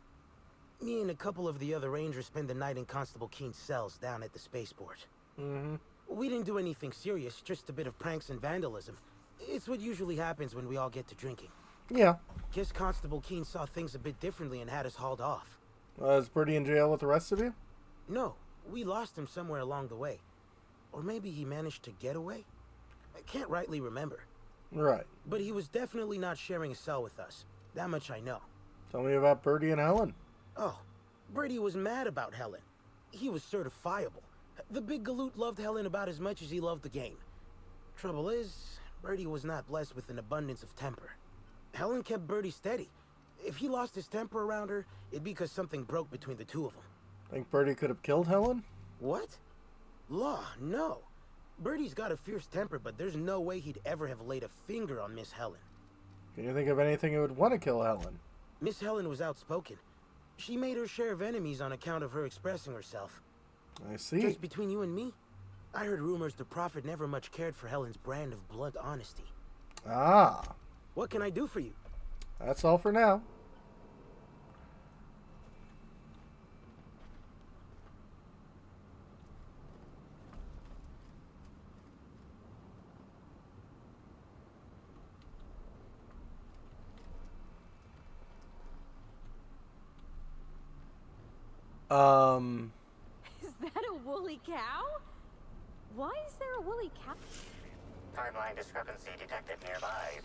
me and a couple of the other Rangers spent the night in Constable Keen's cells down at the spaceport. Mm-hmm. We didn't do anything serious, just a bit of pranks and vandalism. It's what usually happens when we all get to drinking. Yeah. Guess Constable Keene saw things a bit differently and had us hauled off. Is Birdie in jail with the rest of you? No, we lost him somewhere along the way. Or maybe he managed to get away? I can't rightly remember. Right. But he was definitely not sharing a cell with us. That much I know. Tell me about Birdie and Helen. Oh, Birdie was mad about Helen. He was certifiable. The big galoot loved Helen about as much as he loved the game. Trouble is, Birdie was not blessed with an abundance of temper. Helen kept Birdie steady. If he lost his temper around her, it'd be because something broke between the two of them. Think Birdie could have killed Helen? What? Law, no. Birdie's got a fierce temper, but there's no way he'd ever have laid a finger on Miss Helen. Can you think of anything that would want to kill Helen? Miss Helen was outspoken. She made her share of enemies on account of her expressing herself. I see. Just between you and me, I heard rumors the Prophet never much cared for Helen's brand of blunt honesty. Ah. What can I do for you? That's all for now. Is that a woolly cow? Why is there a woolly cow? Timeline discrepancy detected nearby.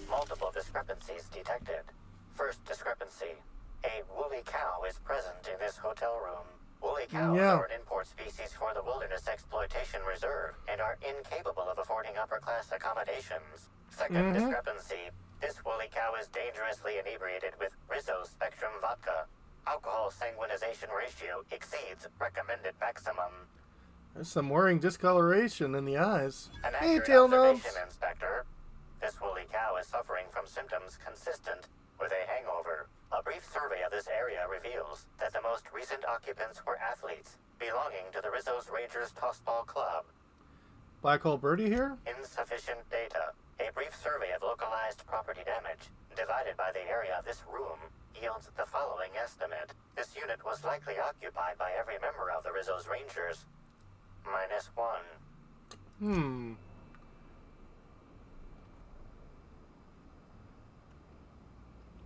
Multiple discrepancies detected. First discrepancy. A woolly cow is present in this hotel room. Woolly cows are an import species for the Wilderness Exploitation Reserve and are incapable of affording upper-class accommodations. Second discrepancy. This woolly cow is dangerously inebriated with Rizzo Spectrum vodka. Alcohol sanguinization ratio exceeds recommended maximum. There's some worrying discoloration in the eyes. An Hey, accurate tail nose. observation, Inspector. This woolly cow is suffering from symptoms consistent with a hangover. A brief survey of this area reveals that the most recent occupants were athletes belonging to the Rizzo's Rangers Tossball Club. Black Hole Birdie here? Insufficient data. A brief survey of localized property damage, divided by the area of this room, yields the following estimate. This unit was likely occupied by every member of the Rizzo's Rangers. -1.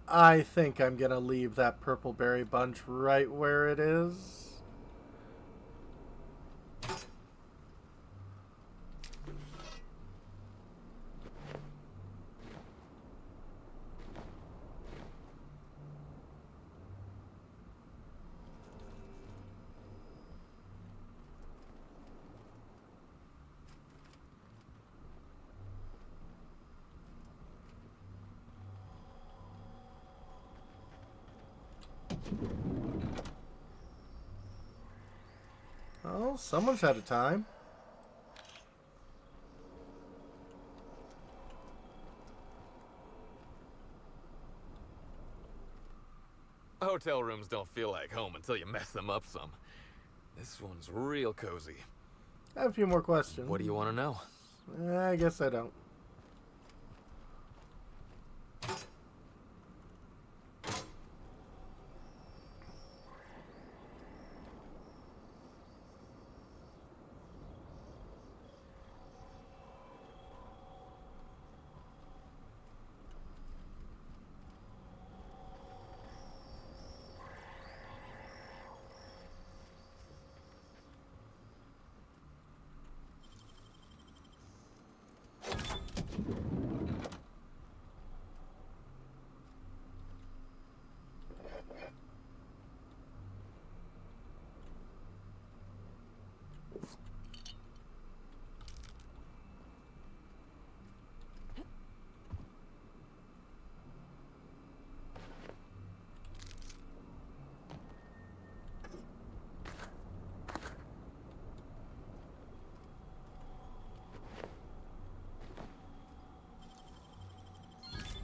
I think I'm gonna leave that purple berry bunch right where it is. Oh, someone's had a time. Hotel rooms don't feel like home until you mess them up some. This one's real cozy. I have a few more questions. What do you want to know? I guess I don't.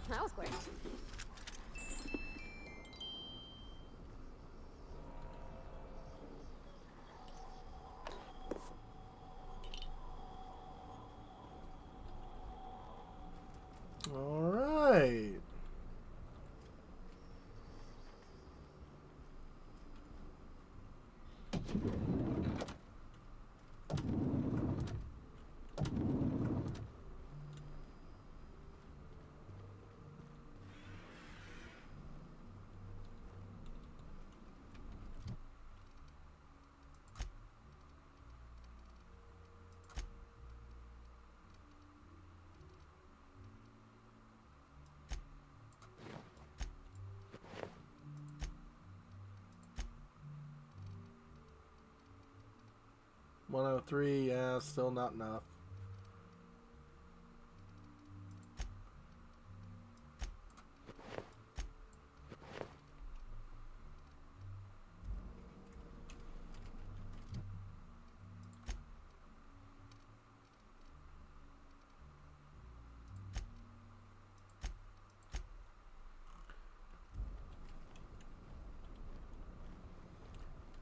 That was quick. All right. 103, yeah, still not enough.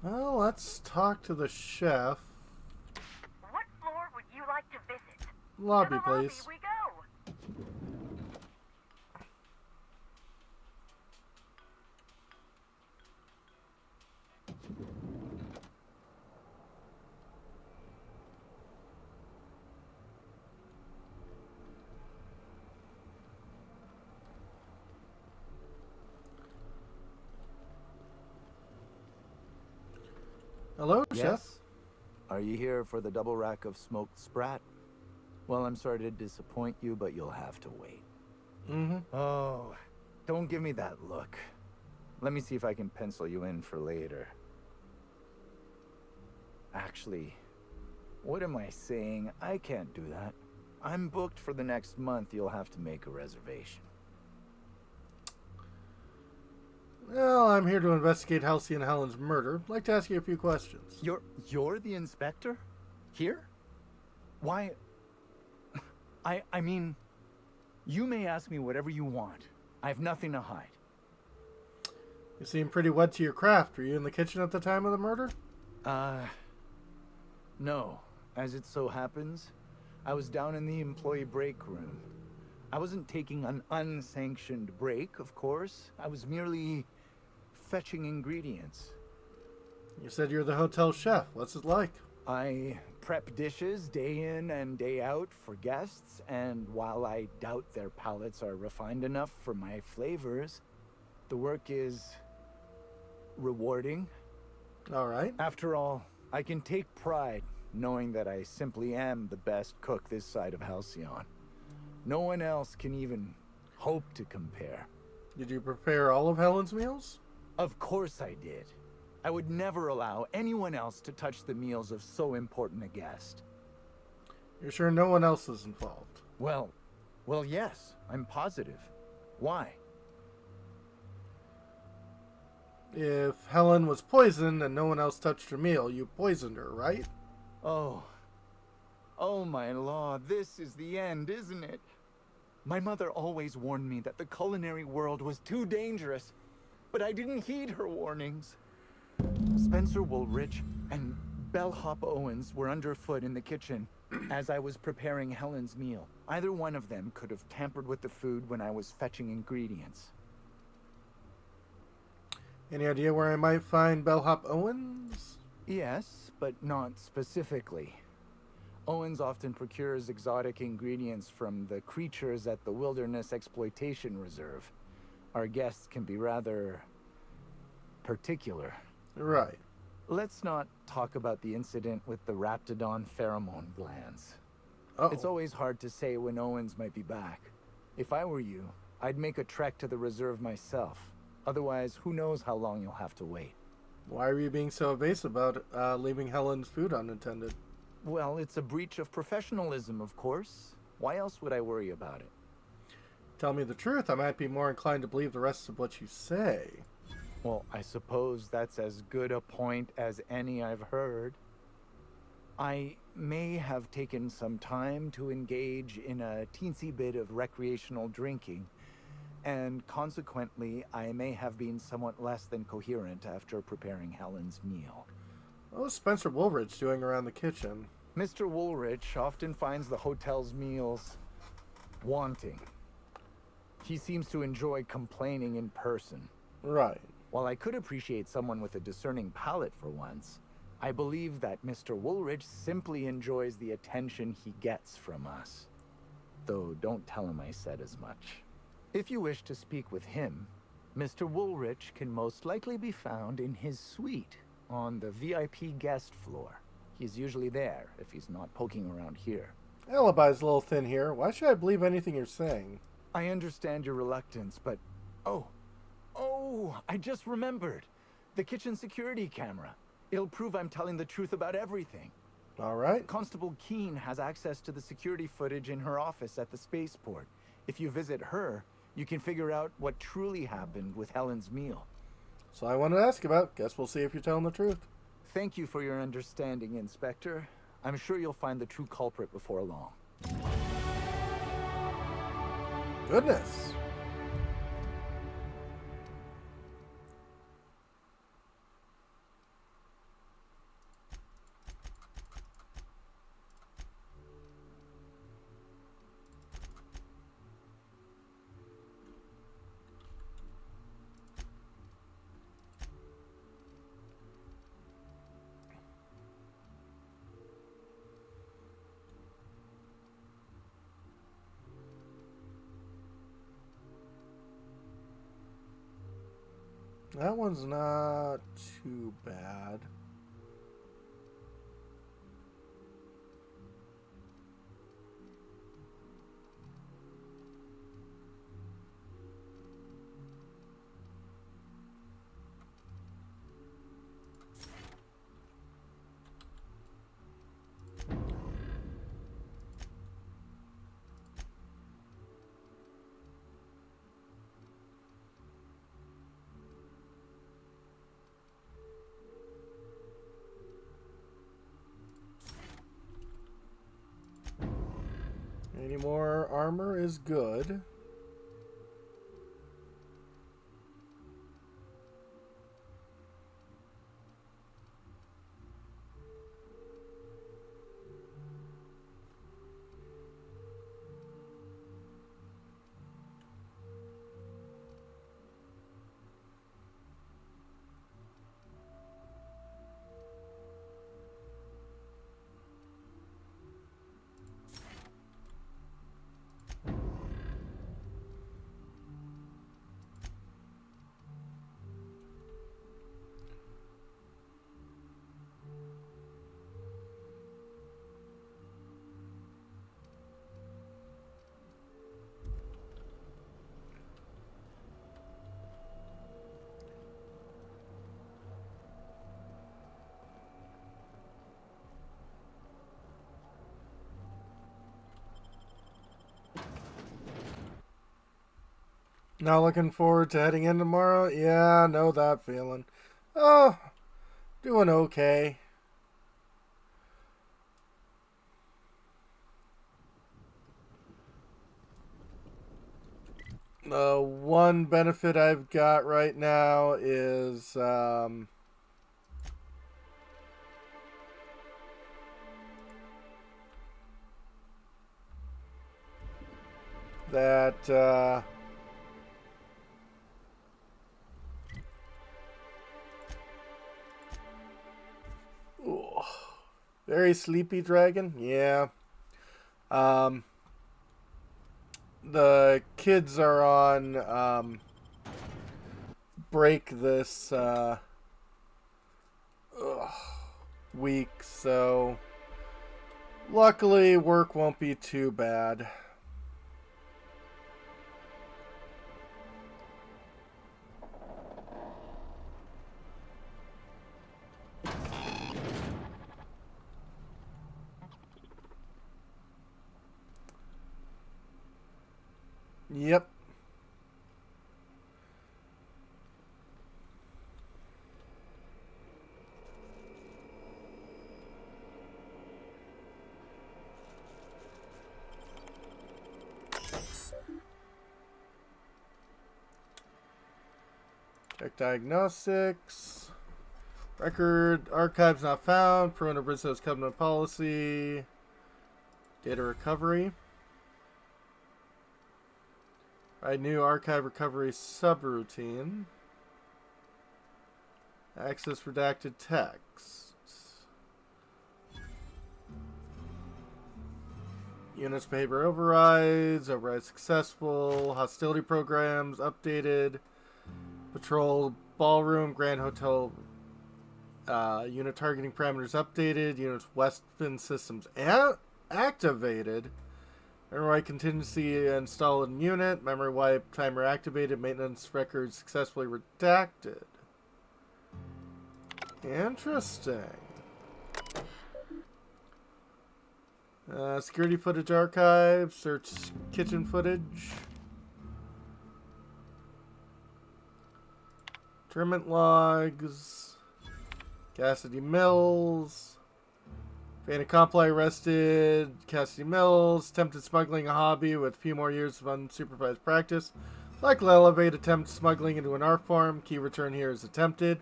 Well, let's talk to the chef. What floor would you like to visit? Lobby, to the lobby please. we go. Hello, Yes? chef. Are you here for the double rack of smoked sprat? Well, I'm sorry to disappoint you, but you'll have to wait. Oh, don't give me that look. Let me see if I can pencil you in for later. Actually, what am I saying? I can't do that. I'm booked for the next month. You'll have to make a reservation. Well, I'm here to investigate Halsey and Helen's murder. I'd like to ask you a few questions. You're the inspector? Here? Why? I mean, you may ask me whatever you want. I have nothing to hide. You seem pretty wed to your craft. Were you in the kitchen at the time of the murder? No. As it so happens, I was down in the employee break room. I wasn't taking an unsanctioned break, of course. I was merely fetching ingredients. You said you're the hotel chef. What's it like? I prep dishes day in and day out for guests, and while I doubt their palates are refined enough for my flavors, the work is rewarding. All right. After all, I can take pride knowing that I simply am the best cook this side of Halcyon. No one else can even hope to compare. Did you prepare all of Helen's meals? Of course I did. I would never allow anyone else to touch the meals of so important a guest. You're sure no one else is involved? Well, yes, I'm positive. Why? If Helen was poisoned and no one else touched her meal, you poisoned her, right? Oh my lord, this is the end, isn't it? My mother always warned me that the culinary world was too dangerous, but I didn't heed her warnings. Spencer Woolrich and Bellhop Owens were underfoot in the kitchen as I was preparing Helen's meal. Either one of them could have tampered with the food when I was fetching ingredients. Any idea where I might find Bellhop Owens? Yes, but not specifically. Owens often procures exotic ingredients from the creatures at the Wilderness Exploitation Reserve. Our guests can be rather particular. Right. Let's not talk about the incident with the Raptidon pheromone glands. Uh-oh. It's always hard to say when Owens might be back. If I were you, I'd make a trek to the reserve myself. Otherwise, who knows how long you'll have to wait. Why are you being so evasive about leaving Helen's food unattended? Well, it's a breach of professionalism, of course. Why else would I worry about it? Tell me the truth. I might be more inclined to believe the rest of what you say. Well, I suppose that's as good a point as any I've heard. I may have taken some time to engage in a teensy bit of recreational drinking, and consequently, I may have been somewhat less than coherent after preparing Helen's meal. What was Spencer Woolridge doing around the kitchen? Mr. Woolrich often finds the hotel's meals wanting. He seems to enjoy complaining in person. Right. While I could appreciate someone with a discerning palate for once, I believe that Mr. Woolrich simply enjoys the attention he gets from us. Though don't tell him I said as much. If you wish to speak with him, Mr. Woolrich can most likely be found in his suite on the VIP guest floor. He's usually there if he's not poking around here. Alibi's a little thin here. Why should I believe anything you're saying? I understand your reluctance, but... Oh, I just remembered. The kitchen security camera. It'll prove I'm telling the truth about everything. All right. Constable Keene has access to the security footage in her office at the spaceport. If you visit her, you can figure out what truly happened with Helen's meal. So I wanted to ask about. Guess we'll see if you're telling the truth. Thank you for your understanding, Inspector. I'm sure you'll find the true culprit before long. Goodness. That one's not too bad. Any more armor is good. Not looking forward to heading in tomorrow? Yeah, know that feeling. Oh, doing okay. The one benefit I've got right now is that very sleepy dragon. Yeah. The kids are on break this week, so luckily work won't be too bad. Yep. Check diagnostics. Record archives not found. Permanent Briscoe's covenant policy. Data recovery. I new archive recovery subroutine. Access redacted text. Units behavior overrides. Override successful. Hostility programs updated. Patrol ballroom. Grand Hotel. Unit targeting parameters updated. Units weapon systems activated. Memory wipe contingency installed in unit. Memory wipe timer activated. Maintenance record successfully redacted. Interesting. Security footage archive. Search kitchen footage. Tournament logs. Cassidy Mills. Fan of Comply arrested. Cassidy Mills. Attempted smuggling a hobby with a few more years of unsupervised practice. Likely elevate attempt smuggling into an art form. Key return here is attempted.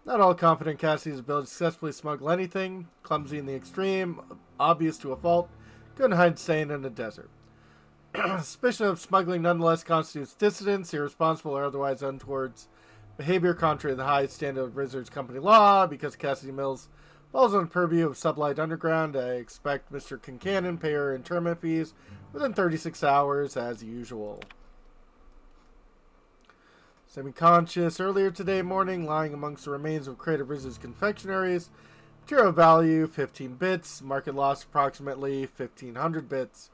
Not all confident Cassidy's ability to successfully smuggle anything. Clumsy in the extreme. Obvious to a fault. Couldn't hide staying in the desert. Suspicion of smuggling nonetheless constitutes dissidence, irresponsible or otherwise untoward behavior contrary to the high standard of Wizards Company law. Because Cassidy Mills falls on the purview of Sublight Underground, I expect Mr. Kincannon pay her internment fees within 36 hours as usual. Semi-conscious earlier today morning, lying amongst the remains of Creative Wizards confectionaries. Material value 15 bits. Market loss approximately 1,500 bits.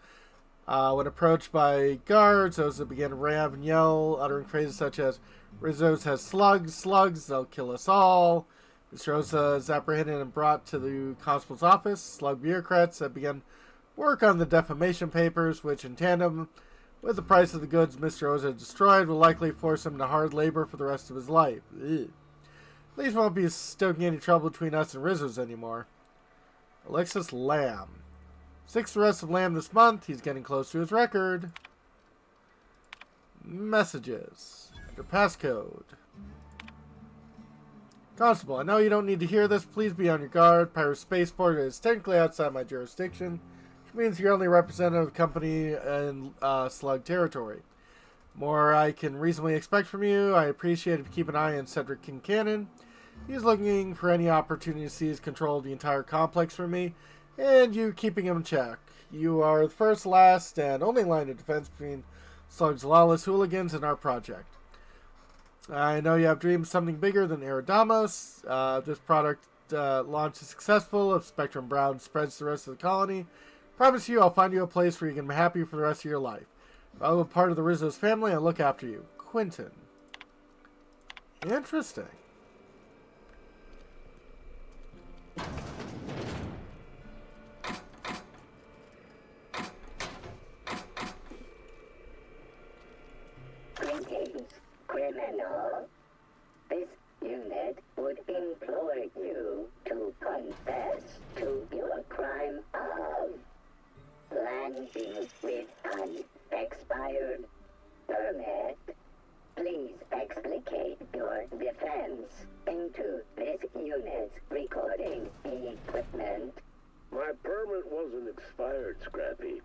When approached by guards, those that began to rave and yell, uttering phrases such as, "Rizzo's has slugs, they'll kill us all." Mr. Rosa is apprehended and brought to the constable's office. Slug bureaucrats have begun work on the defamation papers, which in tandem with the price of the goods Mr. Rosa destroyed will likely force him to hard labor for the rest of his life. Ugh. At least won't be stoking any trouble between us and Rizzo's anymore. Alexis Lamb. 6th arrest of Lamb this month. He's getting close to his record. Messages. Under passcode. Constable, I know you don't need to hear this. Please be on your guard. Pirate Spaceport is technically outside my jurisdiction, which means you're only representative of the company in Slug territory. More I can reasonably expect from you. I appreciate if you keep an eye on Cedric Kincannon. He's looking for any opportunity to seize control of the entire complex from me, and you keeping him in check. You are the first, last, and only line of defense between Slug's lawless hooligans and our project. I know you have dreams of something bigger than Eridamos. This product launch is successful. If Spectrum Brown spreads to the rest of the colony, promise you I'll find you a place where you can be happy for the rest of your life. I'll be part of the Rizzo's family and look after you. Quentin. Interesting. Greetings, criminal. This unit would implore you to confess to your crime of landing with an expired permit. Please explicate your defense into this unit's recording equipment. My permit wasn't expired, Scrap Heap.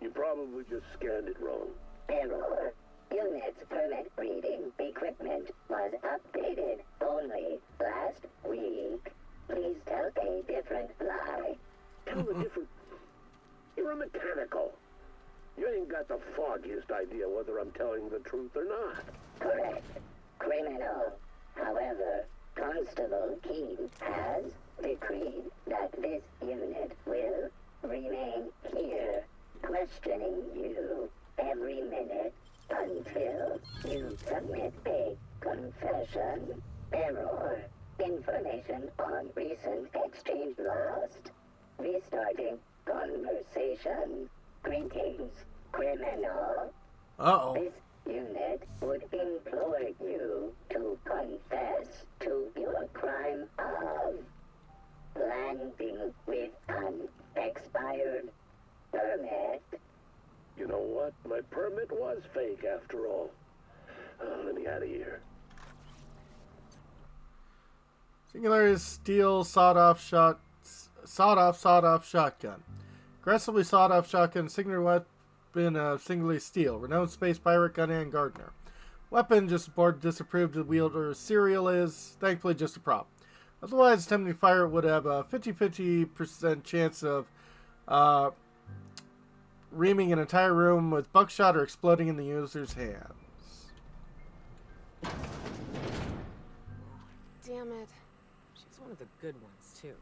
You probably just scanned it wrong. Error. Unit's permit reading equipment was updated only last week. Please tell a different lie. Tell a different... You're a mechanical. You ain't got the foggiest idea whether I'm telling the truth or not. Correct. Criminal. However, Constable Keene has decreed that this unit will remain here, questioning you every minute until you submit a confession. Error. Information on recent exchange lost. Restarting conversation. Greetings, criminal. Uh-oh. This unit would implore you to confess to your crime of landing with an expired permit. You know what? My permit was fake after all. Let me out of here. Singularity steel sawed-off shotgun. Aggressively sawed-off shotgun, singular weapon of singularly steel. Renowned space pirate Gunnan Gardner. Weapon just aboard disapproved the wielder serial is, thankfully, just a prop. Otherwise, attempting to fire it would have a 50-50% chance of reaming an entire room with buckshot or exploding in the user's hands. Damn it. She's one of the good ones, too.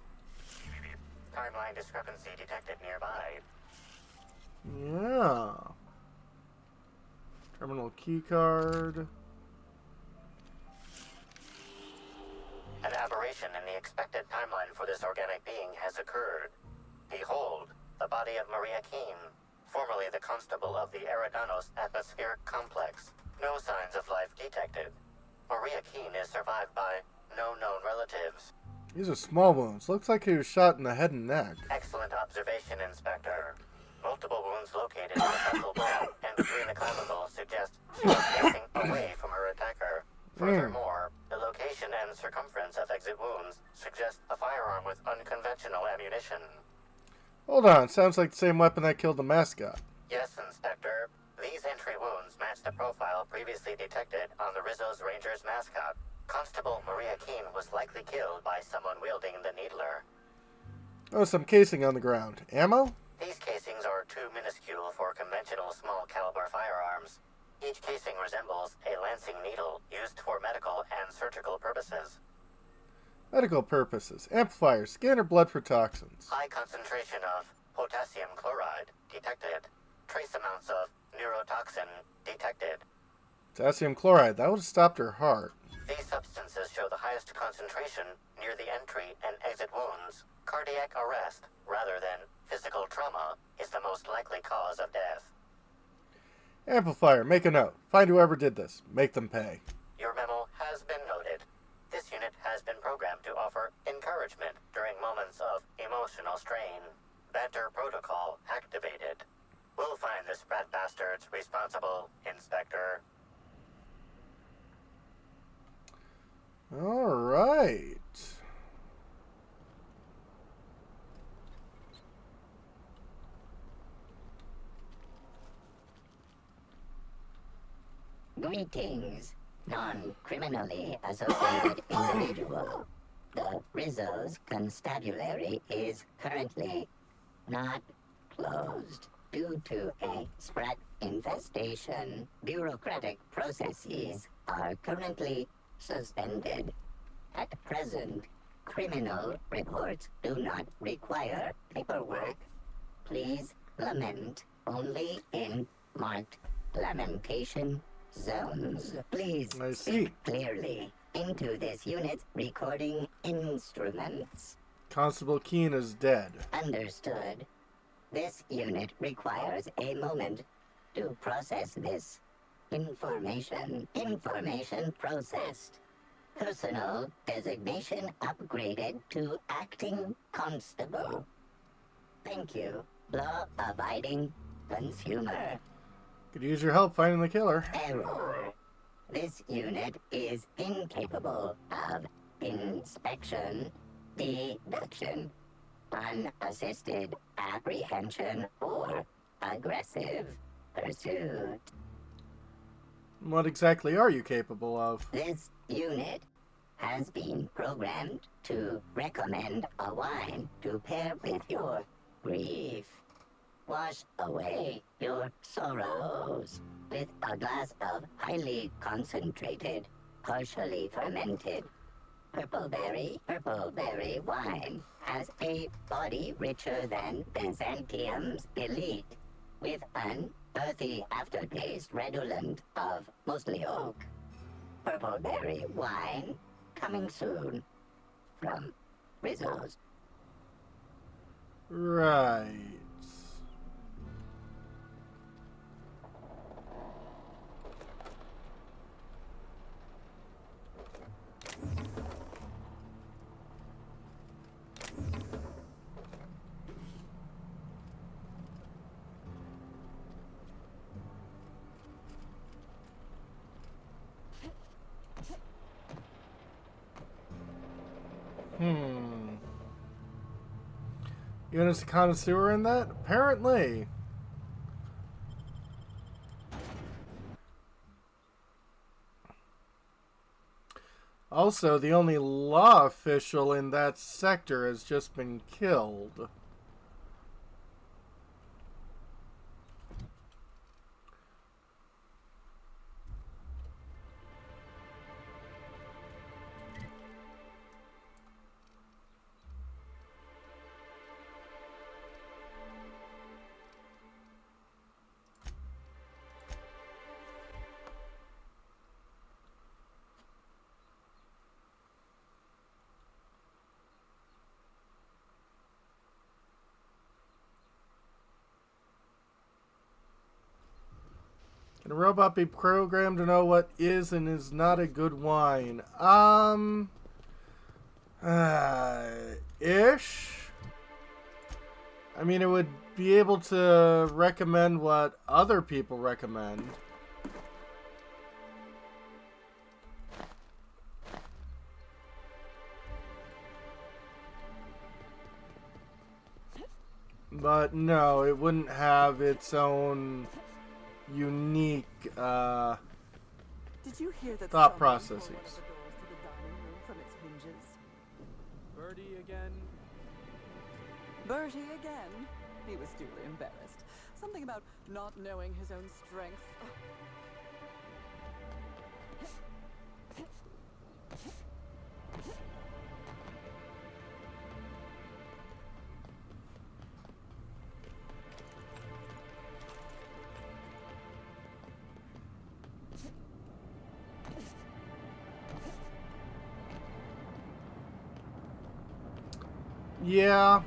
Timeline discrepancy detected nearby. Yeah. Terminal keycard. An aberration in the expected timeline for this organic being has occurred. Behold, the body body of Maria Keene, formerly the constable of the Eridanos Atmospheric Complex. No signs of life detected. Maria Keene is survived by no known relatives. These are small wounds. Looks like he was shot in the head and neck. Excellent observation, Inspector. Multiple wounds located in the vessel bone and between the clavicles suggest she was facing away from her attacker. Furthermore, the location and circumference of exit wounds suggest a firearm with unconventional ammunition. Hold on, sounds like the same weapon that killed the mascot. Yes, Inspector. These entry wounds match the profile previously detected on the Rizzo's Rangers mascot. Constable Maria Keene was likely killed by someone wielding the needler. Oh, some casing on the ground. Ammo? These casings are too minuscule for conventional small caliber firearms. Each casing resembles a lancing needle used for medical and surgical purposes. Medical purposes. Amplifier. Scanner blood for toxins. High concentration of potassium chloride detected. Trace amounts of neurotoxin detected. Potassium chloride. That would have stopped her heart. These substances show the highest concentration near the entry and exit wounds. Cardiac arrest, rather than physical trauma, is the most likely cause of death. Amplifier. Make a note. Find whoever did this. Make them pay. Your memo has been noted. This unit has been programmed to offer encouragement during moments of emotional strain. Banter protocol activated. We'll find the sprat bastards responsible, Inspector. All right. Greetings, non-criminally associated individual. The Rizzo's constabulary is currently not closed due to a sprat infestation. Bureaucratic processes are currently suspended. At present, criminal reports do not require paperwork. Please lament only in marked lamentation zones. Please speak clearly into this unit's recording instruments. Constable Keene is dead. Understood. This unit requires a moment to process this information. Information processed. Personal designation upgraded to acting constable. Thank you, law-abiding consumer. Could use your help finding the killer. Error. This unit is incapable of inspection, deduction, unassisted apprehension, or aggressive pursuit. What exactly are you capable of? This unit has been programmed to recommend a wine to pair with your grief. Wash away your sorrows with a glass of highly concentrated, partially fermented purple berry wine. Has a body richer than Byzantium's elite, with an earthy aftertaste redolent of mostly oak. Purple berry wine coming soon from Rizzo's. Right. Unit's a connoisseur in that? Apparently. Also, the only law official in that sector has just been killed. Can a robot be programmed to know what is and is not a good wine? Ish? I mean, it would be able to recommend what other people recommend. But no, it wouldn't have its own unique Did you hear that thought someone processes. pulled one of the doors to the dining room from its hinges? Bertie again? Bertie again? He was duly embarrassed. Something about not knowing his own strength. Yeah.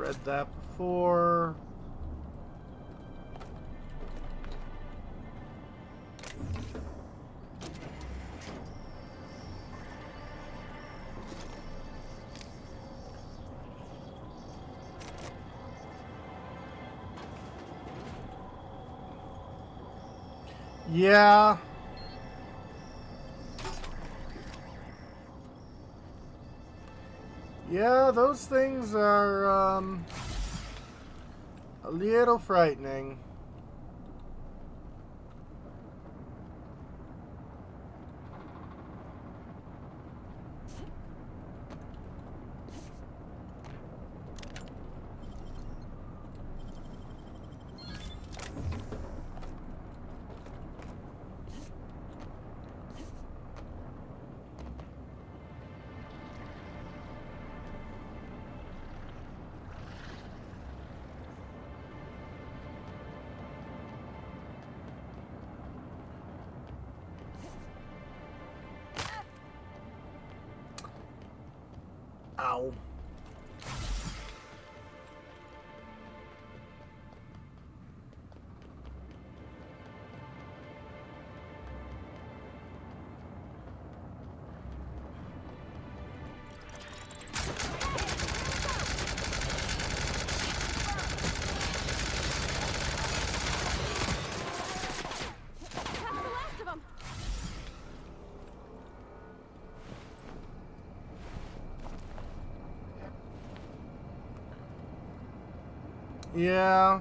Read that before. Yeah. Yeah, those things are, a little frightening. Ow. Yeah.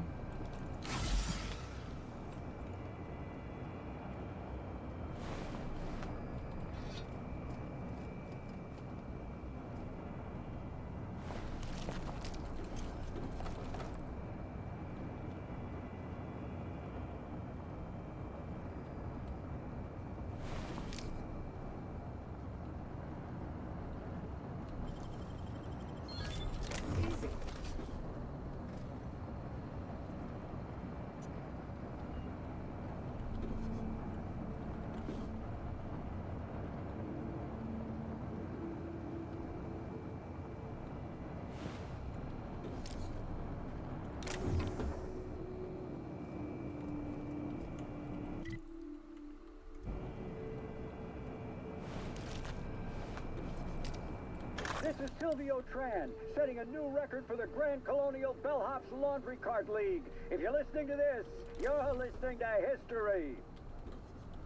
This is Silvio Tran, setting a new record for the Grand Colonial Bellhops Laundry Cart League. If you're listening to this, you're listening to history.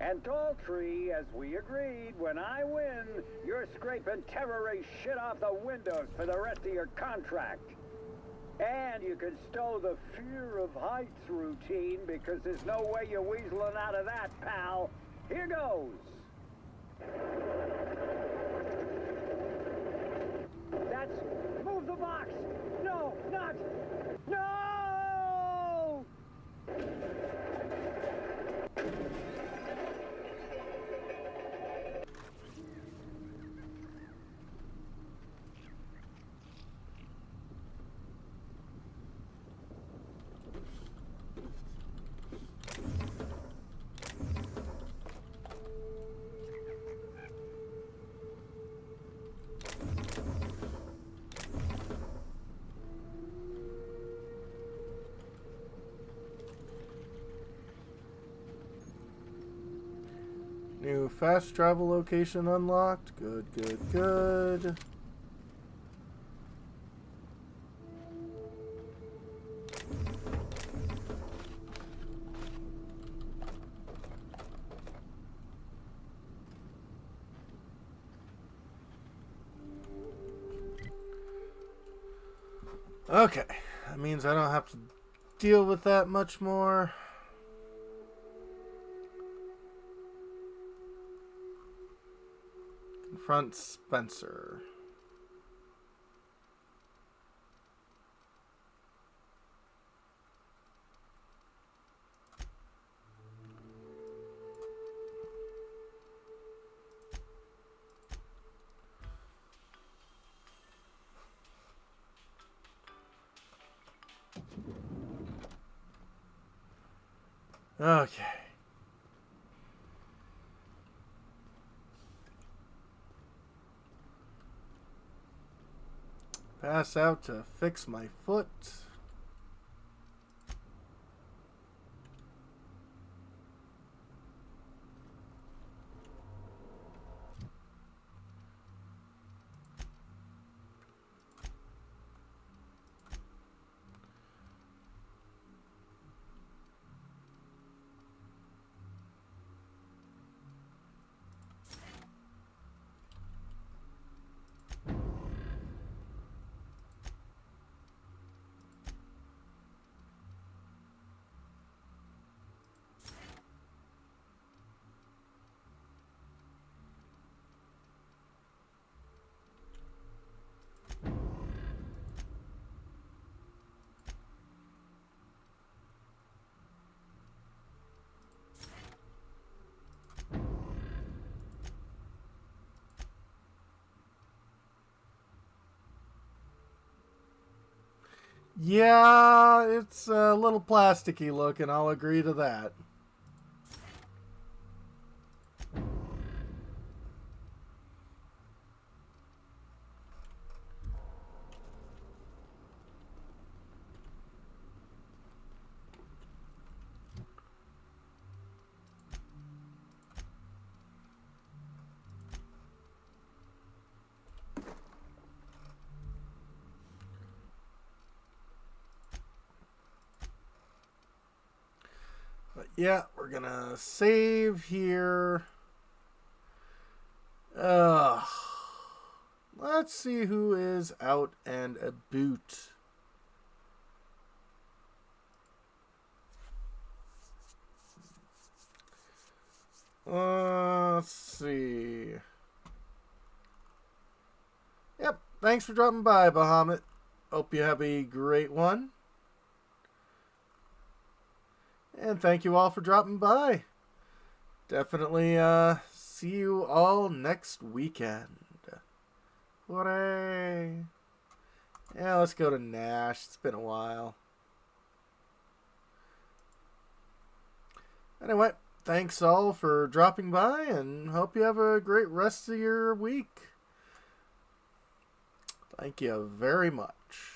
And Daltrey, as we agreed, when I win, you're scraping terrorist shit off the windows for the rest of your contract. And you can stow the fear of heights routine because there's no way you're weaseling out of that, pal. Here goes. That's... Move the box! No, not... No! New fast travel location unlocked. Good, good, good. Okay, that means I don't have to deal with that much more. Confront Spencer. Okay. Pass out to fix my foot. Yeah, it's a little plasticky looking, I'll agree to that. But yeah, we're gonna save here. Let's see who is out and about. Let's see. Yep. Thanks for dropping by, Bahamut. Hope you have a great one. And thank you all for dropping by. Definitely see you all next weekend. Hooray. Yeah, let's go to Nash. It's been a while. Anyway, thanks all for dropping by, and hope you have a great rest of your week. Thank you very much.